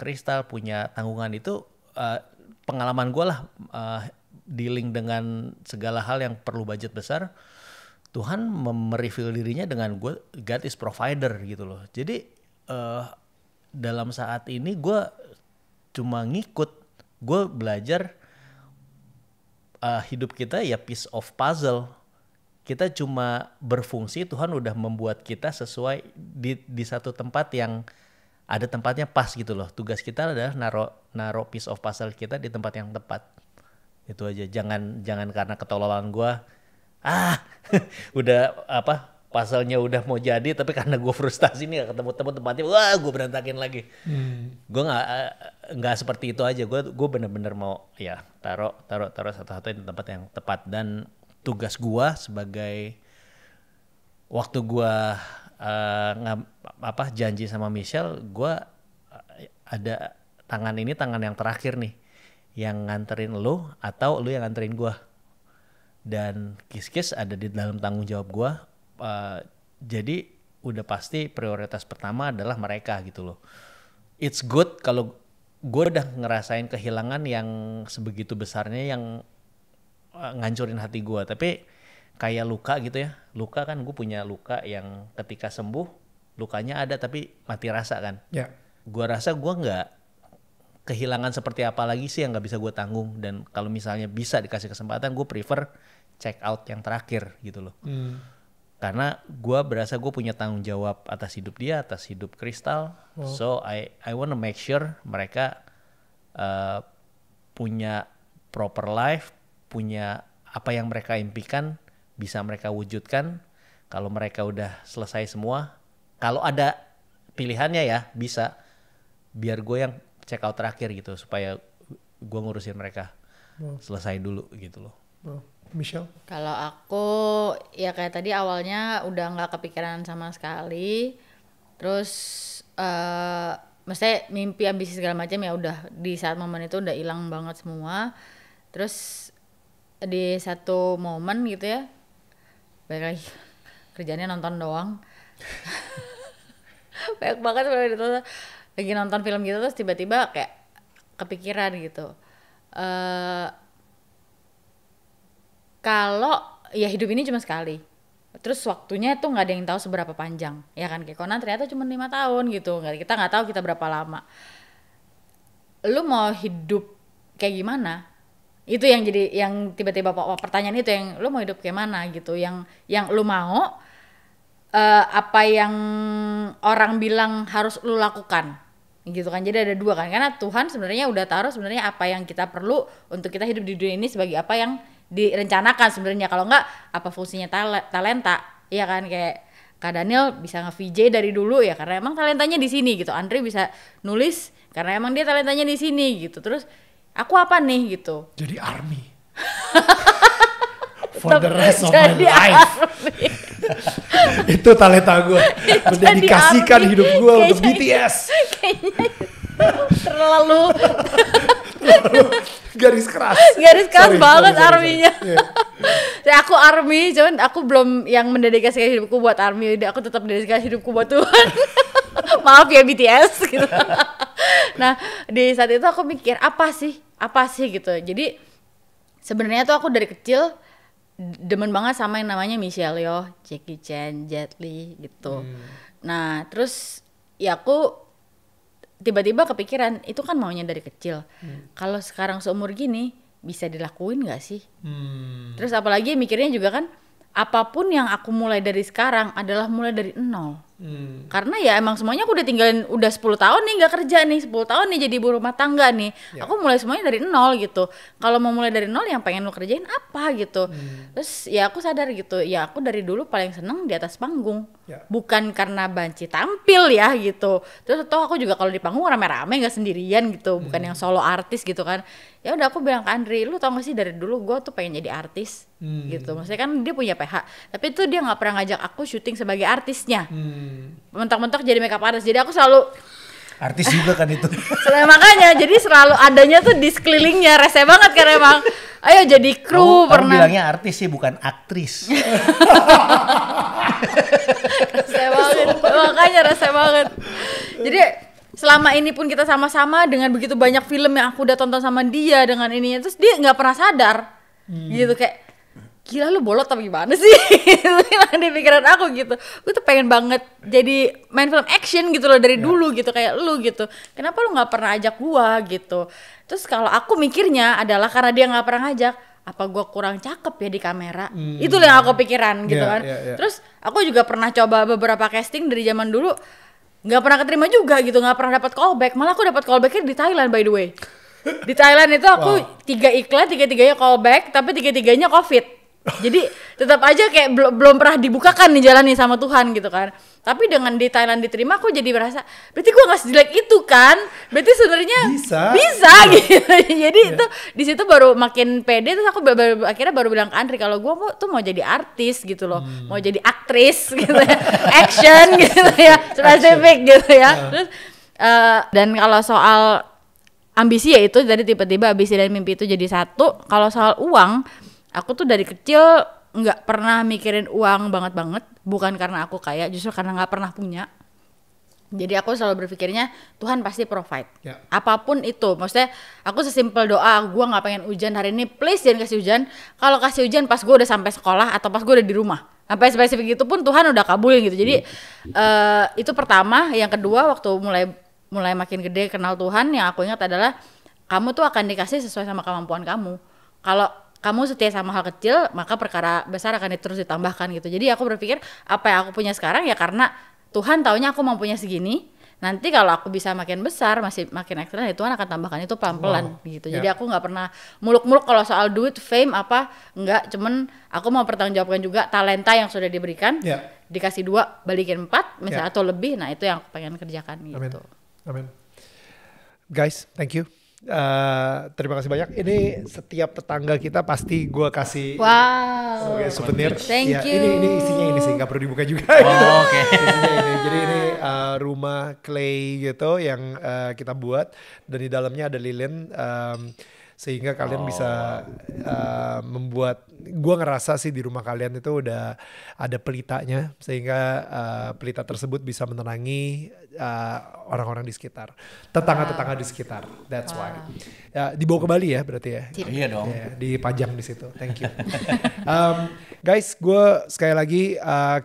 kristal, punya tanggungan itu pengalaman gue lah dealing dengan segala hal yang perlu budget besar. Tuhan mereveal dirinya dengan gue, God is provider gitu loh. Jadi dalam saat ini gue cuma ngikut, gue belajar hidup kita ya piece of puzzle. Kita cuma berfungsi, Tuhan udah membuat kita sesuai di satu tempat yang ada tempatnya pas gitu loh. Tugas kita adalah naro piece of puzzle kita di tempat yang tepat. Itu aja. Jangan karena ketololan gue udah puzzle-nya udah mau jadi, tapi karena gue frustasi nih gak ketemu tempatnya, wah gue berantakin lagi. Gue nggak seperti itu aja. Gue bener-bener mau ya taruh satu-satu di tempat yang tepat. Dan tugas gue sebagai waktu gue janji sama Michelle, gue ada tangan yang terakhir nih, yang nganterin lo atau lo yang nganterin gue. Dan Kiss ada di dalam tanggung jawab gue. Jadi udah pasti prioritas pertama adalah mereka gitu loh. It's good kalau gue udah ngerasain kehilangan yang sebegitu besarnya yang ngancurin hati gue. Tapi kayak luka gitu ya. Luka kan, gue punya luka yang ketika sembuh lukanya ada tapi mati rasa kan. Yeah. Gue rasa gue nggak kehilangan seperti apa lagi sih yang nggak bisa gue tanggung. Dan kalau misalnya bisa dikasih kesempatan, gue prefer check out yang terakhir gitu loh. Karena gue berasa gue punya tanggung jawab atas hidup dia, atas hidup Crystal. So I wanna make sure mereka punya proper life, punya apa yang mereka impikan bisa mereka wujudkan. Kalau mereka udah selesai semua, kalau ada pilihannya ya bisa, biar gue yang check out terakhir gitu, supaya gue ngurusin mereka selesai dulu gitu loh. Michelle? Kalau aku ya kayak tadi awalnya udah nggak kepikiran sama sekali, terus maksudnya mimpi, ambisi segala macam ya udah di saat momen itu udah hilang banget semua. Terus di satu momen gitu ya, balik lagi kerjanya nonton doang. Banyak banget lagi nonton film gitu, terus tiba-tiba kayak kepikiran gitu. Kalau ya hidup ini cuma sekali, terus waktunya tuh nggak ada yang tahu seberapa panjang, ya kan? Kayak Conan ternyata cuma 5 tahun gitu, kita nggak tahu kita berapa lama. Lu mau hidup kayak gimana? Itu yang jadi, yang tiba-tiba pertanyaan itu, yang lu mau hidup kayak mana gitu, yang lu mau apa yang orang bilang harus lu lakukan gitu kan. Jadi ada dua kan, karena Tuhan sebenarnya udah taruh sebenarnya apa yang kita perlu untuk kita hidup di dunia ini sebagai apa yang direncanakan sebenarnya. Kalau enggak, apa fungsinya talenta, ya kan? Kayak Kak Daniel bisa nge-VJ dari dulu ya karena emang talentanya di sini gitu. Andre bisa nulis karena emang dia talentanya di sini gitu. Terus aku apa nih gitu? Jadi ARMY. For the rest of my life. Itu talenta gue. Mendedikasikan hidup gue untuk BTS. Kayaknya terlalu garis keras banget ARMY-nya. Yeah. Aku ARMY, cuman aku belum yang mendedikasikan hidupku buat ARMY. Aku tetap mendedikasikan hidupku buat Tuhan. Maaf ya BTS gitu. Nah di saat itu aku mikir apa sih gitu. Jadi sebenarnya tuh aku dari kecil demen banget sama yang namanya Michelle Yeoh, Jackie Chan, Jet Li gitu. Nah terus ya aku tiba-tiba kepikiran, itu kan maunya dari kecil. Kalau sekarang seumur gini bisa dilakuin gak sih? Terus apalagi mikirnya juga kan, apapun yang aku mulai dari sekarang adalah mulai dari nol. Karena ya emang semuanya aku udah tinggalin, udah 10 tahun nih gak kerja nih, 10 tahun nih jadi ibu rumah tangga nih. Aku mulai semuanya dari nol gitu. Kalau mau mulai dari nol, yang pengen lu kerjain apa gitu. Terus ya aku sadar gitu, ya aku dari dulu paling seneng di atas panggung. Bukan karena banci tampil ya gitu. Terus toh aku juga kalau di panggung rame-rame gak sendirian gitu, bukan yang solo artis gitu kan. Ya udah aku bilang ke Andre, lu tau gak sih dari dulu gue tuh pengen jadi artis gitu. Maksudnya kan dia punya PH, tapi tuh dia gak pernah ngajak aku syuting sebagai artisnya. Mentok-mentok jadi makeup artist. Jadi aku selalu artis juga kan itu. Makanya jadi selalu adanya tuh di sekelilingnya. Rese banget kan emang. Ayo jadi kru pernah. Kamu bilangnya artis sih bukan aktris. Rese banget. Makanya rese banget. Jadi selama ini pun kita sama-sama dengan begitu banyak film yang aku udah tonton sama dia dengan ininya, terus dia nggak pernah sadar gitu, kayak gila lu bolot tapi gimana sih? Di pikiran aku gitu. Gue tuh pengen banget jadi main film action gitu loh dari dulu gitu, kayak lu gitu. Kenapa lu gak pernah ajak gua gitu? Terus kalau aku mikirnya adalah karena dia gak pernah ngajak, apa gua kurang cakep ya di kamera? Itu yang aku pikiran gitu kan. Terus aku juga pernah coba beberapa casting dari zaman dulu, gak pernah keterima juga gitu, gak pernah dapat callback. Malah aku dapat callbacknya di Thailand by the way. Di Thailand itu aku 3 iklan, 3-3-nya callback, tapi 3-3-nya COVID. Jadi tetap aja kayak belum pernah dibukakan nih jalan nih sama Tuhan gitu kan. Tapi dengan di Thailand diterima, aku jadi merasa berarti gue nggak sejelek itu kan. Berarti sebenarnya bisa gitu. Jadi itu di situ baru makin pede. Terus aku akhirnya baru bilang ke Andri kalau gue tuh mau jadi artis gitu loh, mau jadi aktris gitu ya, action gitu ya, spesifik gitu ya. Terus dan kalau soal ambisi ya itu dari tiba-tiba ambisi dan mimpi itu jadi satu. Kalau soal uang, aku tuh dari kecil nggak pernah mikirin uang banget, bukan karena aku kaya, justru karena nggak pernah punya. Jadi aku selalu berpikirnya Tuhan pasti provide, apapun itu. Maksudnya aku sesimpel doa, gue nggak pengen hujan hari ini, please jangan kasih hujan. Kalau kasih hujan pas gue udah sampai sekolah atau pas gue udah di rumah, sampai spesifik itu pun Tuhan udah kabulin gitu. Jadi itu pertama. Yang kedua, waktu mulai makin gede kenal Tuhan, yang aku ingat adalah kamu tuh akan dikasih sesuai sama kemampuan kamu. Kalau kamu setia sama hal kecil, maka perkara besar akan terus ditambahkan gitu. Jadi aku berpikir apa yang aku punya sekarang ya karena Tuhan taunya aku mampunya segini. Nanti kalau aku bisa makin besar, masih makin excellent, ya Tuhan akan tambahkan itu pelan-pelan gitu. Jadi aku nggak pernah muluk-muluk kalau soal duit, fame apa, nggak. Cuman aku mau pertanggungjawabkan juga talenta yang sudah diberikan. Dikasih 2, balikin 4 misalnya atau lebih. Nah itu yang aku pengen kerjakan gitu. Amin. Guys, thank you. Terima kasih banyak. Ini setiap tetangga kita pasti gue kasih sebagai souvenir. Thank you. Ini isinya ini sih, nggak perlu dibuka juga. Oke. Isinya ini. Jadi ini rumah clay gitu yang kita buat dan di dalamnya ada lilin. Sehingga kalian bisa membuat, gue ngerasa sih di rumah kalian itu udah ada pelitanya, sehingga pelita tersebut bisa menerangi orang-orang di sekitar, tetangga-tetangga di sekitar. That's why. Dibawa ke Bali ya berarti ya? Iya dong. Ya, dipajang di situ. Thank you. Guys, gue sekali lagi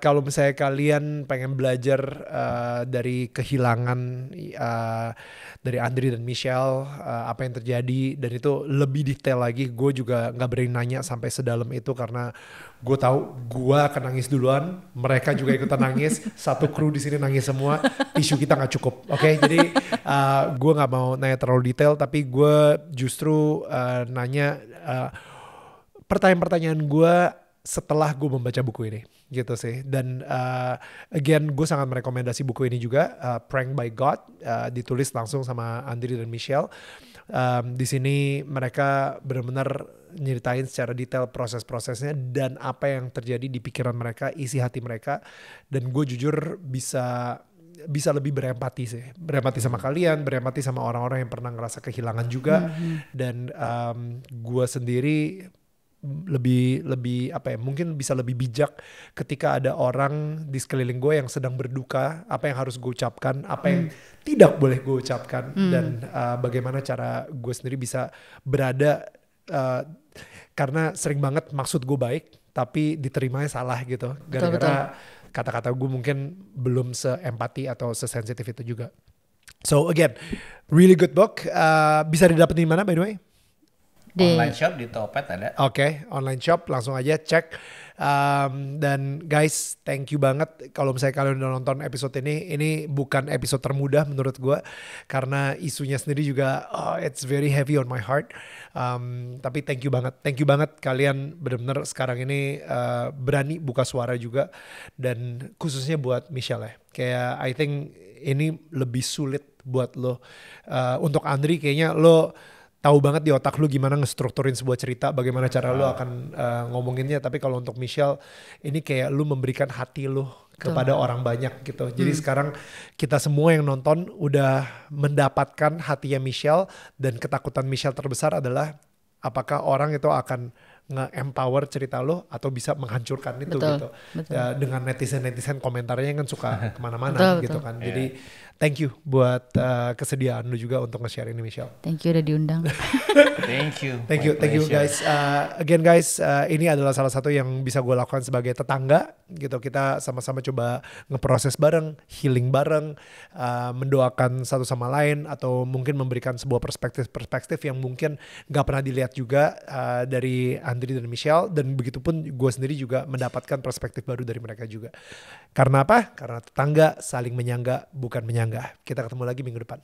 kalau misalnya kalian pengen belajar dari kehilangan dari Andri dan Michelle, apa yang terjadi dan itu lebih detail lagi, gue juga nggak berani nanya sampai sedalam itu karena gue tahu gue akan nangis duluan, mereka juga ikutan nangis, satu kru di sini nangis semua, tisu kita nggak cukup, oke? Jadi gue nggak mau nanya terlalu detail, tapi gue justru nanya pertanyaan-pertanyaan gue setelah gue membaca buku ini gitu sih. Dan again gue sangat merekomendasi buku ini juga, Prank by God, ditulis langsung sama Andri dan Michelle. Di sini mereka benar-benar nyeritain secara detail proses-prosesnya dan apa yang terjadi di pikiran mereka, isi hati mereka. Dan gue jujur bisa lebih berempati sih, berempati sama kalian, berempati sama orang-orang yang pernah ngerasa kehilangan juga. Dan gue sendiri lebih apa ya, mungkin bisa lebih bijak ketika ada orang di sekeliling gue yang sedang berduka, apa yang harus gue ucapkan, apa yang tidak boleh gue ucapkan, dan bagaimana cara gue sendiri bisa berada, karena sering banget maksud gue baik tapi diterimanya salah gitu, gara-gara kata-kata gue mungkin belum seempati atau sesensitif itu juga. So again, really good book. Bisa didapetin di mana by the way? Online shop di Topet ada. Oke, online shop langsung aja cek. Dan guys, thank you banget kalau misalnya kalian udah nonton episode ini bukan episode termudah menurut gue karena isunya sendiri juga it's very heavy on my heart. Tapi thank you banget kalian benar-benar sekarang ini berani buka suara juga, dan khususnya buat Michelle ya. Kayak I think ini lebih sulit buat lo. Untuk Andri kayaknya lo tahu banget di otak lu gimana ngestrukturin sebuah cerita, bagaimana cara lu akan ngomonginnya. Tapi kalau untuk Michelle, ini kayak lu memberikan hati lu kepada orang banyak gitu. Jadi sekarang kita semua yang nonton udah mendapatkan hatinya Michelle, dan ketakutan Michelle terbesar adalah apakah orang itu akan nge-empower cerita lo atau bisa menghancurkan itu gitu. Ya, dengan netizen komentarnya kan suka kemana-mana gitu kan. Jadi thank you buat kesediaan lu juga untuk nge-share ini Michelle. Thank you udah diundang. Thank you guys. Again guys, ini adalah salah satu yang bisa gue lakukan sebagai tetangga gitu. Kita sama-sama coba ngeproses bareng, healing bareng, mendoakan satu sama lain, atau mungkin memberikan sebuah perspektif yang mungkin gak pernah dilihat juga dari Andri dan Michelle, dan begitupun gue sendiri juga mendapatkan perspektif baru dari mereka juga. Karena apa? Karena tetangga saling menyangga bukan menyanggah. Kita ketemu lagi minggu depan.